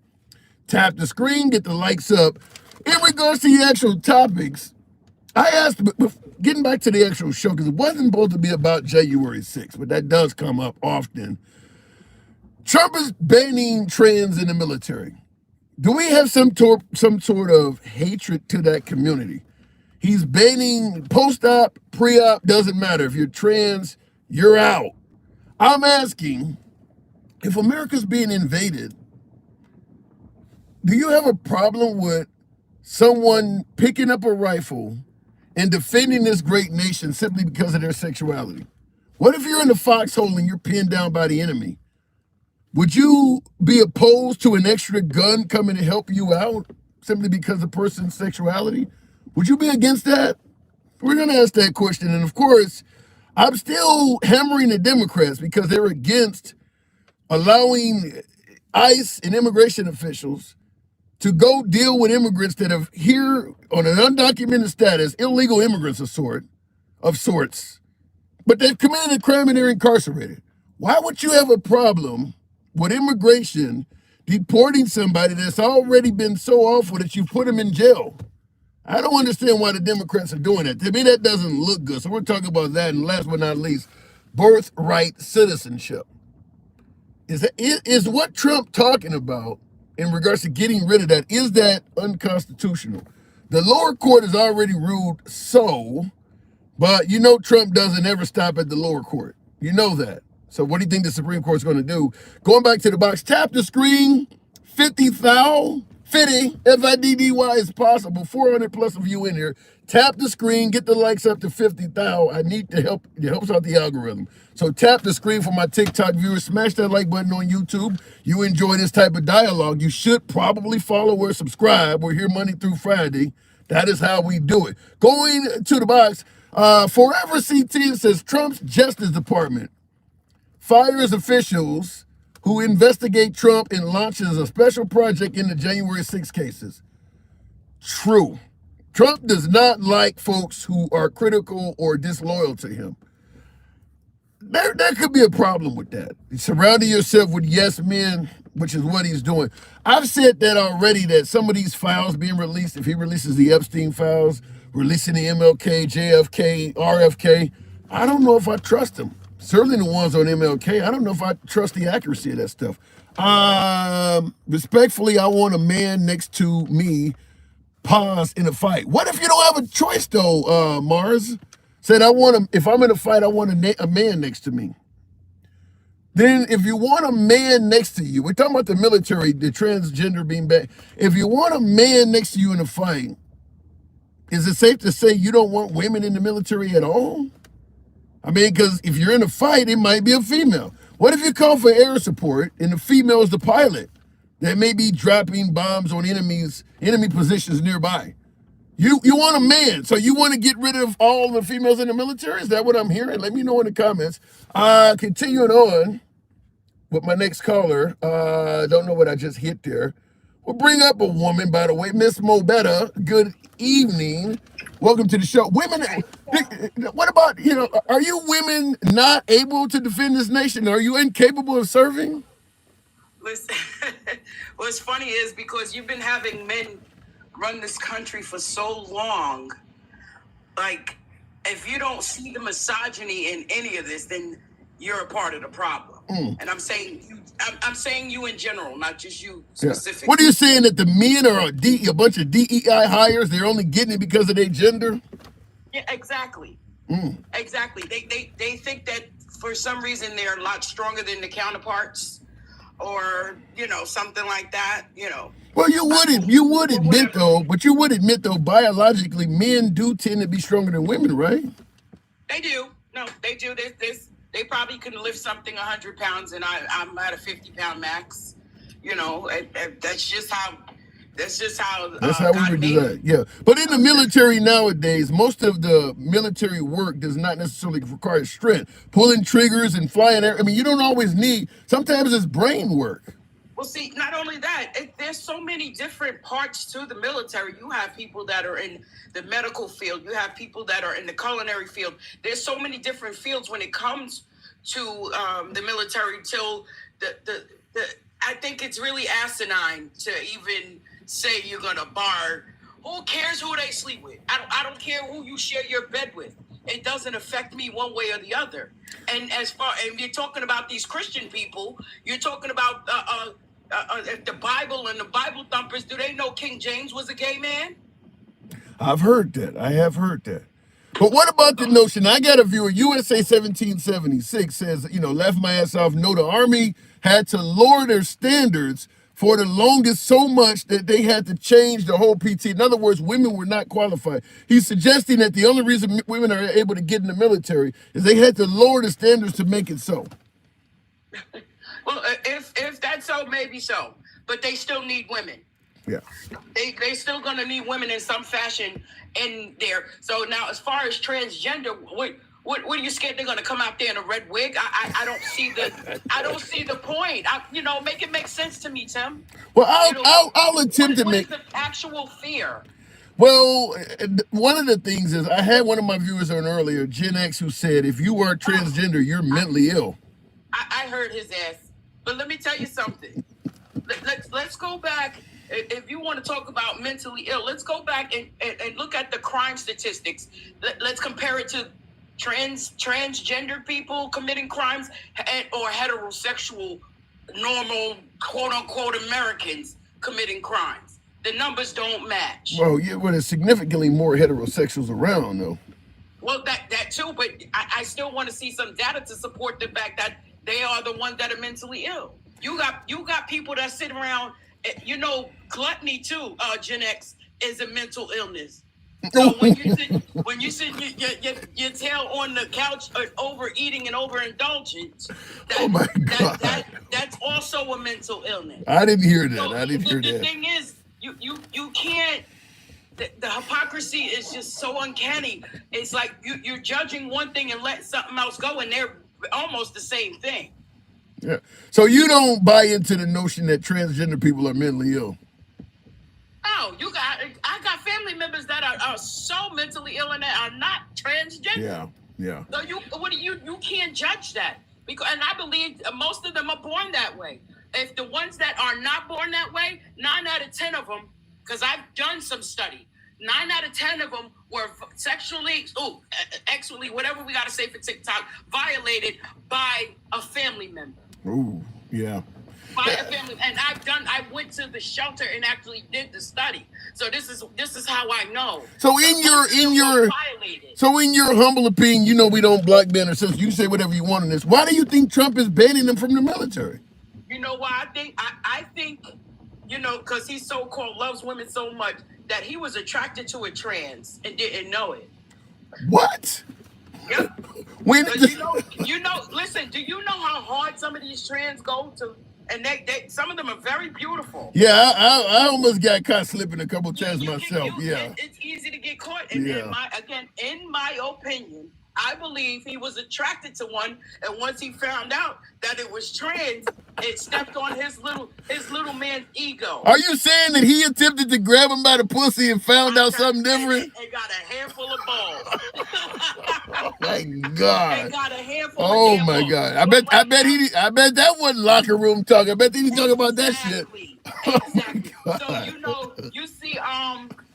Tap the screen, get the likes up. In regards to the actual topics, I asked, getting back to the actual show, because it wasn't supposed to be about January 6th, but that does come up often. Trump is banning trans in the military. Do we have some sort of hatred to that community? He's banning post-op, pre-op, doesn't matter. If you're trans, you're out. I'm asking, if America's being invaded, do you have a problem with someone picking up a rifle and defending this great nation simply because of their sexuality? What if you're in the foxhole and you're pinned down by the enemy? Would you be opposed to an extra gun coming to help you out simply because of a person's sexuality? Would you be against that? We're going to ask that question. And of course, I'm still hammering the Democrats because they're against allowing ICE and immigration officials to go deal with immigrants that are here on an undocumented status, illegal immigrants of sorts, but they've committed a crime and they're incarcerated. Why would you have a problem with immigration deporting somebody that's already been so awful that you put them in jail? I don't understand why the Democrats are doing that. To me, that doesn't look good. So we're talking about that. And last but not least, birthright citizenship. Is what Trump talking about in regards to getting rid of that, is that unconstitutional? The lower court has already ruled so, but Trump doesn't ever stop at the lower court. You know that. So what do you think the Supreme Court's going to do? Going back to the box, tap the screen, 50,000, 50, F-I-D-D-Y is possible, 400 plus of you in here. Tap the screen, get the likes up to 50,000. I need to help. It helps out the algorithm. So tap the screen for my TikTok viewers. Smash that like button on YouTube. You enjoy this type of dialogue, you should probably follow or subscribe. We're here Monday through Friday. That is how we do it. Going to the box, Forever CT says Trump's Justice Department fires officials who investigate Trump and launches a special project in the January 6 cases. True. Trump does not like folks who are critical or disloyal to him. There could be a problem with that. Surrounding yourself with yes men, which is what he's doing. I've said that already, that some of these files being released, if he releases the Epstein files, releasing the MLK, JFK, RFK, I don't know if I trust them. Certainly the ones on MLK, I don't know if I trust the accuracy of that stuff. Respectfully, I want a man next to me pause in a fight. What if you don't have a choice though, Mars? Said, if I'm in a fight, I want a man next to me. Then if you want a man next to you, we're talking about the military, the transgender being bad. If you want a man next to you in a fight, is it safe to say you don't want women in the military at all? I mean, because if you're in a fight, it might be a female. What if you call for air support and the female is the pilot that may be dropping bombs on enemy positions nearby? You want a man, so you want to get rid of all the females in the military? Is that what I'm hearing? Let me know in the comments. Continuing on with my next caller. Don't know what I just hit there. We'll bring up a woman, by the way, Miss Mobetta. Good evening. Welcome to the show. Women, what about, are you women not able to defend this nation? Are you incapable of serving? Listen, what's funny is because you've been having men run this country for so long, like, if you don't see the misogyny in any of this, then you're a part of the problem. And I'm saying you in general, not just you specifically. What are you saying, that the men are a bunch of DEI hires? They're only getting it because of their gender? Yeah, exactly. Exactly. They think that for some reason they're a lot stronger than the counterparts, or something like that. Well, you would admit though, biologically, men do tend to be stronger than women, right? They do. No, they do. They probably can lift something 100 pounds, and I'm at a 50-pound max. That's just how. That's how we were designed. Yeah, but in the military nowadays, most of the military work does not necessarily require strength, pulling triggers and flying. I mean, you don't always need. Sometimes it's brain work. Well, see, not only that, there's so many different parts to the military. You have people that are in the medical field. You have people that are in the culinary field. There's so many different fields when it comes to the military. Till I think it's really asinine to even say you're gonna bar. Who cares who they sleep with? I don't care who you share your bed with. It doesn't affect me one way or the other. And and you're talking about these Christian people, you're talking about the Bible and the Bible thumpers. Do they know King James was a gay man? I've heard that. I have heard that. But what about the notion? I got a viewer, USA 1776 says, laugh my ass off. No, the Army had to lower their standards for the longest so much that they had to change the whole PT. In other words, women were not qualified. He's suggesting that the only reason women are able to get in the military is they had to lower the standards to make it so. Well, if that's so, maybe so. But they still need women. Yeah. They still gonna need women in some fashion in there. So now, as far as transgender, what are you scared they're gonna come out there in a red wig? I don't see the point. Make it make sense to me, Tim. Well, I'll attempt to make the actual fear. Well, one of the things is, I had one of my viewers on earlier, Gen X, who said, if you are transgender, you're mentally ill. I heard his ass. But let me tell you something. Let's go back. If you want to talk about mentally ill, let's go back and look at the crime statistics. Let's compare it to transgender people committing crimes or heterosexual, normal, quote unquote, Americans committing crimes. The numbers don't match. Well, yeah, there's significantly more heterosexuals around, though. Well, that too, but I still want to see some data to support the fact that they are the ones that are mentally ill. You got people that sit around. Gluttony too. Gen X is a mental illness. So when you sit your tail on the couch, overeating and overindulgence, that's also a mental illness. I didn't hear that. So The thing is, you can't. The hypocrisy is just so uncanny. It's like you're judging one thing and letting something else go, and they're almost the same thing. Yeah. So you don't buy into the notion that transgender people are mentally ill? Oh, I got family members that are so mentally ill and that are not transgender. Yeah. So you can't judge that, and I believe most of them are born that way. If the ones that are not born that way, 9 out of 10 of them, because I've done some study, 9 out of 10 of them were sexually, whatever we got to say for TikTok, violated by a family member. Ooh, yeah. by a family, and I went to the shelter and actually did the study. So this is how I know. So in your humble opinion, you know we don't black ban ourselves. You say whatever you want on this. Why do you think Trump is banning them from the military? You know why I think, because he so-called loves women so much that he was attracted to a trans and didn't know it. What? Yep. When Listen, do you know how hard some of these trans go to? And they some of them are very beautiful. Yeah, I almost got caught slipping a couple times myself. It's easy to get caught. And in my opinion, I believe he was attracted to one, and once he found out that it was trans, it stepped on his little man's ego. Are you saying that he attempted to grab him by the pussy and found out something different? And got a handful of balls. Oh my God! And got a handful. Oh my God! I bet that wasn't locker room talk. I bet they didn't talk about that shit. Exactly. So you see,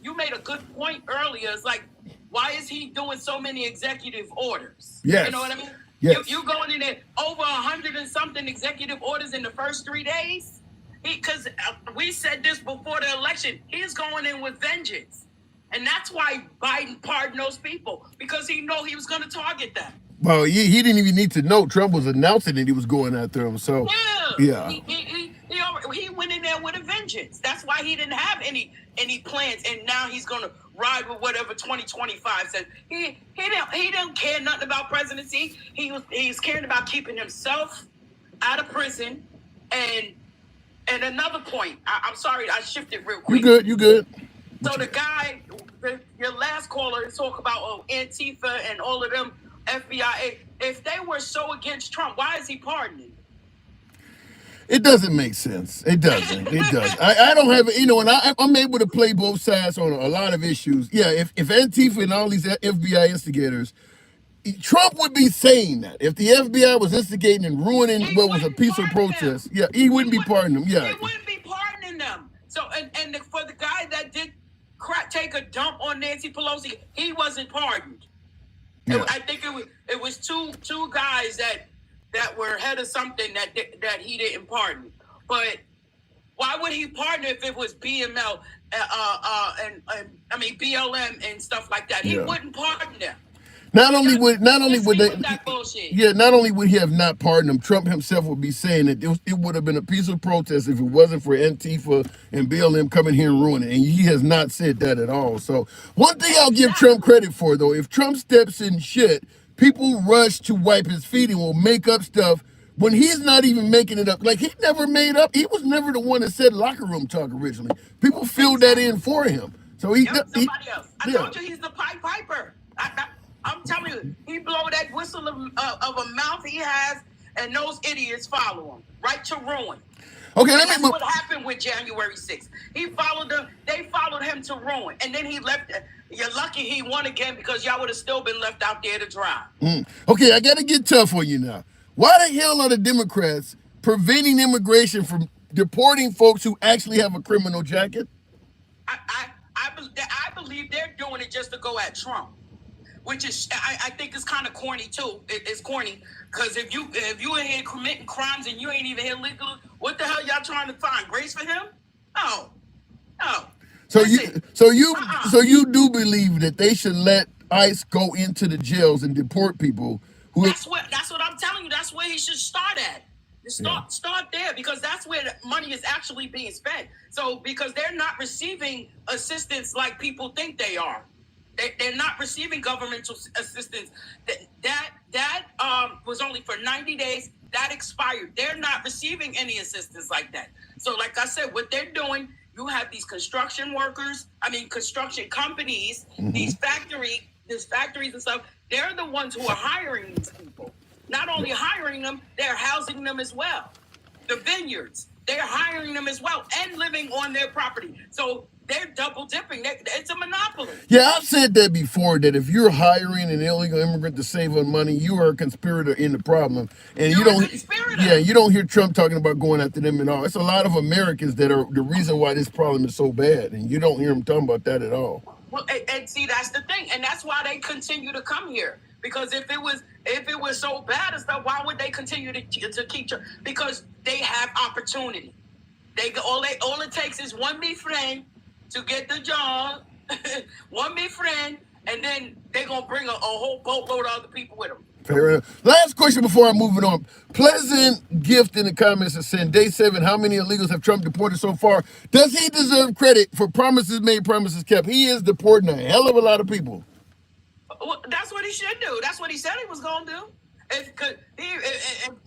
you made a good point earlier. It's like, why is he doing so many executive orders? Yes. You know what I mean? Yes. You going in there over 100 and something executive orders in the first 3 days? Because we said this before the election. He's going in with vengeance. And that's why Biden pardoned those people, because he knew he was going to target them. Well, he didn't even need to know. Trump was announcing that he was going after him. So, yeah. He went in there with a vengeance. That's why he didn't have any plans, and now he's going to ride with whatever 2025 says. He didn't care nothing about presidency. He's caring about keeping himself out of prison. And another point, I'm sorry, I shifted real quick. You good. So the guy, your last caller, talk about Antifa and all of them FBI. If they were so against Trump, why is he pardoning? It doesn't make sense. It doesn't. It does. I don't have, and I'm able to play both sides on a lot of issues. Yeah, if Antifa and all these FBI instigators, Trump would be saying that. If the FBI was instigating and ruining what was a peaceful protest, he wouldn't be pardoning them. Yeah. He wouldn't be pardoning them. So, and for the guy that did take a dump on Nancy Pelosi, he wasn't pardoned. Yeah. I think it was two guys that were head of something that he didn't pardon. But why would he pardon if it was BML and BLM and stuff like that? He wouldn't pardon them. Not only would he have not pardoned him, Trump himself would be saying that it would have been a peaceful protest if it wasn't for Antifa and BLM coming here and ruining it. And he has not said that at all. So one thing I'll give Trump credit for, though, if Trump steps in shit, people rush to wipe his feet and will make up stuff when he's not even making it up. Like, he never made up. He was never the one that said locker room talk originally. People filled that in for him. So somebody else. I told you he's the Pied Piper. I'm telling you, he blow that whistle of a mouth he has, and those idiots follow him right to ruin. Okay, that's what happened with January 6th. He followed them. They followed him to ruin, and then he left. You're lucky he won again, because y'all would have still been left out there to dry. Okay, I got to get tough on you now. Why the hell are the Democrats preventing immigration from deporting folks who actually have a criminal jacket? I believe they're doing it just to go at Trump. Which is, I think, is kind of corny too. It's corny because if you in here committing crimes and you ain't even here legally, what the hell y'all trying to find? Grace for him? No. So you do believe that they should let ICE go into the jails and deport people who? That's what I'm telling you. That's where he should start at. Start there, because that's where the money is actually being spent. So because they're not receiving assistance like people think they are. They're not receiving governmental assistance. That was only for 90 days. That expired. They're not receiving any assistance like that. So like I said, what they're doing, you have these construction companies, these factories and stuff. They're the ones who are hiring these people. Not only hiring them, they're housing them as well. The vineyards, they're hiring them as well and living on their property. So they're double dipping. It's a monopoly. Yeah, I've said that before, that if you're hiring an illegal immigrant to save on money, you are a conspirator in the problem. And you don't hear Trump talking about going after them at all. It's a lot of Americans that are the reason why this problem is so bad, and you don't hear him talking about that at all. Well, and see, that's the thing, and that's why they continue to come here. Because if it was so bad and stuff, why would they continue to keep? Because they have opportunity. All it takes is one me friend to get the job, one me friend, and then they're gonna bring a whole boatload of other people with them. Fair enough. Last question before I'm moving on. Pleasant Gift in the comments is saying, day 7, how many illegals have Trump deported so far? Does he deserve credit for promises made, promises kept? He is deporting a hell of a lot of people. Well, that's what he should do. That's what he said he was gonna do. If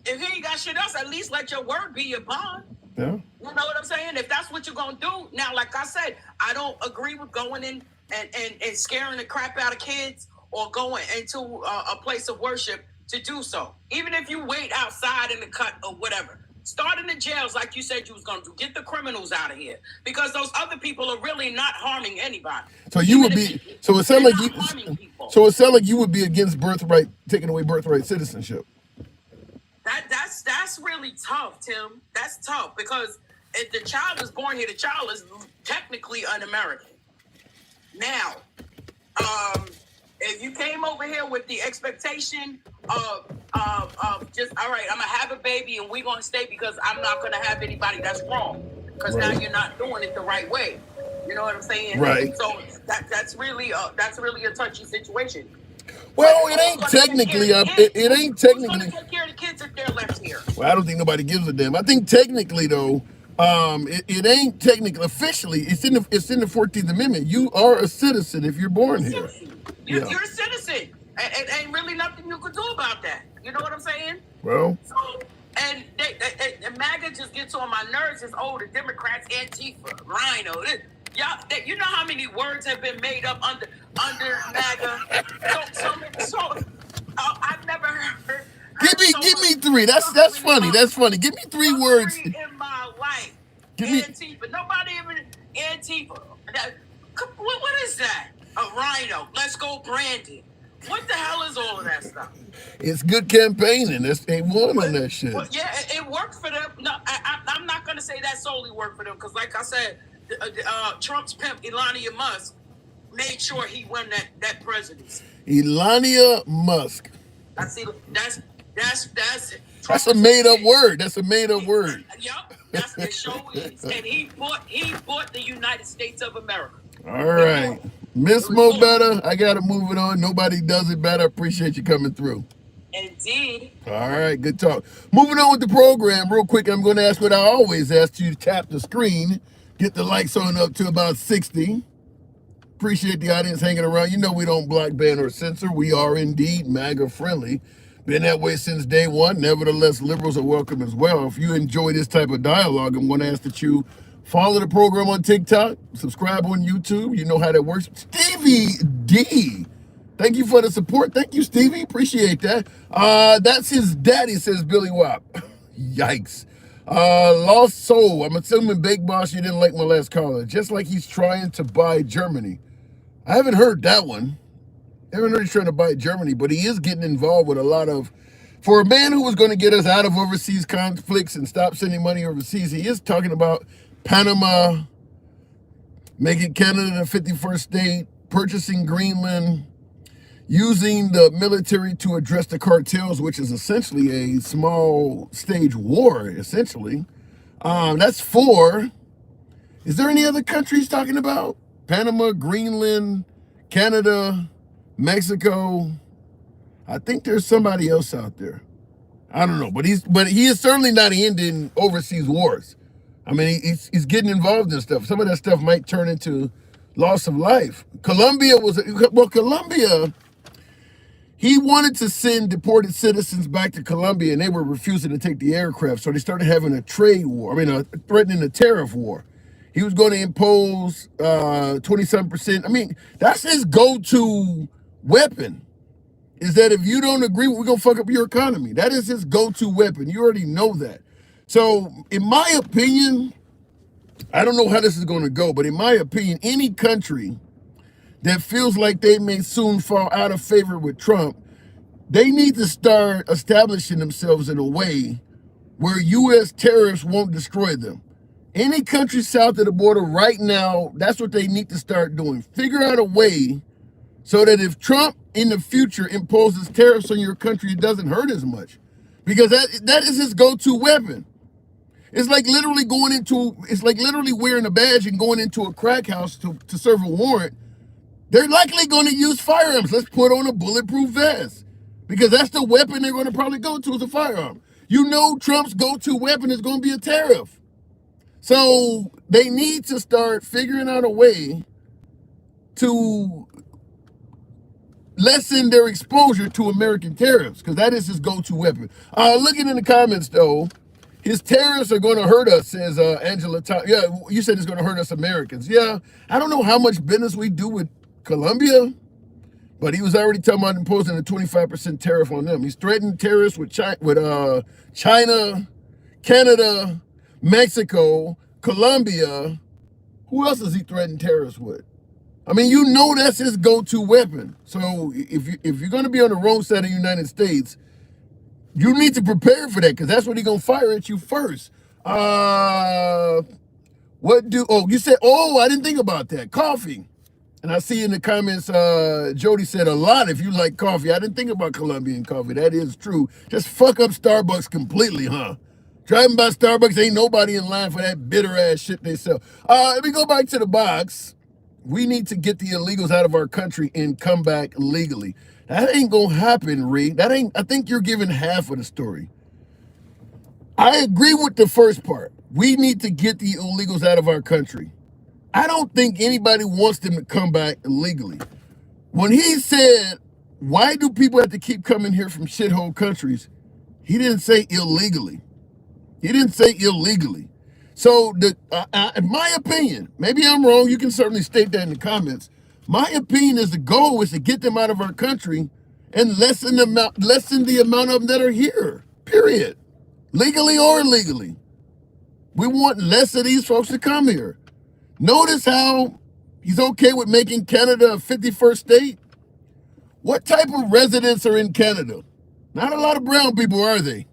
he ain't got shit else, at least let your word be your bond. Yeah. You know what I'm saying? If that's what you're gonna do. Now, like I said, I don't agree with going in and scaring the crap out of kids or going into a place of worship to do so. Even if you wait outside in the cut or whatever. Start in the jails like you said you was going to do. Get the criminals out of here. Because those other people are really not harming anybody. So you would be, so it sounds like you would be against birthright, taking away birthright citizenship. That's really tough, Tim. That's tough because if the child is born here, the child is technically un-American. Now, if you came over here with the expectation of just, all right, I'm going to have a baby and we're going to stay because I'm not going to have anybody, that's wrong. Because now you're not doing it the right way. You know what I'm saying? Right. So that's really a touchy situation. Well, it ain't technically. It ain't technically. Who's going to take care of the kids if they're left here? Well, I don't think nobody gives a damn. I think technically, though, it ain't technically officially. It's in the 14th Amendment. You are a citizen if you're born here. You're a citizen. And ain't really nothing you could do about that. You know what I'm saying? Well. So, and MAGA just gets on my nerves. It's the Democrats, Antifa, Rhino. You know how many words have been made up under MAGA? So I've never heard. Give me 3. That's funny. That's funny. Give me 3 words. In my life, Antifa. Nobody even Antifa. What is that? A Rhino. Let's go, Brandon. What the hell is all of that stuff? It's good campaigning. They won on that shit. Well, yeah, it worked for them. No, I'm not going to say that solely worked for them because, like I said, Trump's pimp, Elon Musk, made sure he won that presidency. Elon Musk. That's a made up word. That's a made up word. Yup, that's the show is, and he bought the United States of America. All right. Miss Mo Better, I got to move it on. Nobody does it better. Appreciate you coming through. Indeed. All right, good talk. Moving on with the program real quick. I'm going to ask what I always ask you to tap the screen. Get the likes on up to about 60. Appreciate the audience hanging around. You know we don't block, ban, or censor. We are indeed MAGA friendly. Been that way since day one. Nevertheless, liberals are welcome as well. If you enjoy this type of dialogue, I'm going to ask that you follow the program on TikTok, subscribe on YouTube. You know how that works. Stevie D, thank you for the support. Thank you, Stevie. Appreciate that. That's his daddy, says Billy Wop. Yikes. Lost Soul. I'm assuming Big Boss, you didn't like my last caller. Just like he's trying to buy Germany. I haven't heard that one. I haven't heard he's trying to buy Germany, but he is getting involved with a lot of, for a man who was going to get us out of overseas conflicts and stop sending money overseas, he is talking about Panama, making Canada the 51st state, purchasing Greenland, using the military to address the cartels, which is essentially a small stage war, essentially. That's 4. Is there any other countries talking about? Panama, Greenland, Canada, Mexico. I think there's somebody else out there. I don't know, but he is certainly not ending overseas wars. I mean, he's getting involved in stuff. Some of that stuff might turn into loss of life. Colombia, he wanted to send deported citizens back to Colombia, and they were refusing to take the aircraft. So they started having a trade war. Threatening a tariff war. He was going to impose 27%. I mean, that's his go-to weapon. Is that if you don't agree, we're going to fuck up your economy. That is his go-to weapon. You already know that. So, in my opinion, I don't know how this is going to go, but in my opinion, any country that feels like they may soon fall out of favor with Trump, they need to start establishing themselves in a way where U.S. tariffs won't destroy them. Any country south of the border right now, that's what they need to start doing. Figure out a way so that if Trump in the future imposes tariffs on your country, it doesn't hurt as much. Because that is his go-to weapon. It's like literally wearing a badge and going into a crack house to serve a warrant. They're likely going to use firearms. Let's put on a bulletproof vest because that's the weapon they're going to probably go to is a firearm. You know, Trump's go-to weapon is going to be a tariff. So they need to start figuring out a way to lessen their exposure to American tariffs because that is his go-to weapon. Looking in the comments, though, his tariffs are going to hurt us, says Angela. Yeah, you said it's going to hurt us Americans. Yeah, I don't know how much business we do with Colombia, but he was already talking about imposing a 25% tariff on them. He's threatened tariffs with China, Canada, Mexico, Colombia. Who else is he threatening tariffs with? I mean, you know that's his go-to weapon. So if you're going to be on the wrong side of the United States, you need to prepare for that because that's what he's going to fire at you first. You said, I didn't think about that. Coffee. And I see in the comments, Jody said a lot if you like coffee. I didn't think about Colombian coffee. That is true. Just fuck up Starbucks completely, huh? Driving by Starbucks, ain't nobody in line for that bitter ass shit they sell. Let me go back to the box. We need to get the illegals out of our country and come back legally. That ain't gonna happen, Reed. I think you're giving half of the story. I agree with the first part. We need to get the illegals out of our country. I don't think anybody wants them to come back illegally. When he said, why do people have to keep coming here from shithole countries? He didn't say illegally. So, in my opinion, maybe I'm wrong. You can certainly state that in the comments. My opinion is the goal is to get them out of our country and lessen the amount of them that are here, period. Legally or illegally. We want less of these folks to come here. Notice how he's okay with making Canada a 51st state. What type of residents are in Canada? Not a lot of brown people, are they?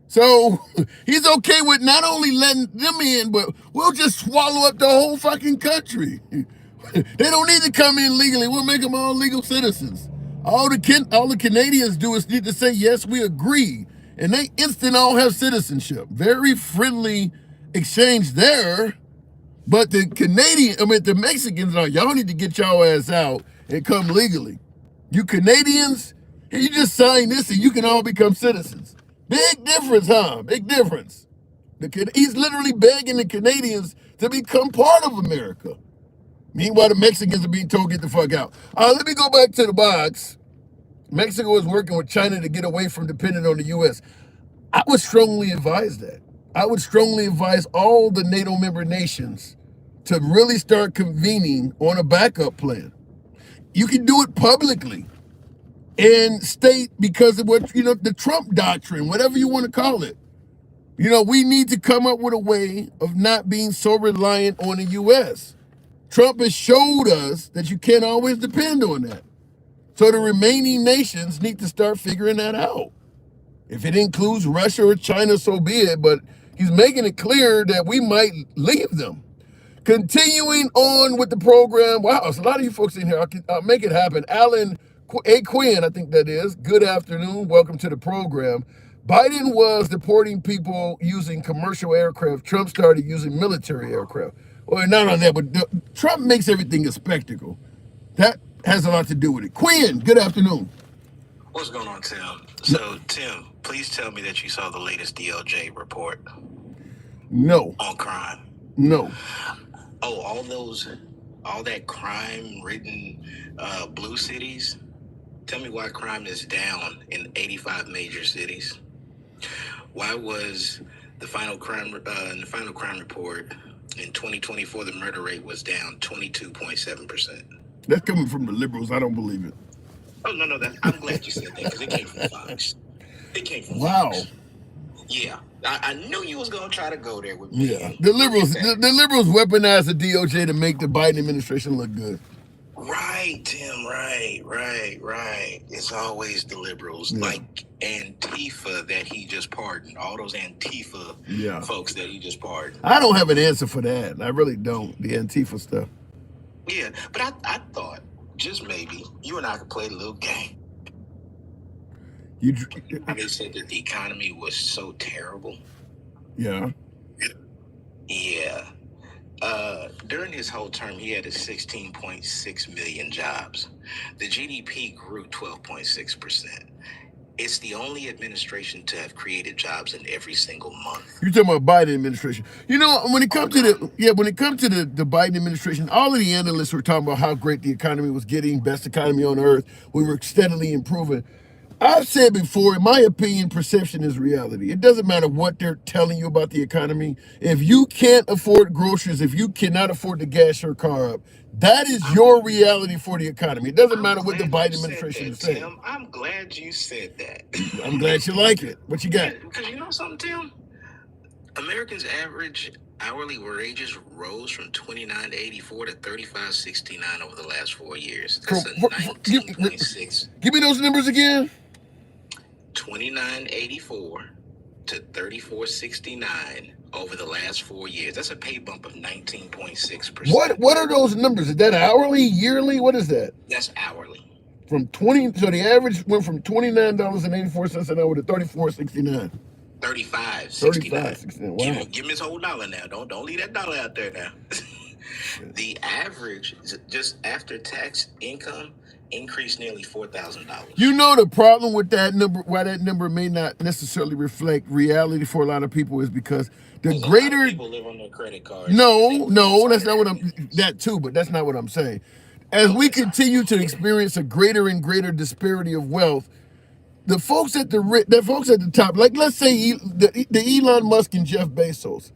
So he's okay with not only letting them in, but we'll just swallow up the whole fucking country. They don't need to come in legally. We'll make them all legal citizens. All the Canadians do is need to say, yes, we agree. And they instant all have citizenship. Very friendly exchange there. But the Mexicans are, y'all need to get y'all ass out and come legally. You Canadians, you just sign this and you can all become citizens. Big difference, huh? Big difference. He's literally begging the Canadians to become part of America. Meanwhile, the Mexicans are being told, get the fuck out. Let me go back to the box. Mexico is working with China to get away from depending on the U.S. I would strongly advise that. I would strongly advise all the NATO member nations to really start convening on a backup plan. You can do it publicly and state because of what, the Trump doctrine, whatever you want to call it. We need to come up with a way of not being so reliant on the U.S. Trump has showed us that you can't always depend on that. So the remaining nations need to start figuring that out. If it includes Russia or China, so be it, but he's making it clear that we might leave them. Continuing on with the program. Wow, there's a lot of you folks in here. I'll make it happen. Alan A. Quinn, I think that is. Good afternoon. Welcome to the program. Biden was deporting people using commercial aircraft. Trump started using military aircraft. Well, not on that, but Trump makes everything a spectacle. That has a lot to do with it. Quinn, good afternoon. What's going on, Tim? So, Tim, please tell me that you saw the latest DOJ report. No. On crime. No. Oh, all that crime-ridden blue cities? Tell me why crime is down in 85 major cities. Why was the final crime report in 2024, the murder rate was down 22.7%? That's coming from the liberals. I don't believe it. Oh, no, I'm glad you said that because it came from Fox. Wow. Yeah. I knew you was going to try to go there with me. Yeah. The liberals weaponized the DOJ to make the Biden administration look good. Right, Tim. Right. It's always the liberals, like Antifa that he just pardoned. All those Antifa folks that he just pardoned. I don't have an answer for that. I really don't. The Antifa stuff. Yeah, but I thought just maybe you and I could play a little game. They said that the economy was so terrible. Yeah. Yeah. During his whole term, he had 16.6 million jobs. The GDP grew 12.6%. It's the only administration to have created jobs in every single month. You're talking about Biden administration. You know, when it comes to the Biden administration, all of the analysts were talking about how great the economy was getting, best economy on earth. We were steadily improving. I've said before, in my opinion, perception is reality. It doesn't matter what they're telling you about the economy. If you can't afford groceries, if you cannot afford to gas your car up, that is your reality for the economy. It doesn't matter what the Biden administration is saying. Tim, I'm glad you said that. I'm glad you like it. What you got? Because you know something, Tim? Americans' average hourly wages rose from $29.84 to $35.69 over the last 4 years. That's a 19.6. Give me those numbers again. $29.84 to $34.69 over the last 4 years. That's a pay bump of 19.6%. What are those numbers? Is that hourly, yearly? What is that? That's hourly. From 20, so the average went from $29.84 an hour to $34.69. $35.69. Wow. Give me his whole dollar now. Don't leave that dollar out there now. The average, just after tax income, increased nearly $4,000. You know the problem with that number, why that number may not necessarily reflect reality for a lot of people, is because the greater people live on their credit cards. No, that's not what that too, but that's not what I'm saying. As we continue to experience a greater and greater disparity of wealth, the folks at the top, like let's say the Elon Musk and Jeff Bezos,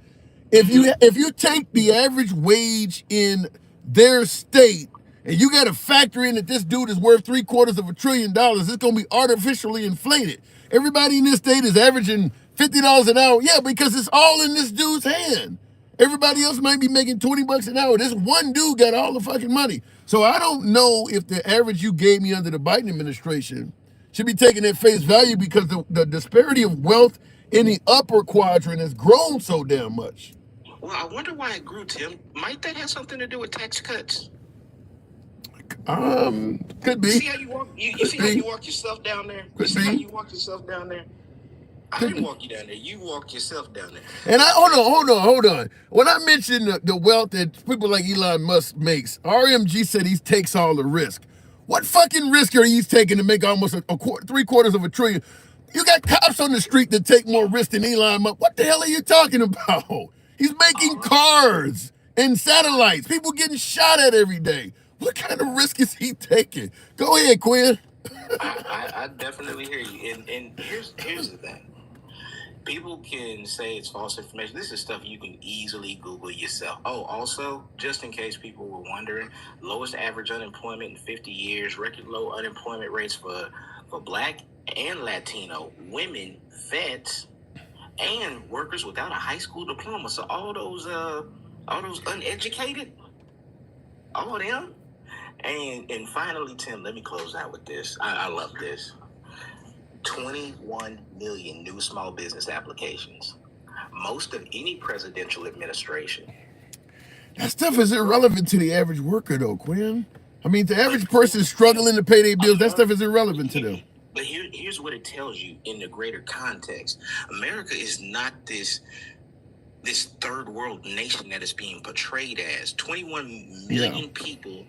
if you take the average wage in their state and you got to factor in that this dude is worth $750 billion, it's going to be artificially inflated. Everybody in this state is averaging $50 an hour. Yeah, because it's all in this dude's hand. Everybody else might be making $20 an hour. This one dude got all the fucking money. So I don't know if the average you gave me under the Biden administration should be taken at face value, because the disparity of wealth in the upper quadrant has grown so damn much. Well, I wonder why it grew, Tim. Might that have something to do with tax cuts? Could be. See how you walk? You see how you walk yourself down there? You see how you walk yourself down there? I didn't walk you down there. You walked yourself down there. And hold on. When I mentioned the wealth that people like Elon Musk makes, RMG said he takes all the risk. What fucking risk are you taking to make almost $750 billion? You got cops on the street that take more risk than Elon Musk. What the hell are you talking about? He's making cars and satellites. People getting shot at every day. What kind of risk is he taking? Go ahead, Quinn. I definitely hear you. And here's the thing. People can say it's false information. This is stuff you can easily Google yourself. Oh, also, just in case people were wondering, lowest average unemployment in 50 years, record low unemployment rates for Black and Latino women, vets, and workers without a high school diploma. So all those uneducated, all of them. And finally, Tim, let me close out with this. I love this. 21 million new small business applications. Most of any presidential administration. That stuff is irrelevant to the average worker, though, Quinn. I mean, the average person struggling to pay their bills, that stuff is irrelevant to them. But here's what it tells you in the greater context. America is not this third world nation that is being portrayed as. 21 million people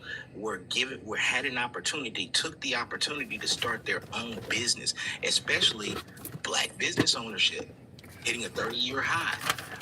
had an opportunity, took the opportunity to start their own business, especially Black business ownership, hitting a 30-year high.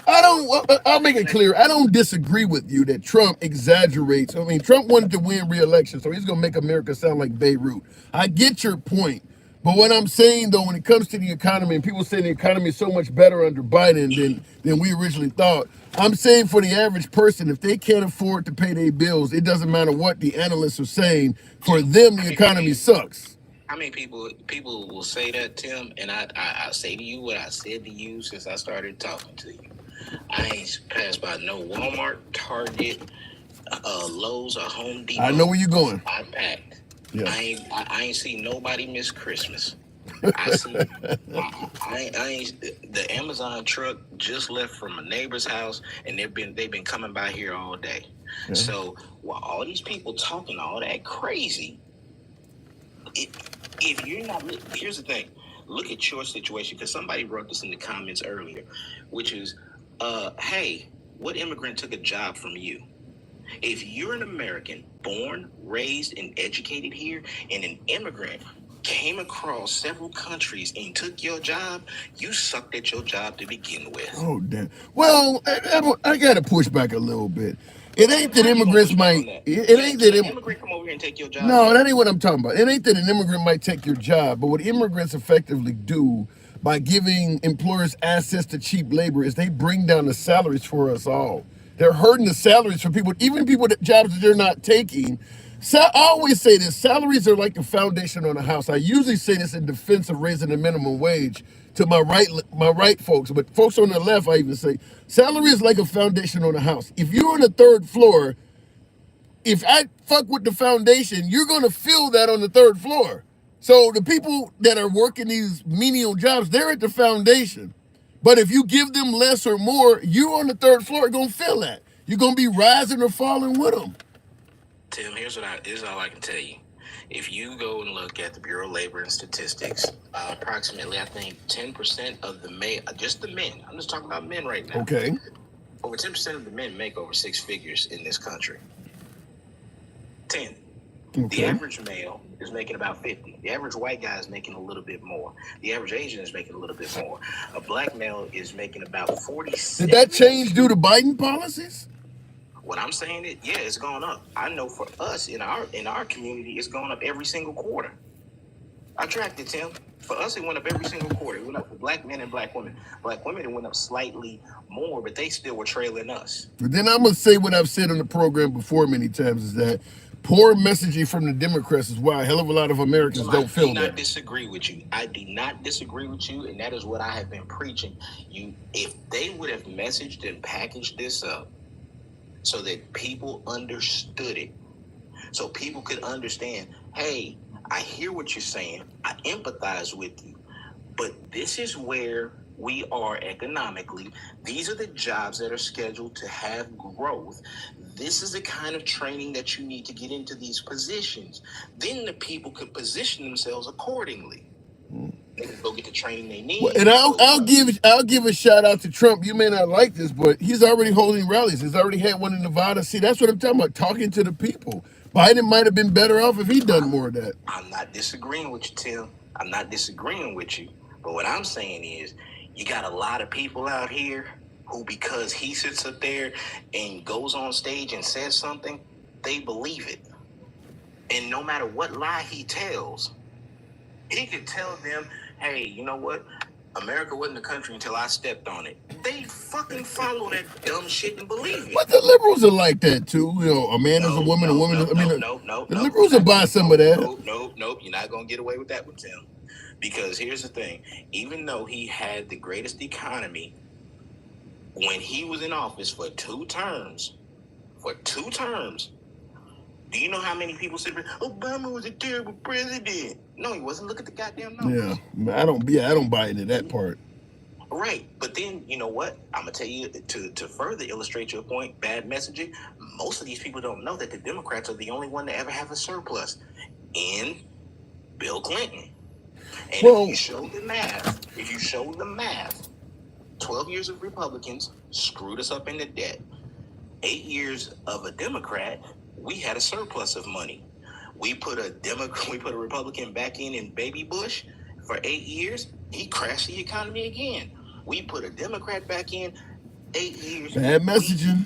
I'll make it clear. I don't disagree with you that Trump exaggerates. I mean, Trump wanted to win re-election, so he's going to make America sound like Beirut. I get your point. But what I'm saying, though, when it comes to the economy, and people say the economy is so much better under Biden than we originally thought, I'm saying for the average person, if they can't afford to pay their bills, it doesn't matter what the analysts are saying. For them, the economy sucks. How many people will say that, Tim? And I say to you what I said to you since I started talking to you. I ain't passed by no Walmart, Target, Lowe's, or Home Depot. I know where you're going. I packed. Yeah. I ain't seen nobody miss Christmas. I ain't. The Amazon truck just left from a neighbor's house, and they've been coming by here all day. Yeah. So while all these people talking all that crazy, if you're not, here's the thing. Look at your situation, because somebody wrote this in the comments earlier, which is, hey, What immigrant took a job from you? If you're an American, born, raised, and educated here, and an immigrant came across several countries and took your job, you sucked at your job to begin with. Oh, damn. Well, I got to push back a little bit. It ain't that immigrants might. It ain't that immigrant come over here and take your job. No, that ain't what I'm talking about. It ain't that an immigrant might take your job, but what immigrants effectively do by giving employers access to cheap labor is they bring down the salaries for us all. They're hurting the salaries for people, even people that jobs that they're not taking. So I always say this: salaries are like the foundation on a house. I usually say this in defense of raising the minimum wage to my right folks, but folks on the left, I even say salary is like a foundation on a house. If you're on the third floor, if I fuck with the foundation, you're gonna feel that on the third floor. So the people that are working these menial jobs, they're at the foundation. But if you give them less or more, you on the third floor are gonna feel that. You're gonna be rising or falling with them. Tim, here's all I can tell you. If you go and look at the Bureau of Labor and Statistics, approximately, I think 10% of the men, just the men, I'm just talking about men right now. Okay. Over 10% of the men make over six figures in this country. 10. Okay. The average male is making about 50. The average white guy is making a little bit more. The average Asian is making a little bit more. A black male is making about 47. Did that change due to Biden policies? What I'm saying is, yeah, it's gone up. I know for us in our community, it's gone up every single quarter. I tracked it, Tim. For us, it went up every single quarter. It went up for black men and black women. Black women, it went up slightly more, but they still were trailing us. But then I'm gonna say what I've said on the program before many times is that poor messaging from the Democrats is why a hell of a lot of Americans don't feel that. I do not disagree with you. I do not disagree with you, and that is what I have been preaching. If they would have messaged and packaged this up so that people understood it, so people could understand, hey, I hear what you're saying, I empathize with you, but this is where we are economically. These are the jobs that are scheduled to have growth. This is the kind of training that you need to get into these positions. Then the people could position themselves accordingly. They can go get the training they need. Well, and I'll give a shout out to Trump. You may not like this, but he's already holding rallies. He's already had one in Nevada. See, that's what I'm talking about, talking to the people. Biden might have been better off if he'd done more of that. I'm not disagreeing with you, Tim. I'm not disagreeing with you. But what I'm saying is, you got a lot of people out here who, because he sits up there and goes on stage and says something, they believe it. And no matter what lie he tells, he could tell them, hey, you know what? America wasn't a country until I stepped on it. They fucking follow that dumb shit and believe it. But the liberals are like that too. You know, a man is a woman, a woman is... The liberals will buy some of that. Nope. You're not going to get away with that one, Tim. Because here's the thing. Even though he had the greatest economy, when he was in office for two terms, do you know how many people said Obama was a terrible president? No, he wasn't. Look at the goddamn numbers. Yeah, I don't buy into that part. Right, but then you know what? I'm gonna tell you to further illustrate your point. Bad messaging. Most of these people don't know that the Democrats are the only one to ever have a surplus in Bill Clinton. And if you show the math, 12 years of Republicans screwed us up into debt. 8 years of a Democrat, we had a surplus of money. We put a Republican back in Baby Bush for 8 years. He crashed the economy again. We put a Democrat back in 8 years. Bad messaging.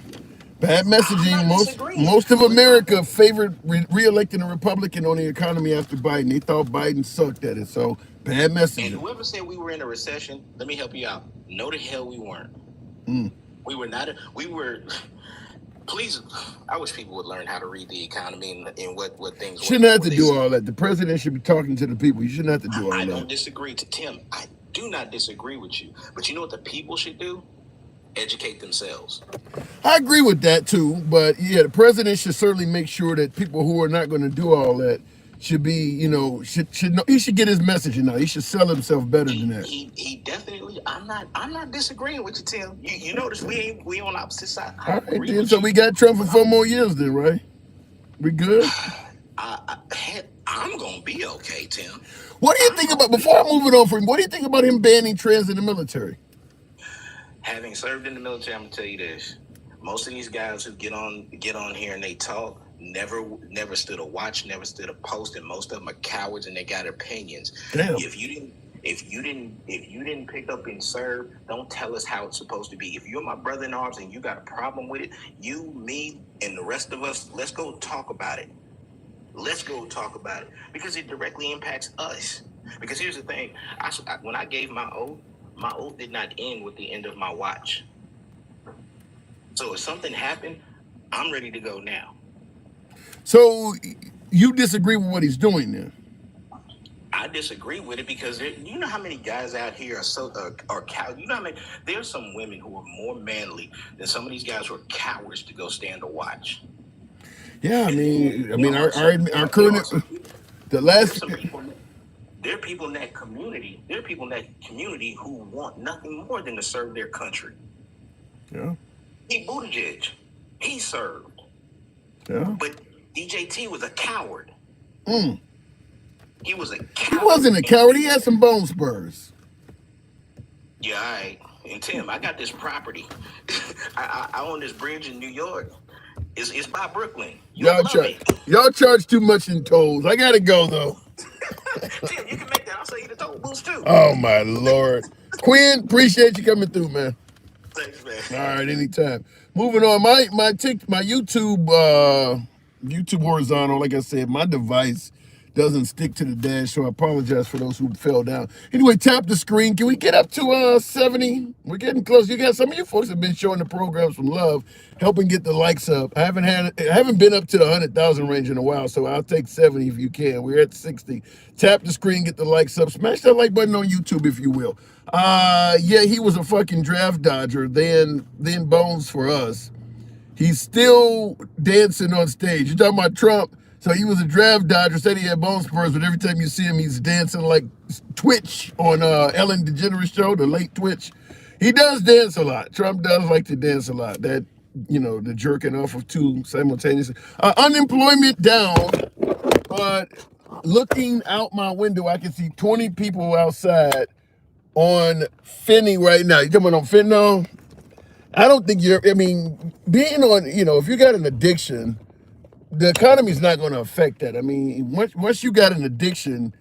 Most of America favored re-electing a Republican on the economy after Biden. They thought Biden sucked at it. So bad messaging. And whoever said we were in a recession, let me help you out. No, the hell we weren't. We were not. Please, I wish people would learn how to read the economy and what things. Shouldn't have to do all that. The president should be talking to the people. You shouldn't have to do all that. I don't disagree to Tim. I do not disagree with you. But you know what the people should do? Educate themselves. I agree with that too. But yeah, the president should certainly make sure that people who are not going to do all that should be, should know. He should get his messaging now. He should sell himself better than that. He definitely. I'm not disagreeing with you, Tim. You notice we on opposite sides. All right, then, so we got Trump for 4 more years, then, right? We good? I'm gonna be okay, Tim. What do you think about? Before I move it on from him, what do you think about him banning trans in the military? Having served in the military, I'm gonna tell you this: Most of these guys who get on here and they talk never stood a watch, never stood a post, and most of them are cowards and they got opinions. Damn. If you didn't pick up and serve, don't tell us how it's supposed to be. If you're my brother in arms and you got a problem with it, you, me, and the rest of us, let's go talk about it. Let's go talk about it because it directly impacts us. Because here's the thing: when I gave my oath did not end with the end of my watch. So if something happened, I'm ready to go now. So you disagree with what he's doing then? I disagree with it because you know how many guys out here are cowards. You know how many? There's some women who are more manly than some of these guys who are cowards to go stand a watch. Yeah, I mean, our current the last. There are people in that community. There are people in that community who want nothing more than to serve their country. Yeah. Pete Buttigieg, he served. Yeah. But DJT was a coward. He was a coward. He wasn't a coward. He had some bone spurs. Yeah, all right. And Tim, I got this property. I own this bridge in New York. It's by Brooklyn. Y'all charge too much in tolls. I gotta go though. Tim, you can make that. I'll sell you the toll booths too. Oh my Lord. Quinn, appreciate you coming through, man. Thanks, man. All right, anytime. Moving on. My YouTube YouTube horizontal, like I said, my device doesn't stick to the dash, so I apologize for those who fell down. Anyway, tap the screen. Can we get up to 70? We're getting close. You got some of you folks have been showing the programs from love, helping get the likes up. I haven't been up to the 100,000 range in a while, so I'll take 70 if you can. We're at 60. Tap the screen, get the likes up. Smash that like button on YouTube if you will. Yeah, he was a fucking draft dodger. Then Bones for us. He's still dancing on stage. You're talking about Trump. So he was a draft dodger, said he had bone spurs, but every time you see him, he's dancing like Twitch on Ellen DeGeneres show, the late Twitch. He does dance a lot. Trump does like to dance a lot. That, the jerking off of two simultaneously. Unemployment down, but looking out my window, I can see 20 people outside on Finney right now. You coming on fentanyl? I don't think being on, if you got an addiction, the economy's not going to affect that. I mean, once you got an addiction,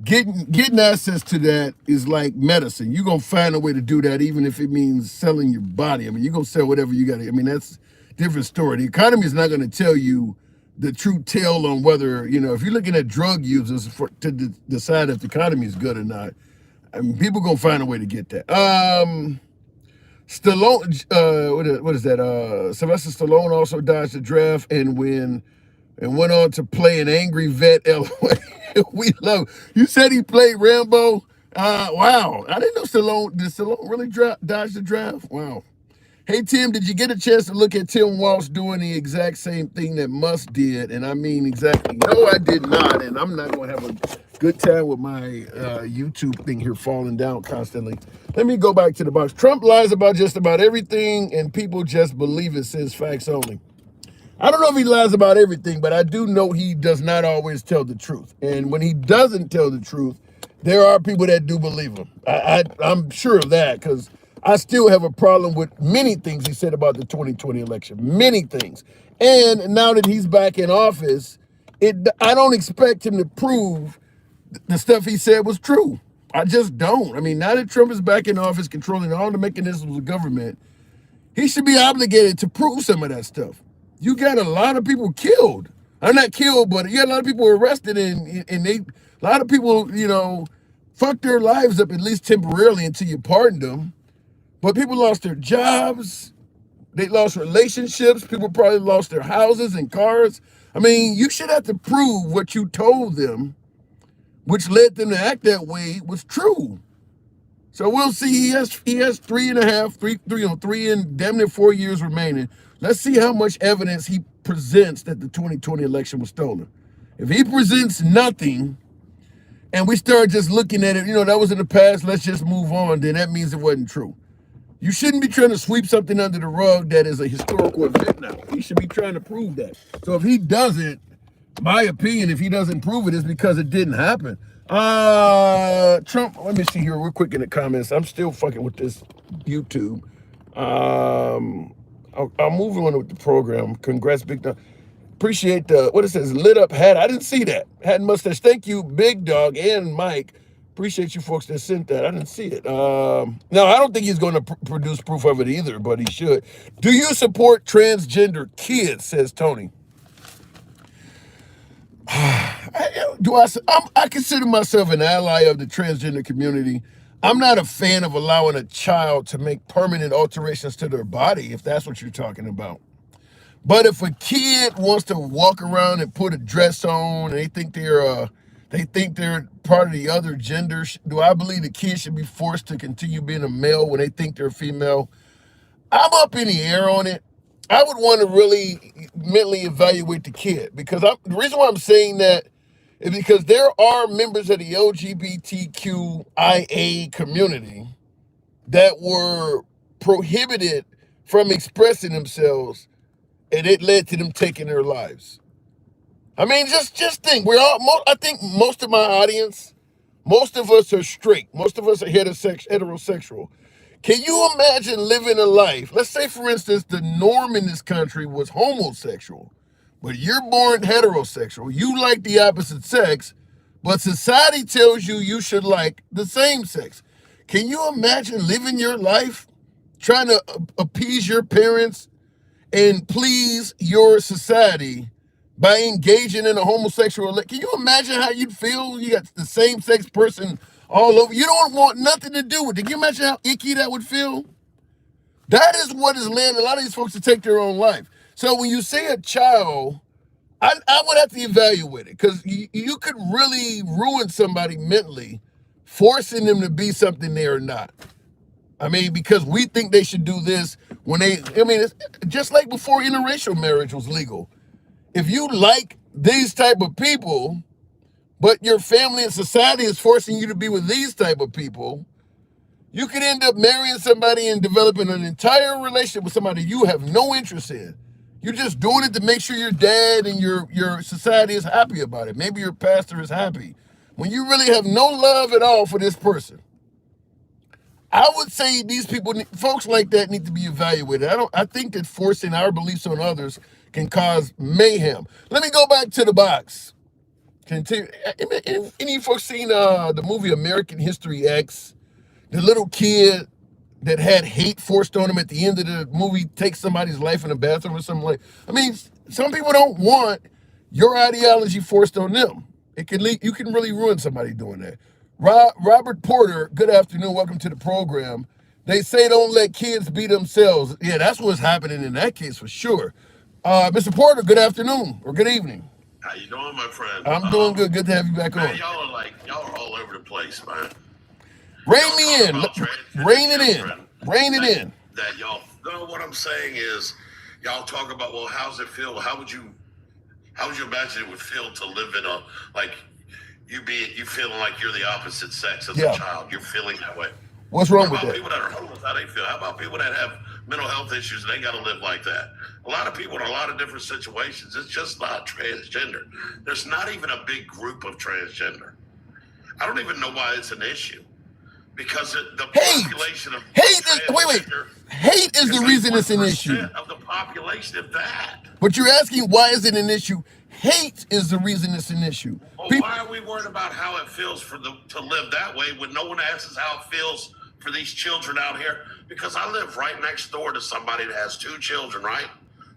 getting access to that is like medicine. You're going to find a way to do that, even if it means selling your body. I mean, you're going to sell whatever you got. I mean, that's a different story. The economy is not going to tell you the true tale on whether, if you're looking at drug users to decide if the economy is good or not. I mean, people going to find a way to get that. Stallone, what is that? Sylvester Stallone also dodged the draft and went on to play an angry vet. We love. You said he played Rambo. Wow, I didn't know Stallone. Did Stallone really dodge the draft? Wow. Hey Tim, did you get a chance to look at Tim Walsh doing the exact same thing that Musk did? And I mean exactly. No, I did not. And I'm not going to have a good time with my YouTube thing here falling down constantly. Let me go back to the box. Trump lies about just about everything, and people just believe it, says facts only. I don't know if he lies about everything, but I do know he does not always tell the truth. And when he doesn't tell the truth, there are people that do believe him. I'm sure of that, because I still have a problem with many things he said about the 2020 election. Many things. And now that he's back in office, I don't expect him to prove the stuff he said was true. I just don't. I mean, now that Trump is back in office, controlling all the mechanisms of government, he should be obligated to prove some of that stuff. You got a lot of people killed. I'm not killed, but you got a lot of people arrested, and a lot of people, fucked their lives up, at least temporarily, until you pardoned them. But people lost their jobs. They lost relationships. People probably lost their houses and cars. I mean, you should have to prove what you told them, which led them to act that way, was true. So we'll see. He has 3 and damn near 4 years remaining. Let's see how much evidence he presents that the 2020 election was stolen. If he presents nothing, and we start just looking at it, that was in the past, let's just move on, then that means it wasn't true. You shouldn't be trying to sweep something under the rug that is a historical event now. He should be trying to prove that. So if he doesn't, my opinion, if he doesn't prove it, is because it didn't happen. Trump, let me see here real quick in the comments. I'm still fucking with this YouTube. I'll move on with the program. Congrats, Big Dog. Appreciate the what it says, lit up hat. I didn't see that. Hat and mustache. Thank you, Big Dog and Mike. Appreciate you folks that sent that. I didn't see it. No, I don't think he's going to produce proof of it either, but he should. Do you support transgender kids? Says Tony. I consider myself an ally of the transgender community. I'm not a fan of allowing a child to make permanent alterations to their body, if that's what you're talking about. But if a kid wants to walk around and put a dress on, and they think they're part of the other gender, do I believe the kid should be forced to continue being a male when they think they're female? I'm up in the air on it. I would want to really mentally evaluate the kid because the reason why I'm saying that is because there are members of the LGBTQIA community that were prohibited from expressing themselves, and it led to them taking their lives. I mean, just think. I think most of my audience, most of us are straight. Most of us are heterosexual. Can you imagine living a life? Let's say, for instance, the norm in this country was homosexual, but you're born heterosexual. You like the opposite sex, but society tells you you should like the same sex. Can you imagine living your life trying to appease your parents and please your society by engaging in a homosexual? Can you imagine how you'd feel? You got the same sex person all over. You don't want nothing to do with it. Can you imagine how icky that would feel? That is what has led a lot of these folks to take their own life. So when you say a child, I would have to evaluate it because you could really ruin somebody mentally, forcing them to be something they are not. I mean, because we think they should do this it's just like before interracial marriage was legal. If you like these type of people, but your family and society is forcing you to be with these type of people, you could end up marrying somebody and developing an entire relationship with somebody you have no interest in. You're just doing it to make sure your dad and your society is happy about it. Maybe your pastor is happy. When you really have no love at all for this person. I would say these folks like that need to be evaluated. I think that forcing our beliefs on others can cause mayhem. Let me go back to the box. Continue. Any folks seen the movie American History X? The little kid that had hate forced on him at the end of the movie takes somebody's life in the bathroom or something like. I mean, some people don't want your ideology forced on them. You can really ruin somebody doing that. Robert Porter, good afternoon. Welcome to the program. They say don't let kids be themselves. Yeah, that's what's happening in that case for sure. Mr. Porter, good afternoon or good evening. How you doing, my friend? I'm doing good. Good to have you back man, on. y'all are all over the place, man. Rein me in. Rein it in. Rein it in. That y'all. No, what I'm saying is, y'all talk about, well, how's it feel? How would you imagine it would feel to live in you feeling like you're the opposite sex as a child? You're feeling that way. What's wrong with that? People that are homeless, how they feel? How about people that have mental health issues and they got to live like that? A lot of people in a lot of different situations. It's just not transgender. There's not even a big group of transgender. I don't even know why it's an issue. Because the population of hate is the reason it's an issue. Of the population of that. But you're asking why is it an issue? Hate is the reason it's an issue. Well, why are we worried about how it feels to live that way when no one asks us how it feels for these children out here? Because I live right next door to somebody that has 2 children, right?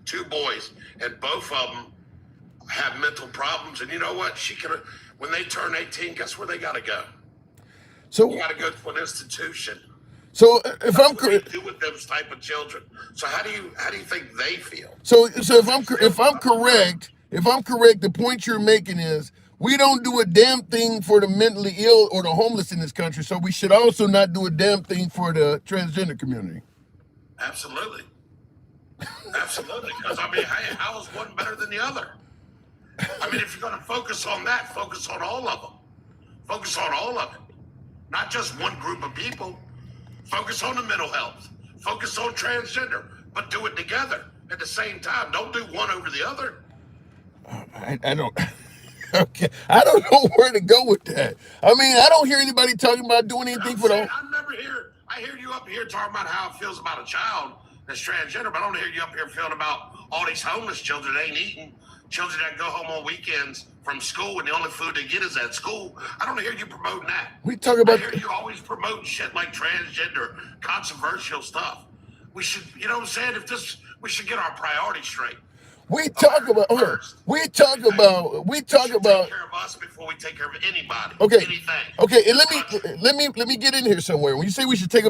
2 boys, and both of them have mental problems. And you know what? When they turn 18, guess where they got to go? So you got to go to an institution. So if I'm correct, do with those type of children. So how do you think they feel? So if I'm correct, the point you're making is we don't do a damn thing for the mentally ill or the homeless in this country. So we should also not do a damn thing for the transgender community. Absolutely. Absolutely. Because I mean, how is one better than the other? I mean, if you're going to focus on that, focus on all of them. Focus on all of it. Not just one group of people. Focus on the mental health. Focus on transgender, but do it together at the same time. Don't do one over the other. I don't. Okay, I don't know where to go with that. I mean, I don't hear anybody talking about doing anything for the. I hear you up here talking about how it feels about a child, that's transgender, but I don't hear you up here feeling about all these homeless children that ain't eating, children that go home on weekends from school and the only food they get is at school. I don't hear you promoting that. We talk about. I hear you always promoting shit like transgender, controversial stuff. We should, you know what I'm saying? We should get our priorities straight. We talk about. Okay, we talk about. We talk about. Take care of us before we take care of anybody. Okay. Anything. Okay, and let me get in here somewhere. When you say we should take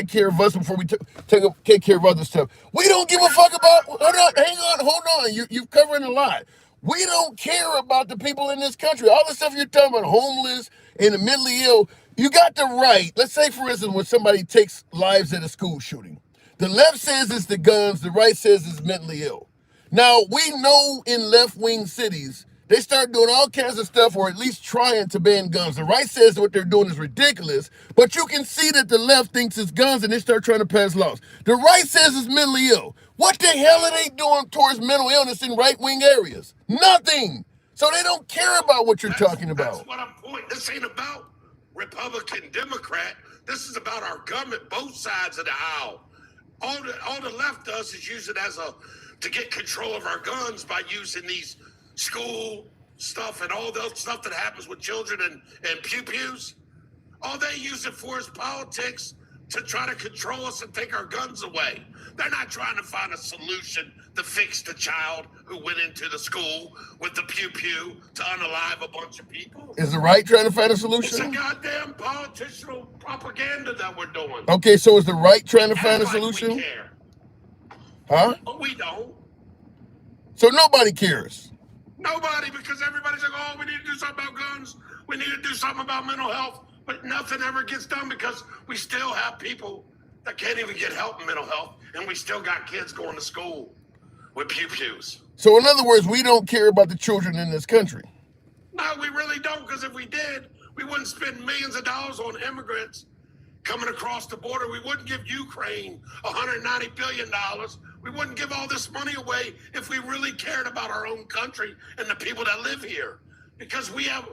care of us before we take care of other stuff, we don't give a fuck about. Hold on. You're covering a lot. We don't care about the people in this country. All the stuff you're talking about, homeless and the mentally ill. You got the right. Let's say, for instance, when somebody takes lives at a school shooting, the left says it's the guns, the right says it's mentally ill. Now, we know in left-wing cities, they start doing all kinds of stuff, or at least trying to ban guns. The right says what they're doing is ridiculous, but you can see that the left thinks it's guns and they start trying to pass laws. The right says it's mentally ill. What the hell are they doing towards mental illness in right-wing areas? Nothing. So they don't care about what you're talking about. That's what I'm pointing. This ain't about Republican, Democrat. This is about our government, both sides of the aisle. All the left does is use it to get control of our guns by using these school stuff and all the stuff that happens with children and pew-pews. All they use it for is politics to try to control us and take our guns away. They're not trying to find a solution to fix the child who went into the school with the pew-pew to unalive a bunch of people. Is the right trying to find a solution? It's a goddamn political propaganda that we're doing. Okay, so is the right trying to find a solution? We care. Huh? But we don't. So nobody cares. Nobody, because everybody's like, oh, we need to do something about guns. We need to do something about mental health. But nothing ever gets done because we still have people that can't even get help in mental health. And we still got kids going to school with pew-pews. So in other words, we don't care about the children in this country. No, we really don't, because if we did, we wouldn't spend millions of dollars on immigrants coming across the border. We wouldn't give Ukraine $190 billion. We wouldn't give all this money away if we really cared about our own country and the people that live here. Because we have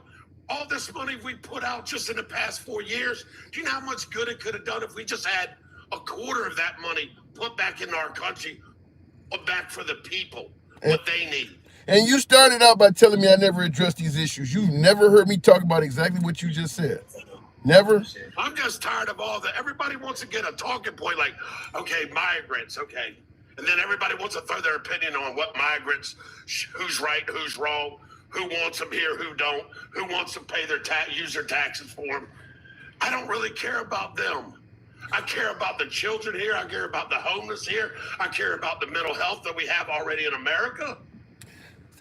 all this money we put out just in the past 4 years. Do you know how much good it could have done if we just had a quarter of that money put back into our country or back for the people, what they need? And you started out by telling me I never addressed these issues. You've never heard me talk about exactly what you just said. Never? I'm just tired of all that. Everybody wants to get a talking point like, okay, migrants, okay. And then everybody wants to throw their opinion on what migrants, who's right, who's wrong, who wants them here, who don't, who wants to pay their use their taxes for them. I don't really care about them. I care about the children here. I care about the homeless here. I care about the mental health that we have already in America.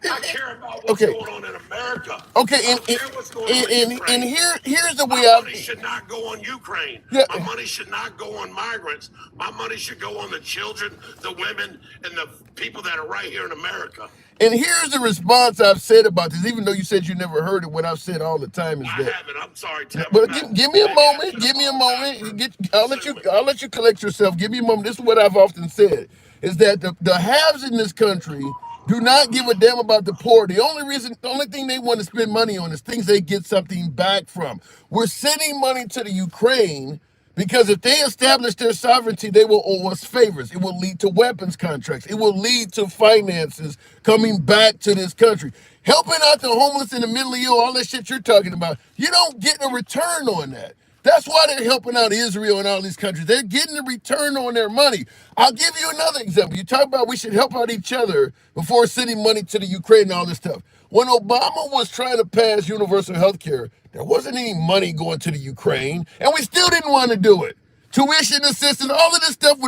I care about what's going on in America. Okay, I don't care what's going on in Ukraine. and here's the way My money should not go on Ukraine. Yeah. My money should not go on migrants. My money should go on the children, the women, and the people that are right here in America. And here's the response I've said about this, even though you said you never heard it. What I've said all the time is I that. haven't. I'm sorry, Tim. But give me a moment. Give me a moment. I'll let you collect yourself. Give me a moment. This is what I've often said: is that the haves in this country do not give a damn about the poor. The only thing they want to spend money on is things they get something back from. We're sending money to the Ukraine because if they establish their sovereignty, they will owe us favors. It will lead to weapons contracts. It will lead to finances coming back to this country. Helping out the homeless and the mentally ill, all that shit you're talking about, you don't get a return on that. That's why they're helping out Israel and all these countries. They're getting a return on their money. I'll give you another example. You talk about we should help out each other before sending money to the Ukraine and all this stuff. When Obama was trying to pass universal health care, there wasn't any money going to the Ukraine, and we still didn't want to do it. Tuition assistance, all of this stuff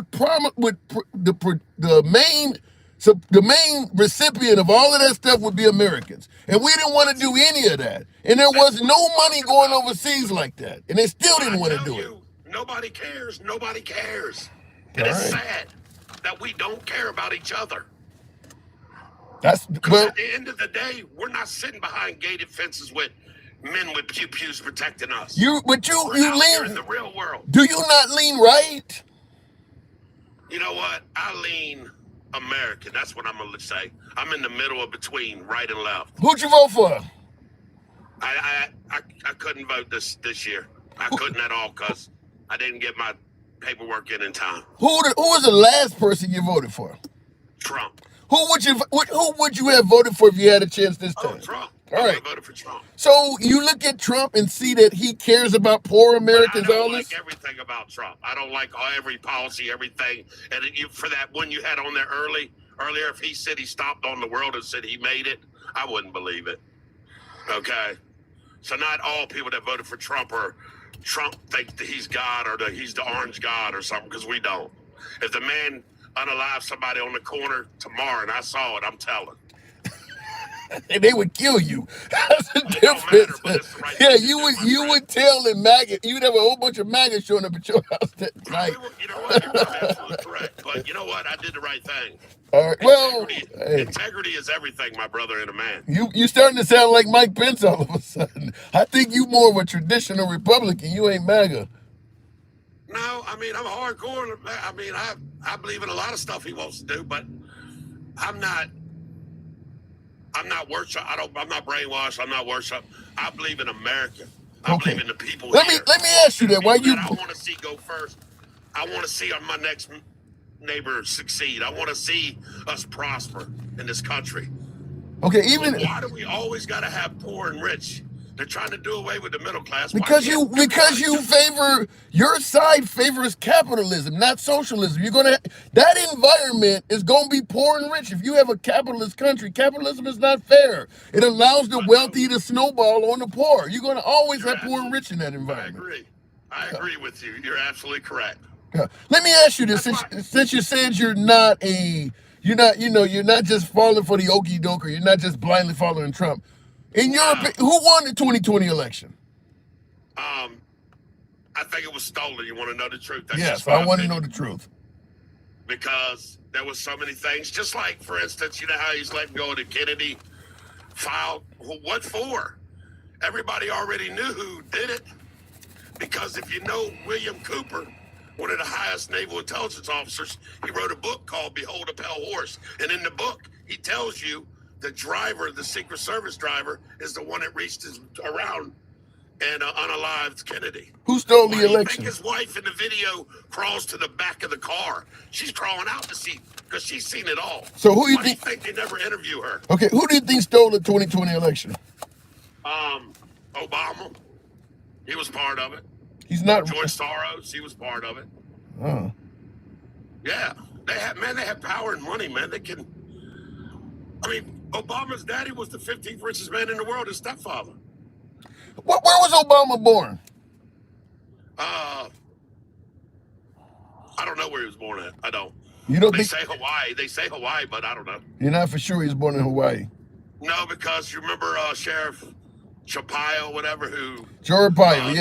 the main recipient of all of that stuff would be Americans. And we didn't want to do any of that. And there was no money going overseas like that. And they still didn't want to do it. Nobody cares. Nobody cares. And it's sad that we don't care about each other. At the end of the day, we're not sitting behind gated fences with men with pew-pews protecting us. You lean in the real world. Do you not lean right? You know what? I lean American. That's what I'm going to say. I'm in the middle of between right and left. Who'd you vote for? I couldn't vote this year. I couldn't at all because I didn't get my paperwork in time. Who was the last person you voted for? Trump. Who would you have voted for if you had a chance this time? Oh, Trump. All right. I voted for Trump. So you look at Trump and see that he cares about poor Americans. But I don't all like this. everything about Trump. I don't like every policy, everything. And for that one you had on there earlier, if he said he stopped on the world and said he made it, I wouldn't believe it. Okay. So not all people that voted for Trump think that he's God or that he's the orange God or something, because we don't. If the man unalived somebody on the corner tomorrow and I saw it, I'm telling. And they would kill you. That's the It don't difference. matter, but it's the right Yeah, thing to you do, would my you friend. would tell in MAGA. You'd have a whole bunch of MAGA showing up at your house that night. You know what? You're probably absolutely correct. But you know what? I did the right thing. All right. Well, hey, Integrity is everything, my brother and a man. you starting to sound like Mike Pence all of a sudden. I think you more of a traditional Republican. You ain't MAGA. No, I mean, I'm hardcore. I mean, I believe in a lot of stuff he wants to do, but I'm not worship. I'm not brainwashed. I'm not worship. I believe in America. I Okay. believe in the people Let here. me ask you that. Why you? I want to see go first. I want to see my next neighbor succeed. I want to see us prosper in this country. Okay, even Why do we always got to have poor and rich? They're trying to do away with the middle class. because you favor your side favors capitalism, not socialism. That environment is gonna be poor and rich. If you have a capitalist country, capitalism is not fair. It allows the wealthy to snowball on the poor. You're gonna always have poor and rich in that environment. I agree with you. You're absolutely correct. Yeah. Let me ask you this: since you said you're not just falling for the okie doke, or you're not just blindly following Trump. In your opinion, who won the 2020 election? I think it was stolen. You want to know the truth? That's Yes, I want to know the truth. Because there was so many things. Just like, for instance, you know how he's letting go of the Kennedy file? What for? Everybody already knew who did it. Because if you know William Cooper, one of the highest naval intelligence officers, he wrote a book called Behold a Pale Horse. And in the book, he tells you the driver, the Secret Service driver, is the one that reached around and unalived Kennedy. Who stole the Why do you election? think his wife in the video crawls to the back of the car? She's crawling out to see, because she's seen it all. So who do you Why think? do you think they never interview her? Okay, who do you think stole the 2020 election? Obama. He was part of it. He's not. George Soros, he was part of it. Oh. Yeah, they have power and money, man. They can. I mean, Obama's daddy was the 15th richest man in the world, his stepfather. Where was Obama born? I don't know where he was born at. I don't. You don't They think? say Hawaii. They say Hawaii, but I don't know. You're not for sure he was born in Hawaii. No, because you remember Sheriff Chapayo, whatever, who Joe Arpaio,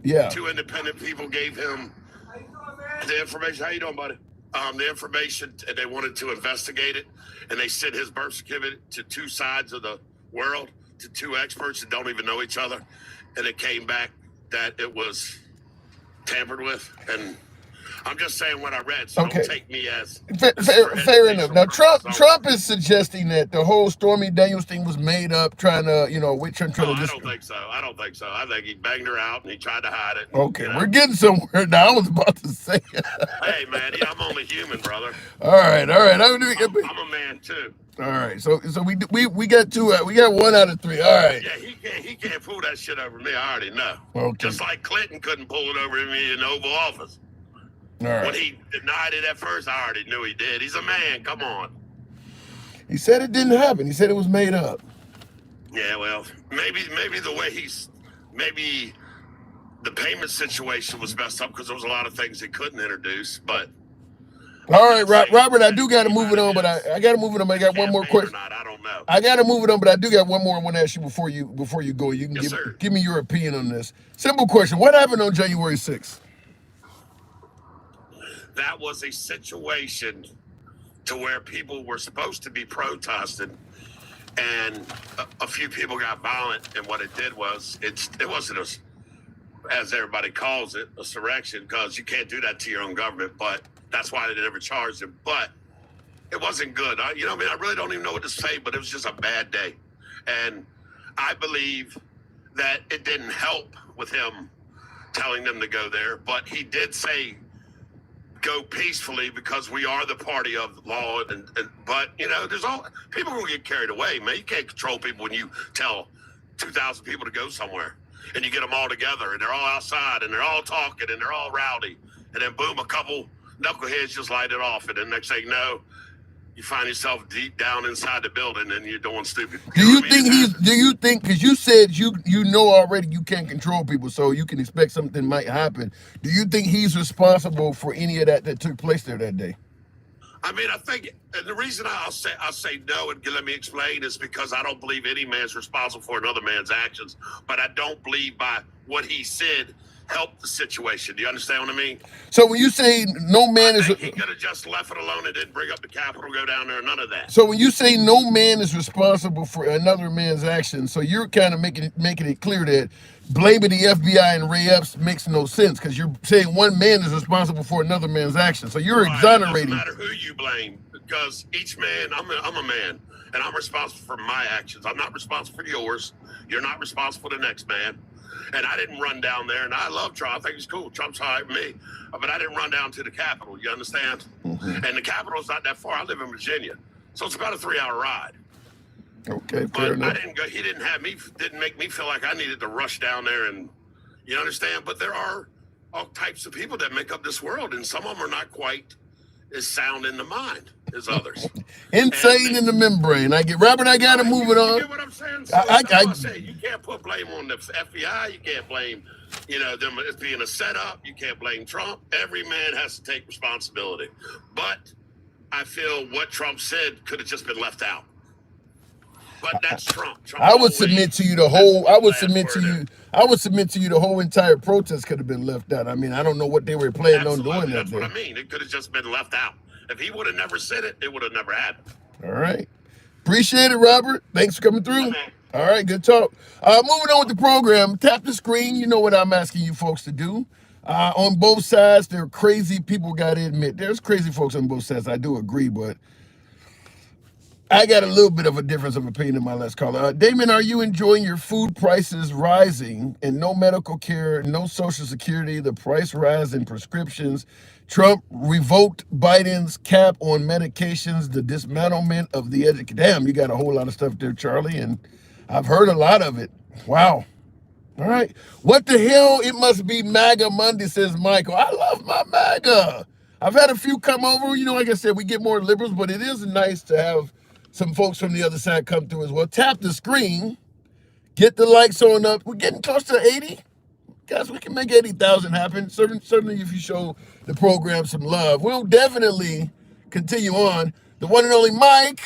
yeah. Two independent people gave him the information. How you doing, buddy? The information, and they wanted to investigate it, and they sent his birth certificate to two sides of the world, to two experts that don't even know each other, and it came back that it was tampered with. And I'm just saying what I read, so don't take me as fair enough. Now Trump is suggesting that the whole Stormy Daniels thing was made up, trying to witch hunt. No, I don't think so. I think he banged her out and he tried to hide it. Okay, we're getting somewhere now. I was about to say. Hey man, I'm only human, brother. All right. I'm a man too. All right, so we got two. We got 1 out of 3. All right. Yeah, he can't pull that shit over me. I already know. Okay. Just like Clinton couldn't pull it over me in the Oval Office. All right. When he denied it at first, I already knew he did. He's a man. Come on. He said it didn't happen. He said it was made up. Yeah, well, maybe the way maybe the payment situation was messed up because there was a lot of things he couldn't introduce. But all right, Robert, I do got to move it on, but I got to move it on. I got one more question. I don't know. I got to move it on, but I do got one more I want to ask you before you go. You can give me your opinion on this. Simple question: what happened on January 6th? That was a situation to where people were supposed to be protesting, and a few people got violent. And what it did was, it wasn't as everybody calls it, a insurrection, because you can't do that to your own government. But that's why they never charged him. But it wasn't good. I really don't even know what to say. But it was just a bad day, and I believe that it didn't help with him telling them to go there, but he did say go peacefully because we are the party of law. But you know, there's all people gonna get carried away, man. You can't control people when you tell 2,000 people to go somewhere and you get them all together and they're all outside and they're all talking and they're all rowdy, and then boom, a couple knuckleheads just light it off, and then next thing you know, you find yourself deep down inside the building and you're doing stupid. Do you think because you said you know already you can't control people, so you can expect something might happen. Do you think he's responsible for any of that took place there that day? I mean, I think, and the reason I'll say no, and let me explain, is because I don't believe any man's responsible for another man's actions, but I don't believe by what he said helped the situation. Do you understand what I mean? So when you say no man is, he could have just left it alone and didn't bring up the Capitol, go down there, none of that. So when you say no man is responsible for another man's actions, so you're kind of making it clear that blaming the FBI and Ray Epps makes no sense, because you're saying one man is responsible for another man's actions. So you're exonerating. It doesn't matter who you blame, because each man, I'm a man, and I'm responsible for my actions. I'm not responsible for yours. You're not responsible for the next man. And I didn't run down there, and I love Trump. I think he's cool. Trump's all right with me. But I didn't run down to the Capitol, you understand? Mm-hmm. And the Capitol's not that far. I live in Virginia. So it's about a 3-hour ride. Okay, fair enough. I didn't go, he didn't make me feel like I needed to rush down there, and you understand? But there are all types of people that make up this world, and some of them are not quite as sound in the mind as others. Insane in the membrane. I got to move it on. You get what I'm saying? So I say you can't put blame on the FBI. You can't blame, them as being a setup. You can't blame Trump. Every man has to take responsibility. But I feel what Trump said could have just been left out. But that's Trump. I would submit to you the whole. I would submit to you the whole entire protest could have been left out. I mean, I don't know what they were planning on doing that. That's what I mean. It could have just been left out. If he would have never said it, it would have never happened. All right. Appreciate it, Robert. Thanks for coming through. All right, good talk. Moving on with the program. Tap the screen. You know what I'm asking you folks to do. On both sides, there are crazy people. Got to admit, there's crazy folks on both sides. I do agree, but I got a little bit of a difference of opinion in my last caller. Damon, are you enjoying your food prices rising and no medical care, no social security, the price rise in prescriptions? Trump revoked Biden's cap on medications, the dismantlement of the education. Damn, you got a whole lot of stuff there, Charlie, and I've heard a lot of it. Wow. All right. What the hell? It must be MAGA Monday, says Michael. I love my MAGA. I've had a few come over. Like I said, we get more liberals, but it is nice to have some folks from the other side come through as well. Tap the screen. Get the likes on up. We're getting close to 80. Guys, we can make 80,000 happen. Certainly if you show the program some love. We'll definitely continue on. The one and only Mike.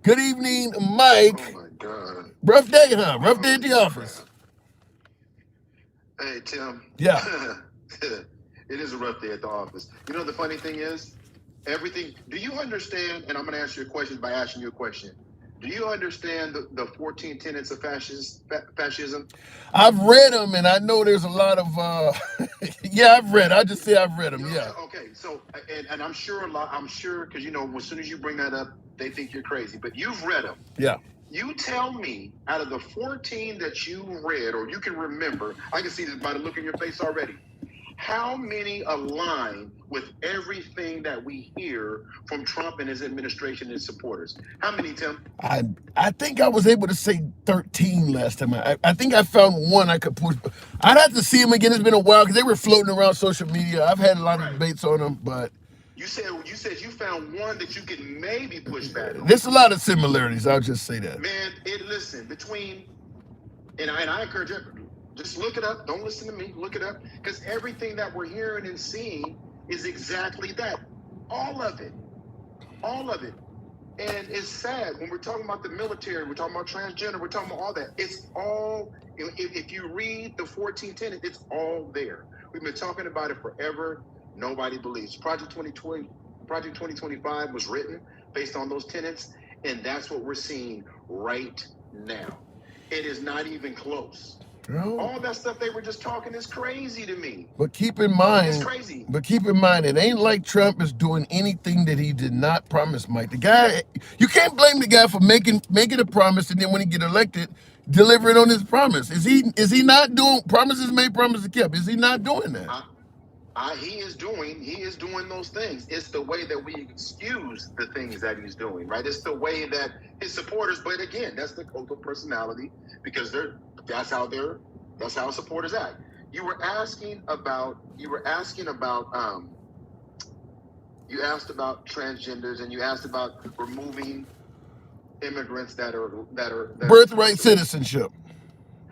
Good evening, Mike. Oh, my God. Rough day, huh? Rough day at the office. Hey, Tim. Yeah. It is a rough day at the office. The funny thing is, do you understand, and I'm going to ask you a question by asking you a question. Do you understand the 14 tenets of fascism? I've read them, and I know there's a lot of, yeah, I've read. I just say I've read them, yeah. Okay, so, and I'm sure, because, as soon as you bring that up, they think you're crazy, but you've read them. Yeah. You tell me, out of the 14 that you read, or you can remember, I can see this by the look in your face already, how many align with everything that we hear from Trump and his administration and supporters? How many, Tim? I think I was able to say 13 last time. I think I found one I could push. I'd have to see them again. It's been a while because they were floating around social media. I've had a lot of debates on them, but you said you found one that you could maybe push back on. There's a lot of similarities. I'll just say that. Man, listen, and I encourage everyone. Just look it up. Don't listen to me. Look it up. Because everything that we're hearing and seeing is exactly that. All of it. All of it. And it's sad when we're talking about the military, we're talking about transgender, we're talking about all that. It's all, if you read the 14 tenets, it's all there. We've been talking about it forever. Nobody believes. Project 2025 was written based on those tenets, and that's what we're seeing right now. It is not even close. No. All that stuff they were just talking is crazy to me. But keep in mind, it's crazy. But keep in mind, it ain't like Trump is doing anything that he did not promise, Mike. The guy, you can't blame the guy for making a promise, and then when he get elected, delivering on his promise. Is he not doing promises made, promises kept? Is he not doing that? He is doing those things. It's the way that we excuse the things that he's doing, right? It's the way that his supporters, but again, that's the cult of personality, because that's how supporters act. You asked about transgenders, and you asked about removing immigrants that are birthright citizenship.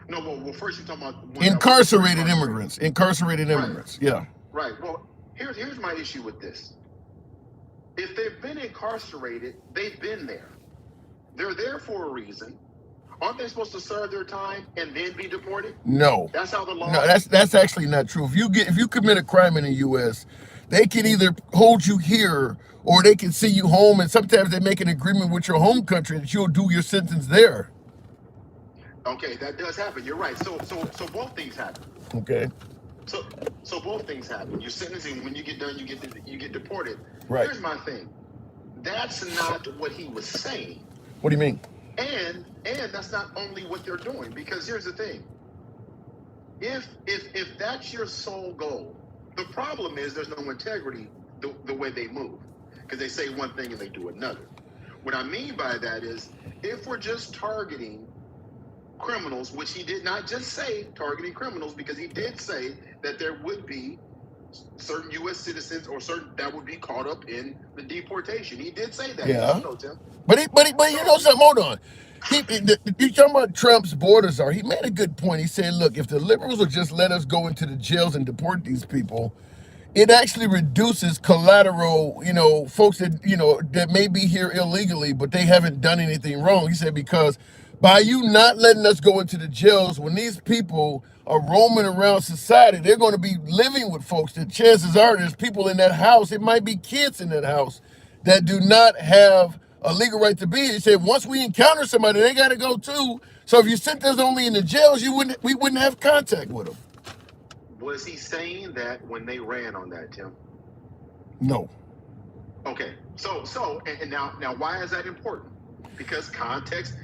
No, well, first you're talking about Incarcerated immigrants. Right. Yeah. Right. Well, here's my issue with this. If they've been incarcerated, they've been there. They're there for a reason. Aren't they supposed to serve their time and then be deported? No. That's how the law. No, that's actually not true. If you commit a crime in the U.S., they can either hold you here or they can send you home, and sometimes they make an agreement with your home country that you'll do your sentence there. Okay, that does happen. You're right. So both things happen. Okay. So both things happen. You're sentencing. When you get done, you get deported. Right. Here's my thing. That's not what he was saying. What do you mean? And that's not only what they're doing, because here's the thing. If that's your sole goal, the problem is there's no integrity the way they move, because they say one thing and they do another. What I mean by that is, if we're just targeting criminals, which he did not just say targeting criminals, because he did say that there would be certain U.S. citizens or certain that would be caught up in the deportation. He did say that. Yeah. You know, Tim. But you know something? Hold on. You talking about Trump's borders are? He made a good point. He said, look, if the liberals will just let us go into the jails and deport these people, it actually reduces collateral, folks that may be here illegally, but they haven't done anything wrong. He said, because by you not letting us go into the jails, when these people are roaming around society, they're going to be living with folks that chances are there's people in that house. It might be kids in that house that do not have a legal right to be. He said, once we encounter somebody, they got to go too. So if you sent us only in the jails, we wouldn't have contact with them. Was he saying that when they ran on that, Tim? No. Okay. So and now why is that important? Because context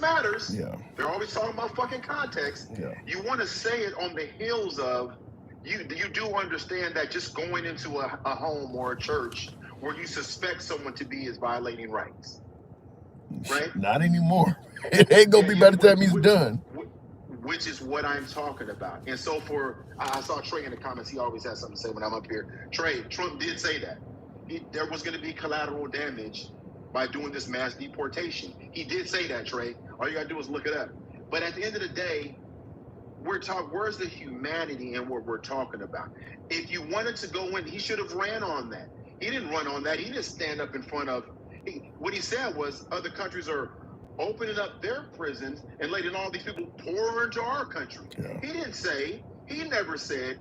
matters. Yeah. They're always talking about fucking context. Yeah. You want to say it on the heels of you do understand that just going into a home or a church where you suspect someone to be is violating rights. Right? Not anymore. It ain't gonna be by the time he's done. Which is what I'm talking about. And so I saw Trey in the comments. He always has something to say when I'm up here. Trey, Trump did say that. There was going to be collateral damage by doing this mass deportation. He did say that, Trey. All you got to do is look it up. But at the end of the day, where's the humanity in what we're talking about? If you wanted to go in, he should have ran on that. He didn't run on that. He didn't stand up in front of... What he said was other countries are opening up their prisons and letting all these people pour into our country. Yeah. He never said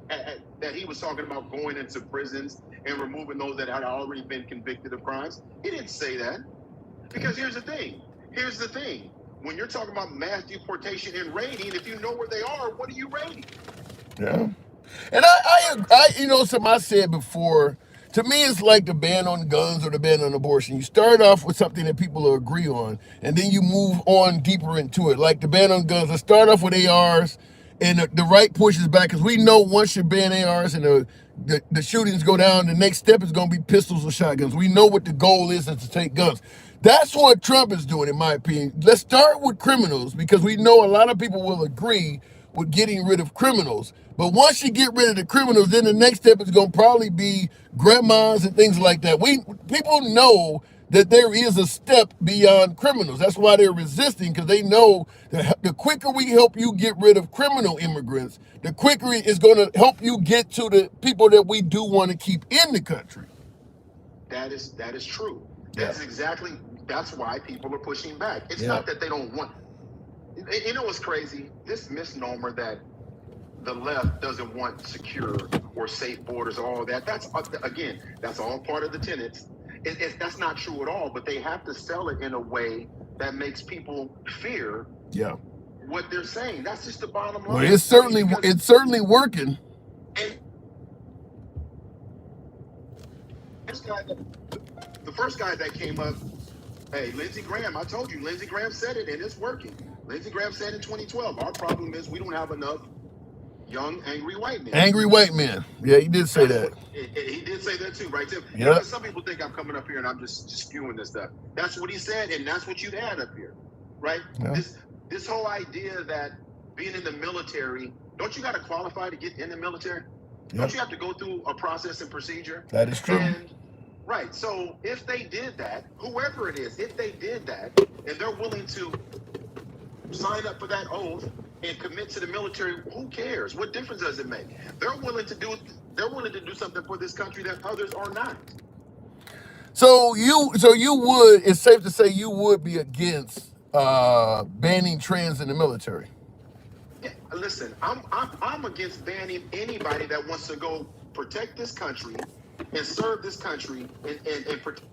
that he was talking about going into prisons and removing those that had already been convicted of crimes. He didn't say that. Because here's the thing. When you're talking about mass deportation and raiding, if you know where they are, what are you raiding? Yeah. And I something I said before, to me, it's like the ban on guns or the ban on abortion. You start off with something that people will agree on, and then you move on deeper into it. Like the ban on guns, let's start off with ARs, and the right pushes back, because we know once you ban ARs and the shootings go down, the next step is going to be pistols or shotguns. We know what the goal is to take guns. That's what Trump is doing, in my opinion. Let's start with criminals, because we know a lot of people will agree with getting rid of criminals. But once you get rid of the criminals, then the next step is going to probably be grandmas and things like that. People know that there is a step beyond criminals. That's why they're resisting, because they know that the quicker we help you get rid of criminal immigrants, the quicker it's going to help you get to the people that we do want to keep in the country. That is true. That's why people are pushing back. It's not that they don't want. You know what's crazy? This misnomer that the left doesn't want secure or safe borders, all that. That's all part of the tenets. That's not true at all. But they have to sell it in a way that makes people fear. Yeah. What they're saying. That's just the bottom line. Well, it's certainly working. And the first guy that came up, hey, Lindsey Graham. I told you, Lindsey Graham said it, and it's working. Lindsey Graham said in 2012, our problem is we don't have enough young, angry white men. Angry white men. Yeah, he did say that. He did say that too, right, Tim? Yep. You know, some people think I'm coming up here and I'm just spewing this stuff. That's what he said, and that's what you had up here, right? Yeah. This whole idea that being in the military, don't you got to qualify to get in the military? Yep. Don't you have to go through a process and procedure? That is true. Right. So if they did that, whoever it is, if they did that, and they're willing to sign up for that oath and commit to the military, who cares? What difference does it make? They're willing to do something for this country that others are not. So you would, it's safe to say you would be against banning trans in the military. Yeah, listen, I'm against banning anybody that wants to go protect this country and serve this country and protect.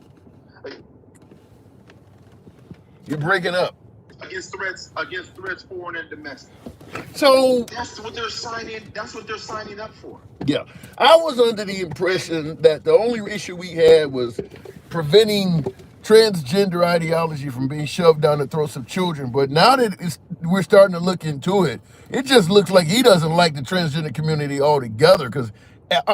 You're breaking up. Against threats, foreign and domestic. So that's what they're signing up for. Yeah, I was under the impression that the only issue we had was preventing transgender ideology from being shoved down the throats of children. But now that we're starting to look into it, it just looks like he doesn't like the transgender community altogether, because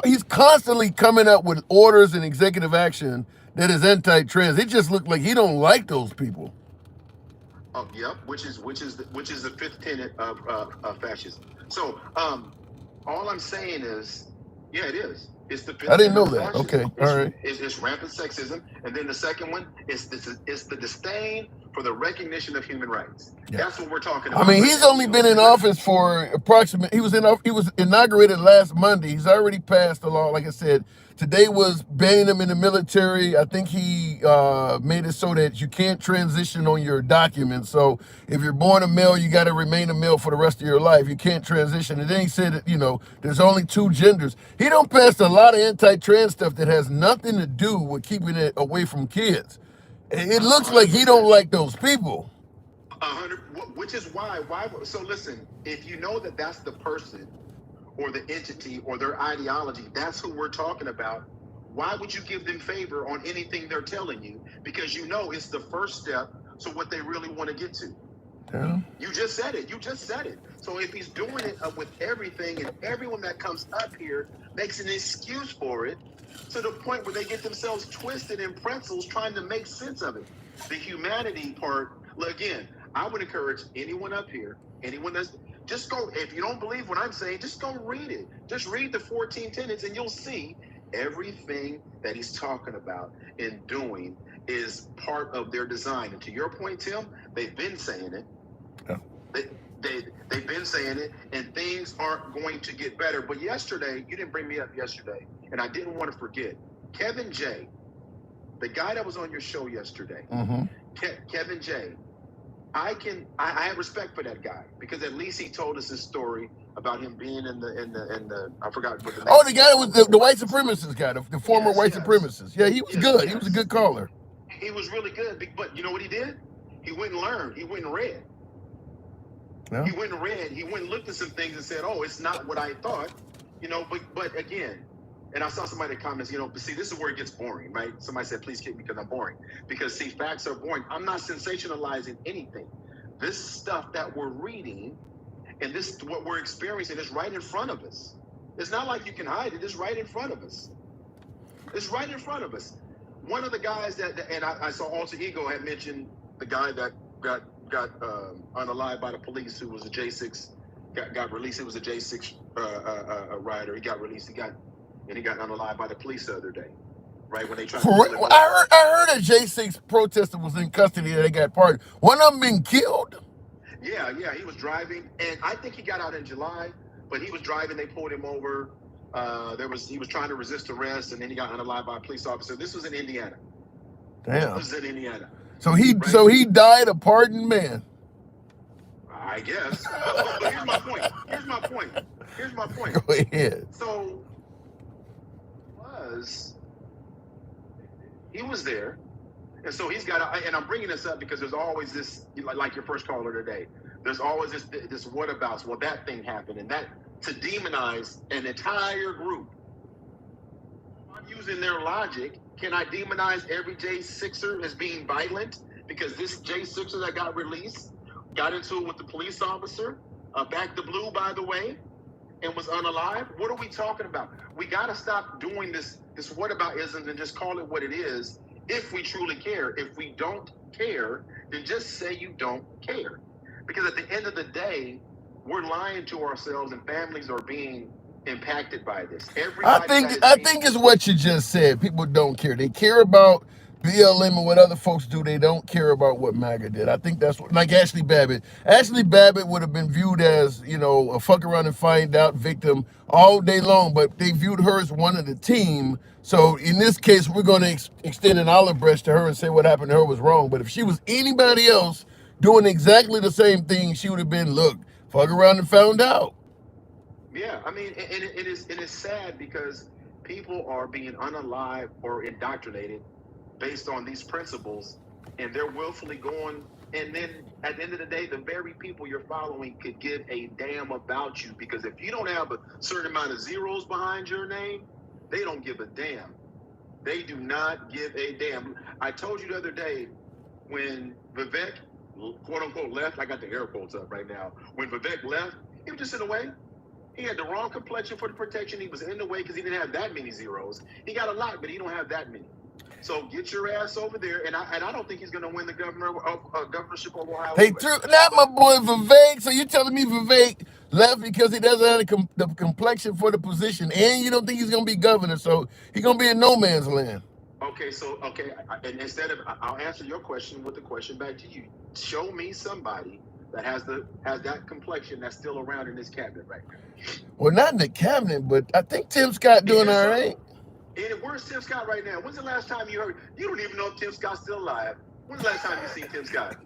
he's constantly coming up with orders and executive action that is anti-trans. It just looked like he don't like those people. Oh, yep, which is the fifth tenet of fascism. So, all I'm saying is, yeah, it is. It's the fifth I didn't know tenet that. of fascism. Okay, all right. It's rampant sexism, and then the second one is the disdain for the recognition of human rights. Yeah. That's what we're talking about. I mean, he's only been in office for he was inaugurated last Monday. He's already passed the law. Like I said, today was banning him in the military. I think he made it so that you can't transition on your documents. So if you're born a male, you got to remain a male for the rest of your life. You can't transition. And then he said that, there's only two genders. He done passed a lot of anti-trans stuff that has nothing to do with keeping it away from kids. It looks like he don't like those people. 100, which is why. So listen, if you know that that's the person or the entity or their ideology, that's who we're talking about, why would you give them favor on anything they're telling you? Because it's the first step to what they really want to get to. Yeah. You just said it. So if he's doing it with everything, and everyone that comes up here makes an excuse for it, to the point where they get themselves twisted in pretzels trying to make sense of it. The humanity part, again, I would encourage anyone up here, anyone that's, just go, if you don't believe what I'm saying, just go read it. Just read the 14 tenets and you'll see everything that he's talking about and doing is part of their design. And to your point, Tim, they've been saying it. Yeah. They've been saying it, and things aren't going to get better. But yesterday, you didn't bring me up yesterday, and I didn't want to forget. Kevin J., the guy that was on your show yesterday, Kevin J., I have respect for that guy, because at least he told us his story about him being in the I forgot what the name. Oh, the guy was the white supremacist guy, the former white supremacist. Yeah, he was good. He was a good caller. He was really good, but you know what he did? He went and learned. He went and read. Yeah. He went and read. He went and looked at some things and said, "Oh, it's not what I thought." But again, and I saw somebody in the comments, but see, this is where it gets boring, right? Somebody said, "Please kick me because I'm boring." Because see, facts are boring. I'm not sensationalizing anything. This stuff that we're reading and this what we're experiencing is right in front of us. It's not like you can hide it. It's right in front of us. It's right in front of us. One of the guys and I saw Alter Ego had mentioned the guy that got unalived by the police, who was a J6, got released. It was a J6 rider. He got released. He got unalived by the police the other day, right when they tried. I heard a J6 protester was in custody. They got pardoned. One of them been killed. Yeah, he was driving, and I think he got out in July. But he was driving. They pulled him over. He was trying to resist arrest, and then he got unalived by a police officer. This was in Indiana. Damn. This was in Indiana. So he died a pardoned man. I guess. But here's my point. Go ahead. So he was there, and so he's got. And I'm bringing this up because there's always this, like your first caller today. There's always this whatabouts. Well, that thing happened, and that to demonize an entire group. I'm using their logic. Can I demonize every J6er as being violent because this J6er that got released got into it with the police officer, back the blue, by the way, and was unalive. What are we talking about? We got to stop doing this whataboutisms and just call it what it is if we truly care. If we don't care, then just say you don't care. Because at the end of the day, we're lying to ourselves and families are being impacted by this. I think it's what you just said. People don't care. They care about BLM and what other folks do. They don't care about what MAGA did. I think that's what, like Ashley Babbitt. Ashley Babbitt would have been viewed as, you know, a fuck around and find out victim all day long, but they viewed her as one of the team. So in this case, we're going to extend an olive branch to her and say what happened to her was wrong. But if she was anybody else doing exactly the same thing, she would have been, look, fuck around and found out. Yeah, I mean, and it is sad because people are being unalive or indoctrinated based on these principles, and they're willfully going. And then at the end of the day, the very people you're following could give a damn about you, because if you don't have a certain amount of zeros behind your name, they don't give a damn. They do not give a damn. I told you the other day when Vivek, quote unquote, left. I got the air quotes up right now. When Vivek left, he was just in the way. He had the wrong complexion for the protection. He was in the way because he didn't have that many zeros. He got a lot, but he don't have that many. So get your ass over there. And I don't think he's going to win the governorship of Ohio. They threw not my boy Vivek. So you telling me Vivek left because he doesn't have the complexion for the position, and you don't think he's going to be governor? So he's going to be in no man's land. Okay, and instead of, I'll answer your question with the question back to you. Show me somebody that has that complexion that's still around in this cabinet right now. Well, not in the cabinet, but I think Tim Scott doing all right. And where's Tim Scott right now? When's the last time you heard? You don't even know if Tim Scott's still alive. When's the last time you seen Tim Scott?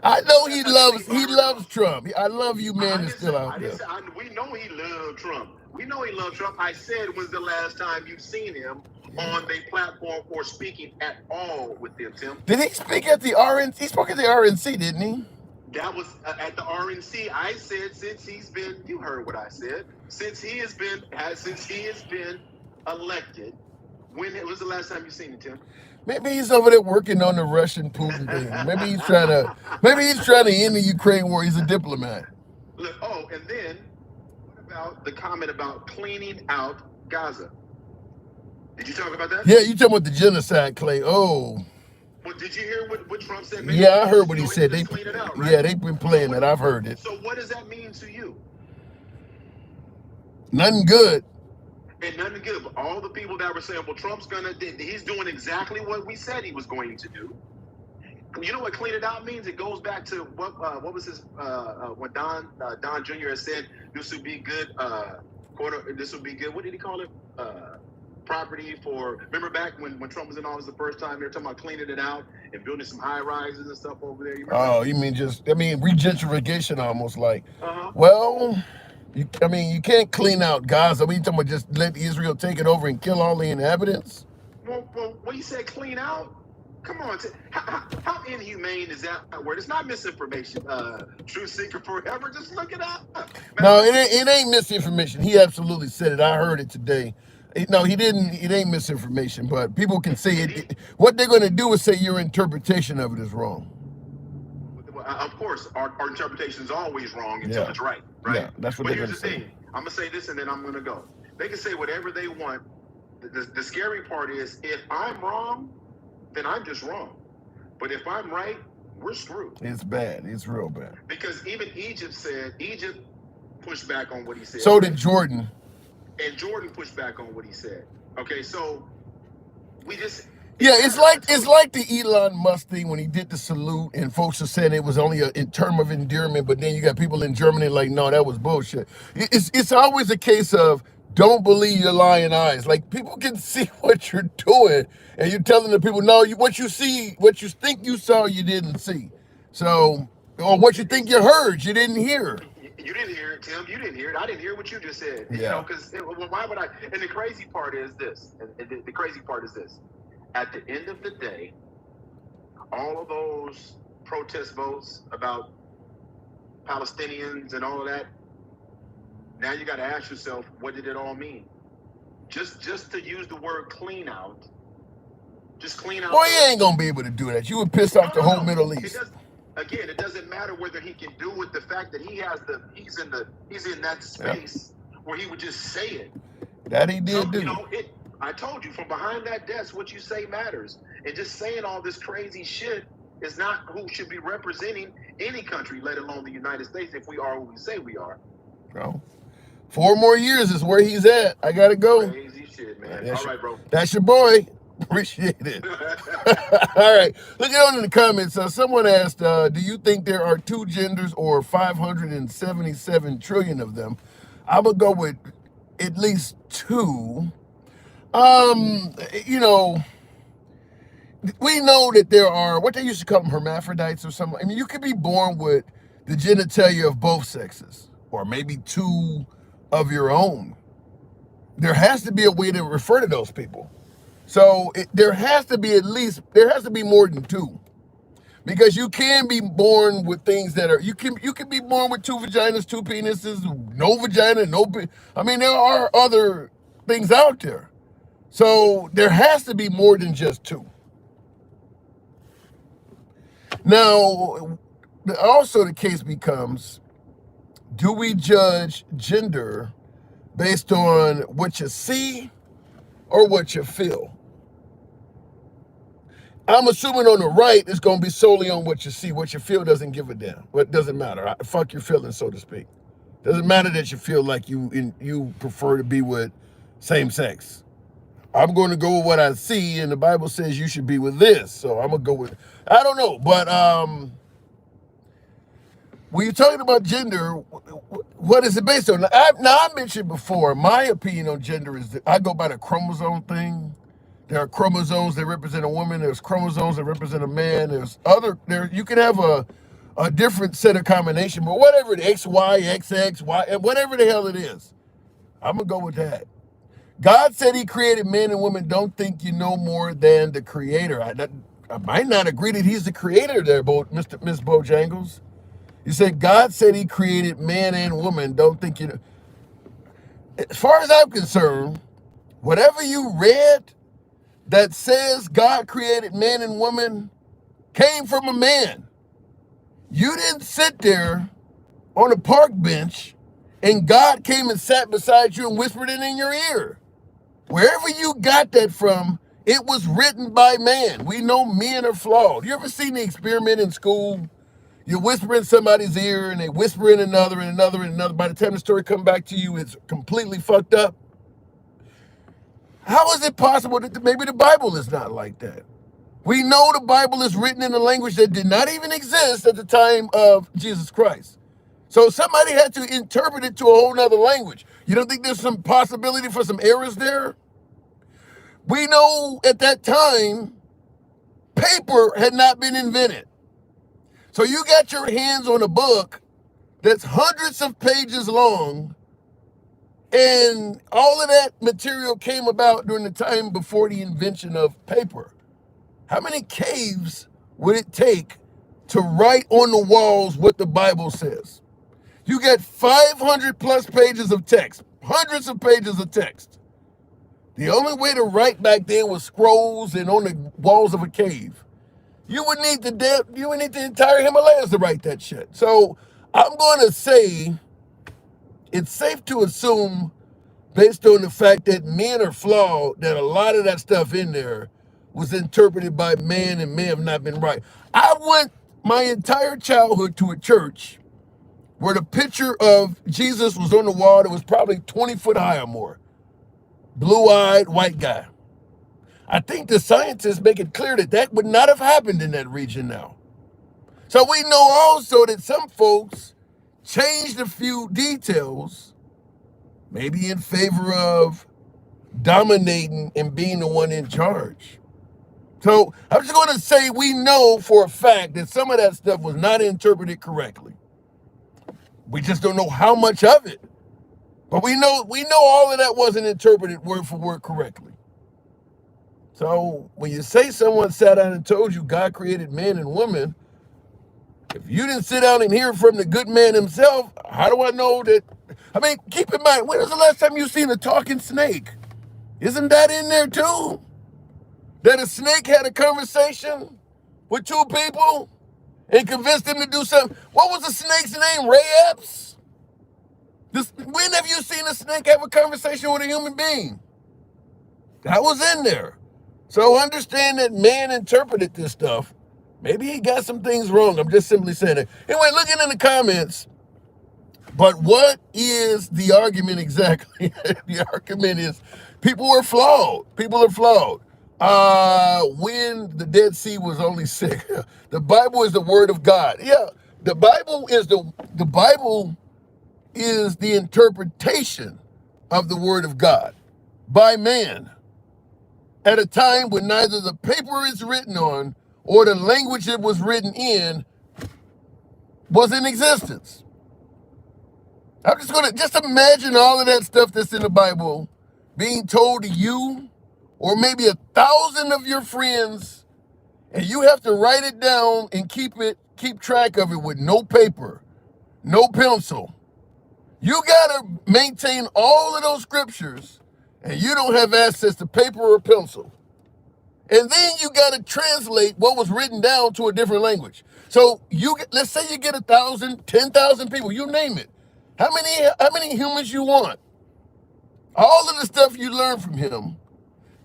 I know he loves Trump. I love you, man. Is still out there. We know he loved Trump. I said, when's the last time you've seen him on the platform or speaking at all with them, Tim? Did he speak at the RNC? He spoke at the RNC, didn't he? That was at the RNC. I said, since he's been, you heard what I said. Since he has been elected, when was the last time you seen him, Tim? Maybe he's over there working on the Russian Putin thing. Maybe he's trying to end the Ukraine war. He's a diplomat. Look, and then what about the comment about cleaning out Gaza? Did you talk about that? Yeah, you talking about the genocide, Clay? Oh. Well, did you hear what Trump said? Yeah, I heard what he said. Clean it out, right? Yeah, they've been playing that. I've heard it. So what does that mean to you? Nothing good. And nothing good. But all the people that were saying, well, he's doing exactly what we said he was going to do. You know what clean it out means? It goes back to what was his what Don Jr. has said. This would be good. This would be good. What did he call it? Property for. Remember back when Trump was in office the first time, they were talking about cleaning it out and building some high rises and stuff over there. You mean regentrification, almost like. Well, you can't clean out Gaza. We talking about just let Israel take it over and kill all the inhabitants? Well, when you say clean out, come on, how inhumane is that word? It's not misinformation. Truth seeker forever. Just look it up. No, it ain't misinformation. He absolutely said it. I heard it today. No, he didn't. It ain't misinformation, but people can say it. What they're going to do is say your interpretation of it is wrong. Of course, our interpretation is always wrong until it's right. Yeah, that's what they're going to say. Here's the thing. I'm going to say this and then I'm going to go. They can say whatever they want. The scary part is if I'm wrong, then I'm just wrong. But if I'm right, we're screwed. It's bad. It's real bad. Because even Egypt pushed back on what he said. So did Jordan. And Jordan pushed back on what he said. Okay, so we just... Yeah, it's like the Elon Musk thing when he did the salute and folks are saying it was only a term of endearment, but then you got people in Germany like, no, that was bullshit. It's always a case of don't believe your lying eyes. Like, people can see what you're doing and you're telling the people, no, what you think you saw, you didn't see. So, or what you think you heard, you didn't hear. You didn't hear it, Tim. You didn't hear it. I didn't hear what you just said. Yeah. You know, because why would I? And the crazy part is this. The crazy part is this. At the end of the day, all of those protest votes about Palestinians and all of that, now you got to ask yourself, what did it all mean? Just to use the word clean out, just clean out. Boy, you ain't going to be able to do that. You would piss off the whole Middle East. Again, it doesn't matter whether he can do it. The fact that he's in that space where he would just say it. That he did do. You know, I told you, from behind that desk, what you say matters. And just saying all this crazy shit is not who should be representing any country, let alone the United States, if we are who we say we are. Bro, 4 more years is where he's at. I gotta go. Crazy shit, man. All right, bro. That's your boy. Appreciate it. All right. Look on in the comments. Someone asked, do you think there are 2 genders or 577 trillion of them? I would go with at least 2. You know, we know that there are, what they used to call them, hermaphrodites or something. I mean, you could be born with the genitalia of both sexes, or maybe 2 of your own. There has to be a way to refer to those people. So there has to be more than 2. Because you can be born with things that are, you can be born with 2 vaginas, 2 penises, no vagina, I mean, there are other things out there. So there has to be more than just 2. Now, also the case becomes, do we judge gender based on what you see or what you feel? I'm assuming on the right, it's going to be solely on what you see. What you feel doesn't give a damn. It doesn't matter. Fuck your feelings, so to speak. Doesn't matter that you feel like you prefer to be with same sex. I'm going to go with what I see, and the Bible says you should be with this. So I'm going to go with, I don't know. But when you're talking about gender, what is it based on? Now, I mentioned before, my opinion on gender is that I go by the chromosome thing. There are chromosomes that represent a woman. There's chromosomes that represent a man. You can have a different set of combination, but whatever it is, X, Y, X, X, Y, whatever the hell it is, I'm going to go with that. God said he created men and women. Don't think you know more than the creator. I might not agree that he's the creator there, Miss Bojangles. You said God said he created man and woman. Don't think you know. As far as I'm concerned, whatever you read that says God created man and woman came from a man. You didn't sit there on a park bench and God came and sat beside you and whispered it in your ear. Wherever you got that from, it was written by man. We know men are flawed. You ever seen the experiment in school? You whisper in somebody's ear and they whisper in another and another and another. By the time the story comes back to you, it's completely fucked up. How is it possible that maybe the Bible is not like that? We know the Bible is written in a language that did not even exist at the time of Jesus Christ. So somebody had to interpret it to a whole nother language. You don't think there's some possibility for some errors there? We know at that time, paper had not been invented. So you got your hands on a book that's hundreds of pages long, and all of that material came about during the time before the invention of paper. How many caves would it take to write on the walls what the Bible says? You got 500 plus pages of text, hundreds of pages of text. The only way to write back then was scrolls and on the walls of a cave. You would need the entire Himalayas to write that shit. So I'm going to say it's safe to assume, based on the fact that men are flawed, that a lot of that stuff in there was interpreted by man and may have not been right. I went my entire childhood to a church where the picture of Jesus was on the wall that was probably 20 foot high or more. Blue-eyed white guy. I think the scientists make it clear that that would not have happened in that region now. So we know also that some folks changed a few details, maybe in favor of dominating and being the one in charge. So I'm just going to say we know for a fact that some of that stuff was not interpreted correctly. We just don't know how much of it. But we know all of that wasn't interpreted word for word correctly. So when you say someone sat down and told you God created man and woman, if you didn't sit down and hear from the good man himself, how do I know that? I mean, keep in mind, when was the last time you seen a talking snake? Isn't that in there too? That a snake had a conversation with 2 people and convinced him to do something. What was the snake's name? Ray Epps? When have you seen a snake have a conversation with a human being? That was in there. So understand that man interpreted this stuff. Maybe he got some things wrong. I'm just simply saying it. Anyway, looking in the comments, but what is the argument exactly? The argument is people are flawed. People are flawed. When the Dead Sea was only sick, the Bible is the word of God. Yeah, the Bible is the interpretation of the word of God by man at a time when neither the paper it's written on or the language it was written in was in existence. I'm just imagine all of that stuff that's in the Bible being told to you or maybe 1,000 of your friends, and you have to write it down and keep track of it with no paper, no pencil. You gotta maintain all of those scriptures, and you don't have access to paper or pencil. And then you gotta translate what was written down to a different language. So let's say you get 1,000, 10,000 people, you name it. How many humans you want? All of the stuff you learn from him,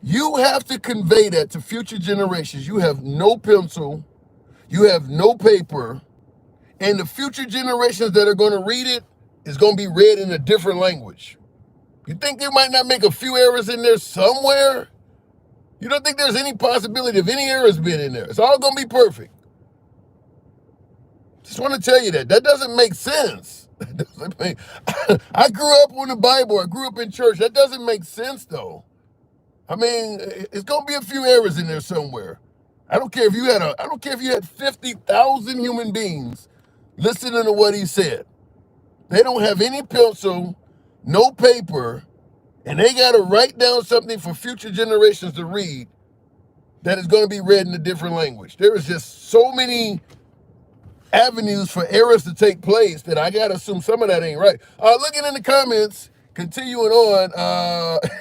you have to convey that to future generations. You have no pencil, you have no paper, and the future generations that are going to read it is going to be read in a different language. You think they might not make a few errors in there somewhere? You don't think there's any possibility of any errors being in there? It's all going to be perfect. Just want to tell you that. That doesn't make sense. I grew up on the Bible. I grew up in church. That doesn't make sense, though. I mean, it's going to be a few errors in there somewhere. I don't care if you had 50,000 human beings listening to what he said. They don't have any pencil, no paper, and they got to write down something for future generations to read that is going to be read in a different language. There is just so many avenues for errors to take place that I gotta assume some of that ain't right. Looking in the comments, continuing on,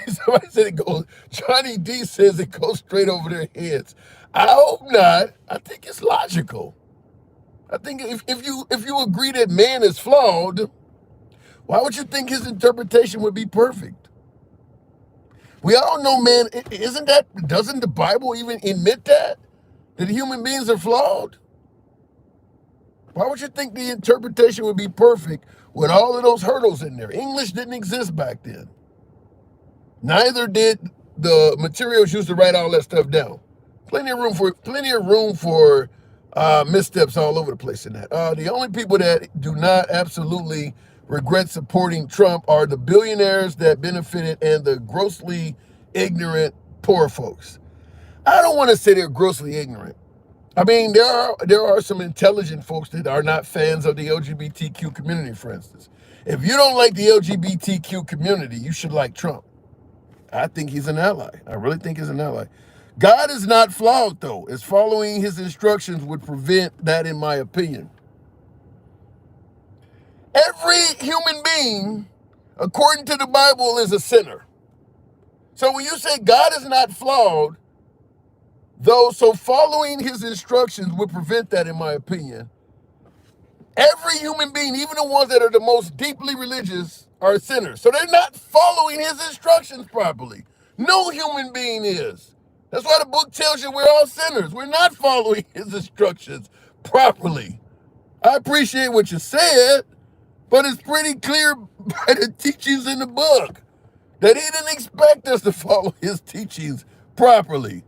somebody said it goes, Johnny D says it goes straight over their heads. I hope not. I think it's logical. I think if you agree that man is flawed, why would you think his interpretation would be perfect? We all know man, doesn't the Bible even admit that human beings are flawed? Why would you think the interpretation would be perfect with all of those hurdles in there? English didn't exist back then. Neither did the materials used to write all that stuff down. Plenty of room for missteps all over the place in that. The only people that do not absolutely regret supporting Trump are the billionaires that benefited and the grossly ignorant poor folks. I don't want to say they're grossly ignorant. I mean, there are some intelligent folks that are not fans of the LGBTQ community, for instance. If you don't like the LGBTQ community, you should like Trump. I think he's an ally. I really think he's an ally. God is not flawed, though, as following his instructions would prevent that, in my opinion. Every human being, according to the Bible, is a sinner. So when you say God is not flawed, so following his instructions would prevent that, in my opinion. Every human being, even the ones that are the most deeply religious, are sinners. So they're not following his instructions properly. No human being is. That's why the book tells you we're all sinners. We're not following his instructions properly. I appreciate what you said, but it's pretty clear by the teachings in the book that he didn't expect us to follow his teachings properly.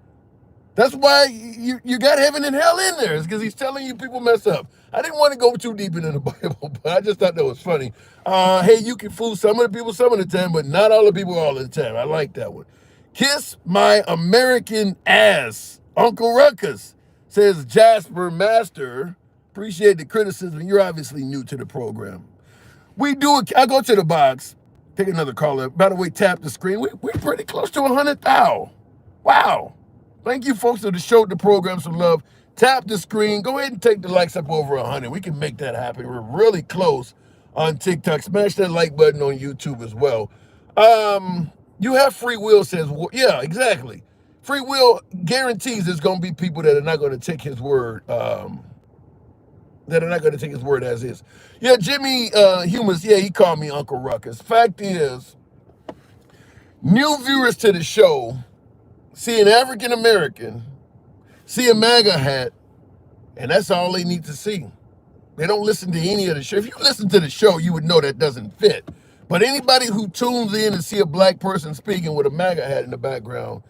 That's why you got heaven and hell in there. It's because he's telling you people mess up. I didn't want to go too deep into the Bible, but I just thought that was funny. Hey, you can fool some of the people some of the time, but not all the people all the time. I like that one. Kiss my American ass. Uncle Ruckus, says Jasper Master. Appreciate the criticism. You're obviously new to the program. I go to the box. Take another caller. By the way, tap the screen. We're pretty close to 100,000. Wow. Thank you, folks, that showed the program some love. Tap the screen. Go ahead and take the likes up over 100. We can make that happen. We're really close on TikTok. Smash that like button on YouTube as well. You have free will, says, yeah, exactly. Free will guarantees there's going to be people that are not going to take his word that are not going to take his word as is. Yeah, Jimmy Hummus, yeah, he called me Uncle Ruckus. Fact is, new viewers to the show see an African American, see a MAGA hat, and that's all they need to see. They don't listen to any of the show. If you listen to the show, you would know that doesn't fit. But anybody who tunes in and see a black person speaking with a MAGA hat in the background,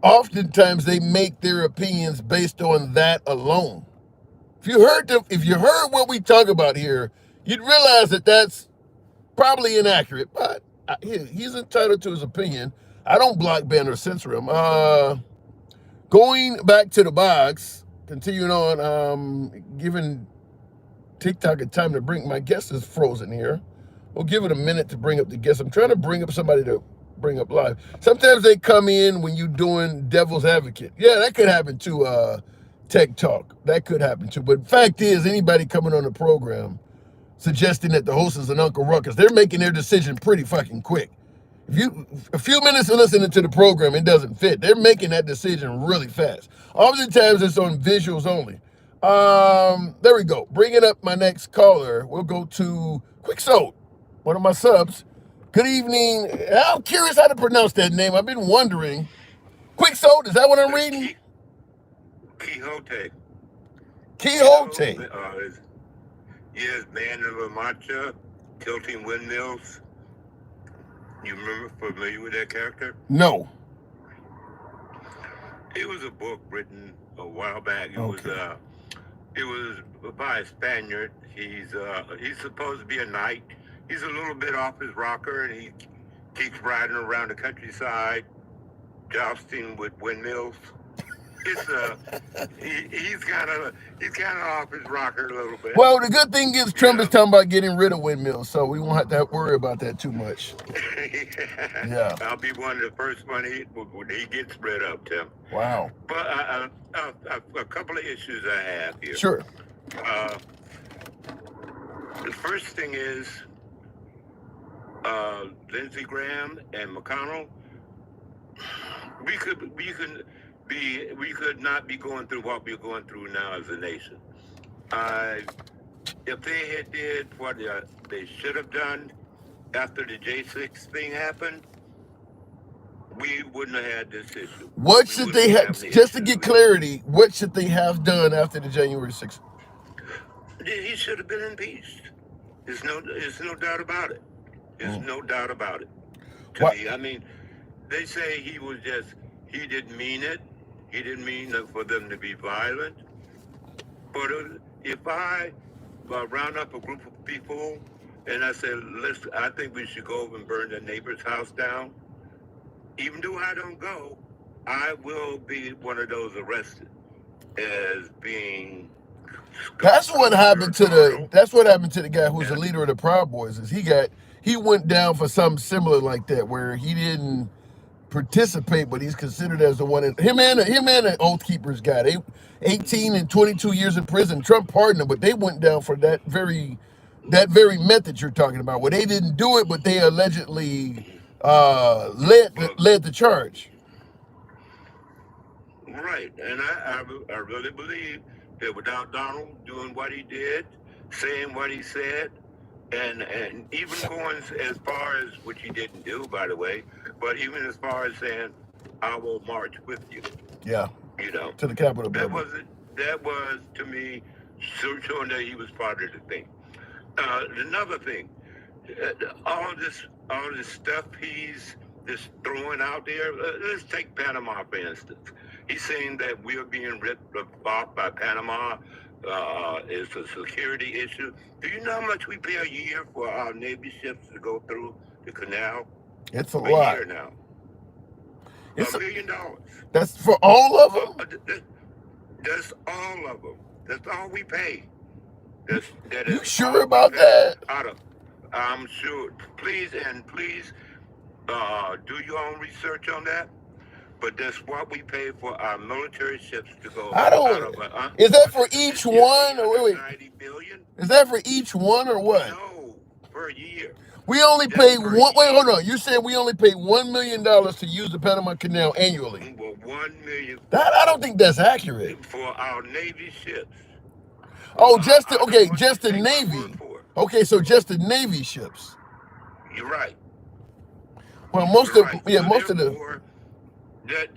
oftentimes they make their opinions based on that alone. If you heard what we talk about here, you'd realize that that's probably inaccurate. But he's entitled to his opinion. I don't block, ban, or censor him. Going back to the box, continuing on, giving TikTok a time to bring, my guest is frozen here. We'll give it a minute to bring up the guest. I'm trying to bring up somebody to bring up live. Sometimes they come in when you're doing devil's advocate. Yeah, that could happen to Tech Talk. That could happen too. But fact is, anybody coming on the program suggesting that the host is an Uncle Ruckus, they're making their decision pretty fucking quick. If you a few minutes of listening to the program, it doesn't fit. They're making that decision really fast. Oftentimes it's on visuals only. There we go. Bringing up my next caller, we'll go to Quicksold, one of my subs. Good evening. I'm curious how to pronounce that name. I've been wondering. Quicksold, is that what I'm reading? Quixote. Quixote. Yes, man of La Mancha, tilting windmills. You familiar with that character? No. It was a book written a while back. It was by a Spaniard. He's supposed to be a knight. He's a little bit off his rocker, and he keeps riding around the countryside, jousting with windmills. He's kind of off his rocker a little bit. Well, the good thing is Trump is talking about getting rid of windmills, so we won't have to worry about that too much. Yeah. I'll be one of the first when he gets rid of, Tim. Wow. But a couple of issues I have here. Sure. The first thing is Lindsey Graham and McConnell. We could not be going through what we're going through now as a nation. If they had did what they should have done after the J6 thing happened, we wouldn't have had this issue. What should they have, just to get clarity, what should they have done after the January 6th? He should have been impeached. There's no doubt about it. There's no doubt about it. To me, I mean, they say he didn't mean it. He didn't mean for them to be violent. But if I round up a group of people and I say, listen, I think we should go over and burn the neighbor's house down, even though I don't go, I will be one of those arrested as being. That's what happened to the guy who's the leader of the Proud Boys. Is he went down for something similar like that, where he didn't participate, but he's considered as the one. Him and the Oath Keepers got 18 and 22 years in prison. Trump pardoned them, but they went down for that very method you're talking about, where they didn't do it, but they allegedly led the charge. Right, and I really believe that without Donald doing what he did, saying what he said, and even going as far as, which he didn't do, by the way, but even as far as saying, I will march with you. Yeah. You know. To the Capitol building. building. That was, to me, showing that he was part of the thing. Another thing, all this stuff he's just throwing out there, let's take Panama, for instance. He's saying that we're being ripped off by Panama. It's a security issue. Do you know how much we pay a year for our Navy ships to go through the canal? It's a lot. Year now. $1 million. That's for all of them? That's all of them. That's all we pay. You sure about that? I'm sure. Please do your own research on that. But that's what we pay for our military ships to go. Is that for each one? Or wait. 90 billion? Is that for each one or what? No, per year. We only pay one. Wait, hold on. You said we only pay $1 million to use the Panama Canal annually. Well, $1 million. I don't think that's accurate. For our Navy ships. Oh, just the, I okay, don't want just you the to take my Navy. word for it. Okay, so just the Navy ships. You're right. Well, most You're of right. yeah, So most of the therefore, that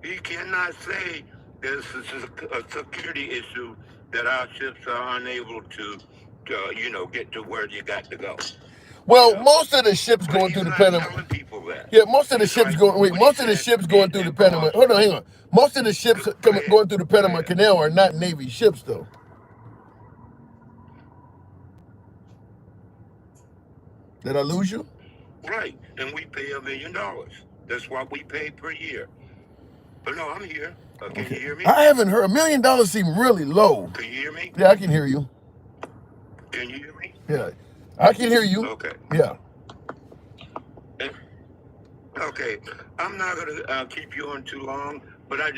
he cannot say there's a security issue that our ships are unable to get to where you got to go. well, most of the ships But going he's through the not Panama. telling people that. Yeah, most of the He's ships like going. Wait, what he most of the said, ships going through the Panama. Hold on, hang on. Most of the ships going through the Panama Canal are not Navy ships, though. Did I lose you? Right, and we pay $1 million. That's what we pay per year. But no, I'm here. Can you hear me? I haven't heard. $1 million seem really low. Can you hear me? Yeah, I can hear you. Can you hear me? Yeah, I can hear you. Okay. Yeah. Okay, I'm not gonna keep you on too long, but I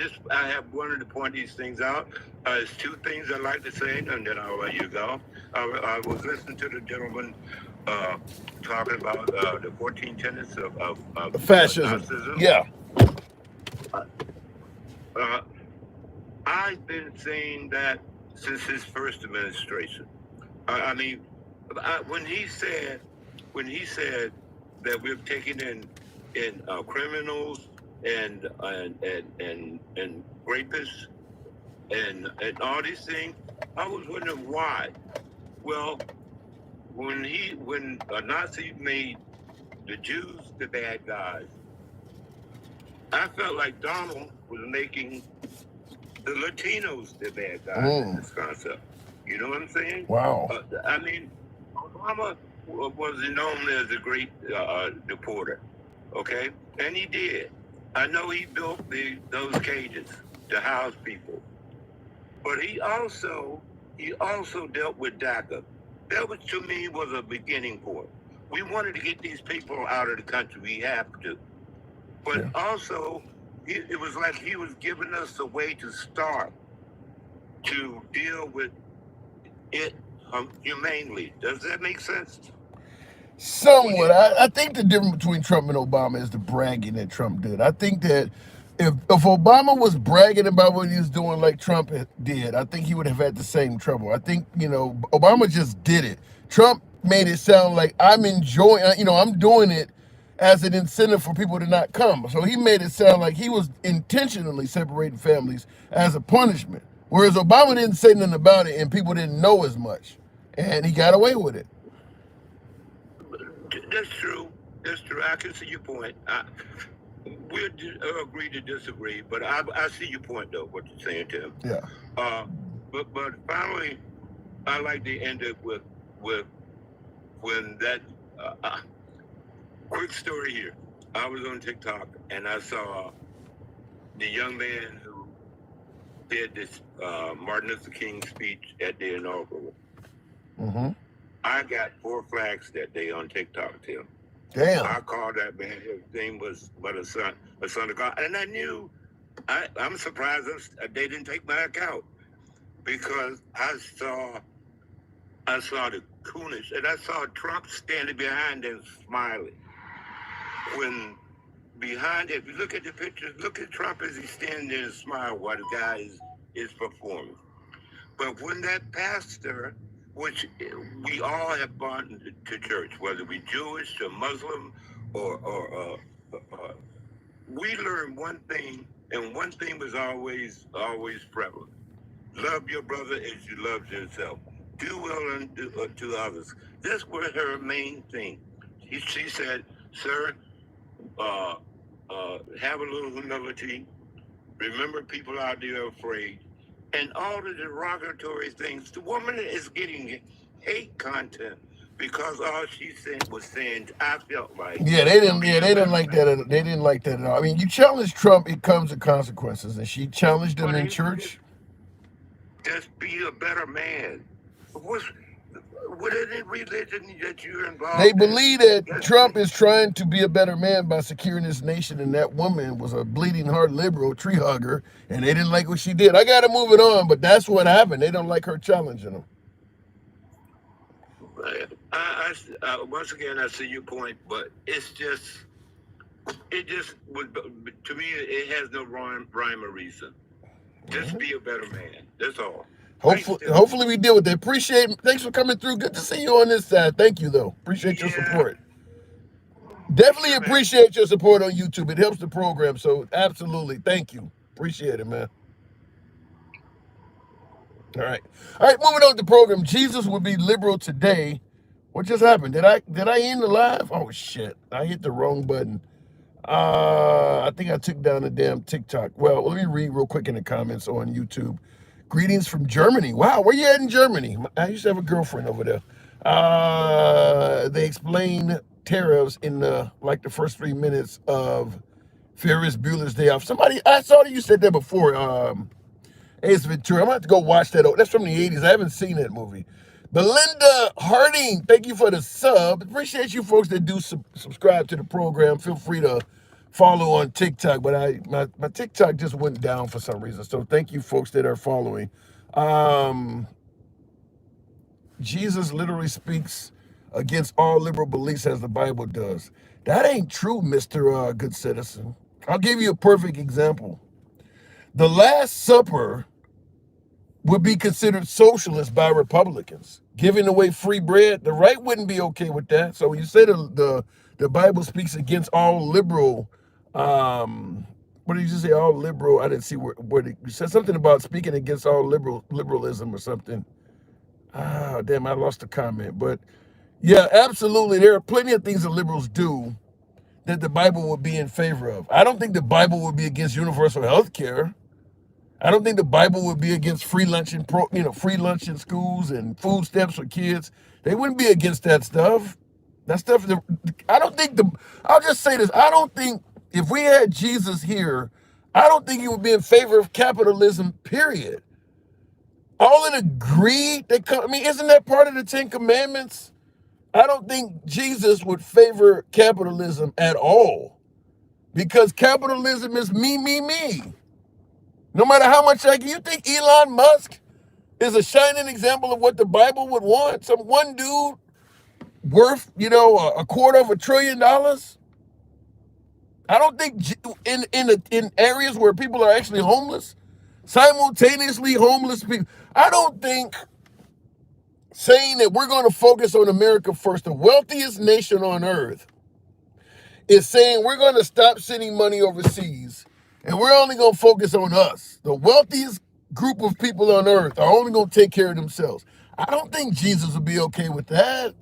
have wanted to point these things out. There's two things I'd like to say, and then I'll let you go. I was listening to the gentleman talking about the 14 tenets of Fascism. Nazism. Yeah. I've been saying that since his first administration. I mean, when he said that we're taking in criminals and rapists and all these things, I was wondering why. Well, when a Nazi made the Jews the bad guys, I felt like Donald was making the Latinos the bad guys in this concept. You know what I'm saying? Wow. I mean, Obama was known as a great deporter, okay? And he did. I know he built those cages to house people. But he also dealt with DACA. That was, to me, was a beginning point. We wanted to get these people out of the country. We have to. But also, it was like he was giving us a way to start to deal with it humanely. Does that make sense? Somewhat. I think the difference between Trump and Obama is the bragging that Trump did. I think that if Obama was bragging about what he was doing like Trump did, I think he would have had the same trouble. I think, Obama just did it. Trump made it sound like I'm enjoying, I'm doing it as an incentive for people to not come. So he made it sound like he was intentionally separating families as a punishment. Whereas Obama didn't say nothing about it and people didn't know as much. And he got away with it. That's true. That's true. I can see your point. We'll agree to disagree, but I see your point, though, what you're saying, Tim. Yeah. But finally, I like to end it with when that quick story here. I was on TikTok and I saw the young man who did this Martin Luther King speech at the inaugural. Mm-hmm. I got 4 flags that day on TikTok, Tim. Damn. I called that man. His name was but a son of God, and I knew. I'm surprised they didn't take my account because I saw the coonish, and I saw Trump standing behind them smiling. When behind, if you look at the pictures, look at Trump as he's standing there and smile while the guy is performing. But when that pastor, which we all have gone to church, whether we Jewish or Muslim or we learned one thing, and one thing was always prevalent: love your brother as you love yourself. Do well unto others. That's was her main thing. She said, "Sir, have a little humility. Remember, people out there are afraid." And all the derogatory things. The woman is getting hate content because all she said was saying, I felt like. Yeah, they didn't like that. They didn't like that at all. I mean, you challenge Trump, it comes with consequences. And she challenged him in church. Just be a better man. What is it religion that you're involved They in? believe that Trump is trying to be a better man by securing this nation, and that woman was a bleeding heart liberal tree hugger, and they didn't like what she did. I got to move it on, but that's what happened. They don't like her challenging them. Once again, I see your point, but it just would, to me, it has no rhyme or reason. Just be a better man. That's all. Hopefully we deal with it. Appreciate it. Thanks for coming through. Good to see you on this side. Thank you, though. Appreciate your support. Definitely appreciate your support on YouTube. It helps the program. So absolutely. Thank you. Appreciate it, man. All right. Moving on to the program. Jesus would be liberal today. What just happened? Did I end the live? Oh shit. I hit the wrong button. I think I took down the damn TikTok. Well, let me read real quick in the comments on YouTube. Greetings from Germany. Wow, where you at in Germany? I used to have a girlfriend over there. They explain tariffs in the first 3 minutes of Ferris Bueller's Day Off. I saw that you said that before. Ace Ventura. I'm gonna have to go watch that. That's from the 80s. I haven't seen that movie. Belinda Harding, thank you for the sub. Appreciate you folks that do subscribe to the program. Feel free to follow on TikTok, but my TikTok just went down for some reason. So thank you folks that are following. Jesus literally speaks against all liberal beliefs as the Bible does. That ain't true, Mr. Good Citizen. I'll give you a perfect example. The Last Supper would be considered socialist by Republicans. Giving away free bread, the right wouldn't be okay with that. So when you say the Bible speaks against all liberal, what did you say? All liberal? I didn't see where you said something about speaking against all liberalism or something. Ah, damn, I lost the comment. But yeah, absolutely. There are plenty of things that liberals do that the Bible would be in favor of. I don't think the Bible would be against universal health care. I don't think the Bible would be against free lunch in schools and food stamps for kids. They wouldn't be against that stuff. That stuff. I'll just say this. I don't think if we had Jesus here, I don't think he would be in favor of capitalism, period. All in the greed that come, isn't that part of the 10 Commandments? I don't think Jesus would favor capitalism at all. Because capitalism is me, me, me. No matter how much you think Elon Musk is a shining example of what the Bible would want? Some one dude worth, $250 billion? I don't think in areas where people are actually homeless, simultaneously homeless people, I don't think saying that we're going to focus on America first, the wealthiest nation on earth, is saying we're going to stop sending money overseas and we're only going to focus on us. The wealthiest group of people on earth are only going to take care of themselves. I don't think Jesus would be okay with that.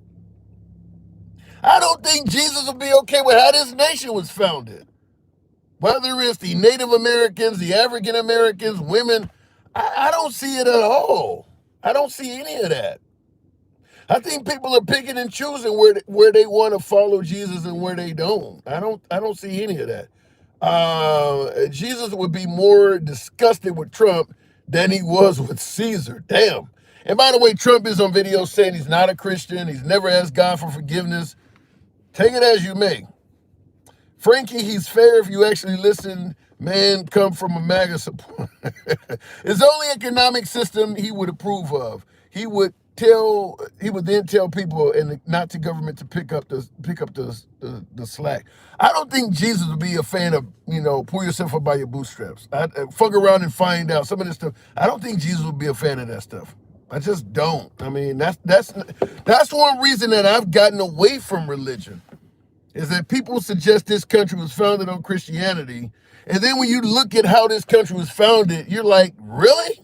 I don't think Jesus would be okay with how this nation was founded. Whether it's the Native Americans, the African Americans, women, I don't see it at all. I don't see any of that. I think people are picking and choosing where they want to follow Jesus and where they don't. I don't see any of that. Jesus would be more disgusted with Trump than he was with Caesar. Damn. And by the way, Trump is on video saying he's not a Christian. He's never asked God for forgiveness. Take it as you may. Frankie, he's fair if you actually listen. Man, come from a MAGA support. It's the only economic system he would approve of. He would then tell people and not to government to pick up the slack. I don't think Jesus would be a fan of, pull yourself up by your bootstraps. Fuck around and find out some of this stuff. I don't think Jesus would be a fan of that stuff. I just don't. That's one reason that I've gotten away from religion, is that people suggest this country was founded on Christianity. And then when you look at how this country was founded, you're like, really?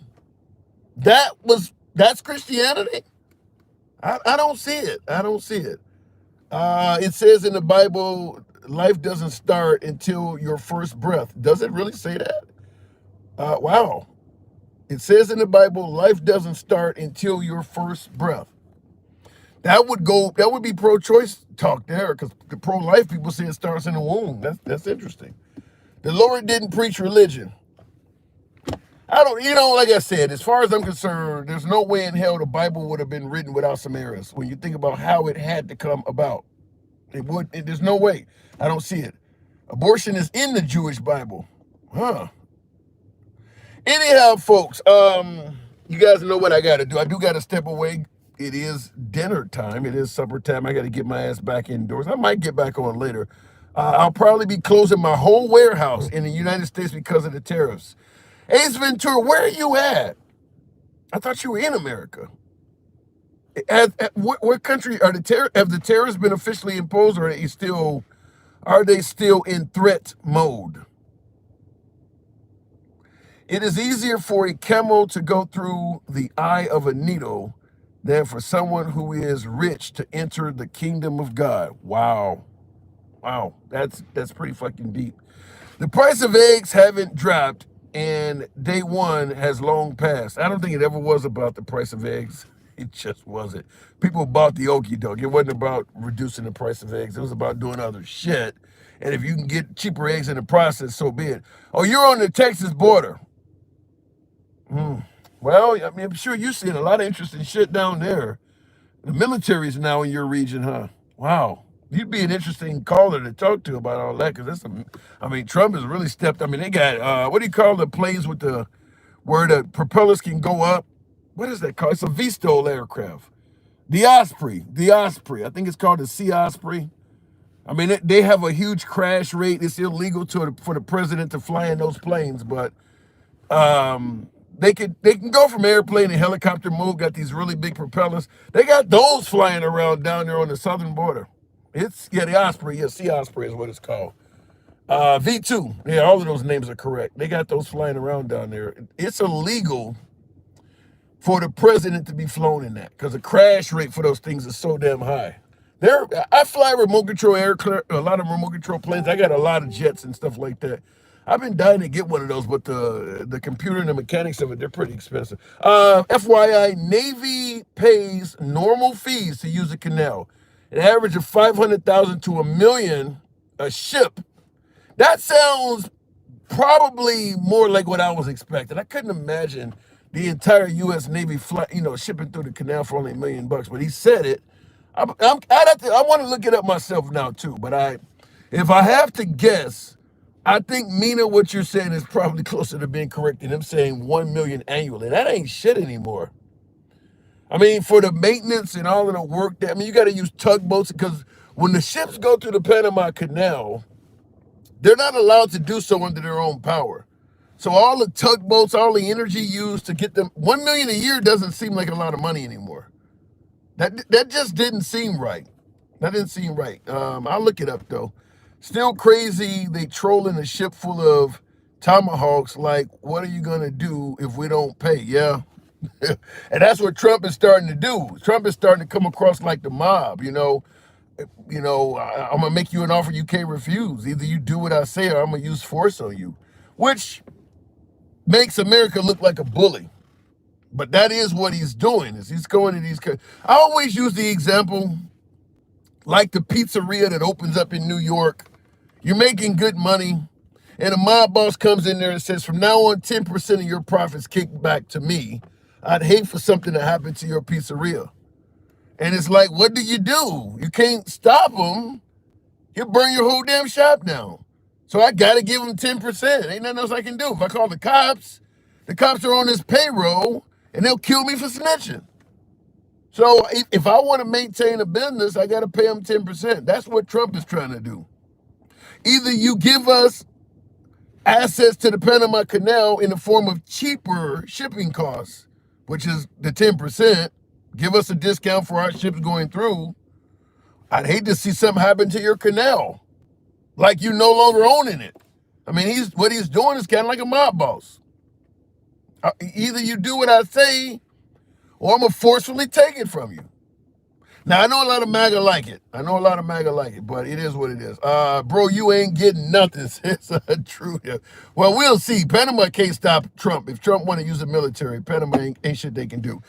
That's Christianity? I don't see it. I don't see it. It says in the Bible, life doesn't start until your first breath. Does it really say that? Wow. It says in the Bible, life doesn't start until your first breath. That would be pro-choice talk there, because the pro-life people say it starts in the womb. That's interesting. The Lord didn't preach religion. Like I said, as far as I'm concerned, there's no way in hell the Bible would have been written without some errors. When you think about how it had to come about, there's no way. I don't see it. Abortion is in the Jewish Bible. Huh. Anyhow, folks, you guys know what I got to do. I do got to step away. It is dinner time. It is supper time. I got to get my ass back indoors. I might get back on later. I'll probably be closing my whole warehouse in the United States because of the tariffs. Ace Ventura, where are you at? I thought you were in America. What country are have the terrorists been officially imposed, or are they still in threat mode? It is easier for a camel to go through the eye of a needle than for someone who is rich to enter the kingdom of God. Wow. Wow. That's pretty fucking deep. The price of eggs haven't dropped, and day one has long passed. I don't think it ever was about the price of eggs. It just wasn't. People bought the okie doke. It wasn't about reducing the price of eggs. It was about doing other shit. And if you can get cheaper eggs in the process, so be it. Oh, you're on the Texas border. Well, I mean, I'm sure you're seeing a lot of interesting shit down there. The military's now in your region, huh? Wow. You'd be an interesting caller to talk to about all that, because Trump has really stepped. I mean, they got what do you call the planes with where the propellers can go up? What is that called? It's a VSTOL aircraft. The Osprey. The Osprey. I think it's called the Sea Osprey. I mean, they have a huge crash rate. It's illegal for the president to fly in those planes, but they can go from airplane to helicopter mode. Got these really big propellers. They got those flying around down there on the southern border. The Osprey. Yeah, Sea Osprey is what it's called. V2. Yeah, all of those names are correct. They got those flying around down there. It's illegal for the president to be flown in that, because the crash rate for those things is so damn high. I fly remote control a lot of remote control planes. I got a lot of jets and stuff like that. I've been dying to get one of those, but the computer and the mechanics of it, they're pretty expensive. FYI, Navy pays normal fees to use the canal. An average of $500,000 to $1 million a ship. That sounds probably more like what I was expecting. I couldn't imagine the entire U.S. Navy shipping through the canal for only $1 million. But he said it. I want to look it up myself now too. But if I have to guess, I think, Mina, what you're saying is probably closer to being correct than him saying 1 million annually. That ain't shit anymore. I mean, for the maintenance and all of the work you got to use tugboats, because when the ships go through the Panama Canal, they're not allowed to do so under their own power. So all the tugboats, all the energy used to get them, 1 million a year doesn't seem like a lot of money anymore. That just didn't seem right. That didn't seem right. I'll look it up though. Still crazy. They trolling a ship full of tomahawks. Like, what are you gonna do if we don't pay? Yeah. And that's what Trump is starting to do. Trump is starting to come across like the mob. I'm gonna make you an offer you can't refuse. Either you do what I say, or I'm gonna use force on you, which makes America look like a bully. But that is what he's doing. Is he's going to these. I always use the example, like the pizzeria that opens up in New York. You're making good money, and a mob boss comes in there and says, "From now on, 10% of your profits kick back to me. I'd hate for something to happen to your pizzeria." And it's like, what do? You can't stop him. He'll burn your whole damn shop down. So I got to give him 10%. Ain't nothing else I can do. If I call the cops are on his payroll, and they'll kill me for snitching. So if I want to maintain a business, I got to pay them 10%. That's what Trump is trying to do. Either you give us access to the Panama Canal in the form of cheaper shipping costs, which is the 10%, give us a discount for our ships going through. I'd hate to see something happen to your canal, like you no longer owning it. I mean, what he's doing is kind of like a mob boss. Either you do what I say, or I'm going to forcefully take it from you. Now, I know a lot of MAGA like it. But it is what it is. Bro, you ain't getting nothing. It's true. Well, we'll see. Panama can't stop Trump. If Trump want to use the military, Panama ain't shit they can do.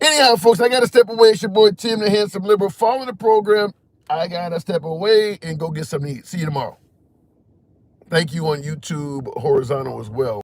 Anyhow, folks, I got to step away. It's your boy, Tim, the Handsome Liberal. Follow the program. I got to step away and go get something to eat. See you tomorrow. Thank you on YouTube horizontal as well.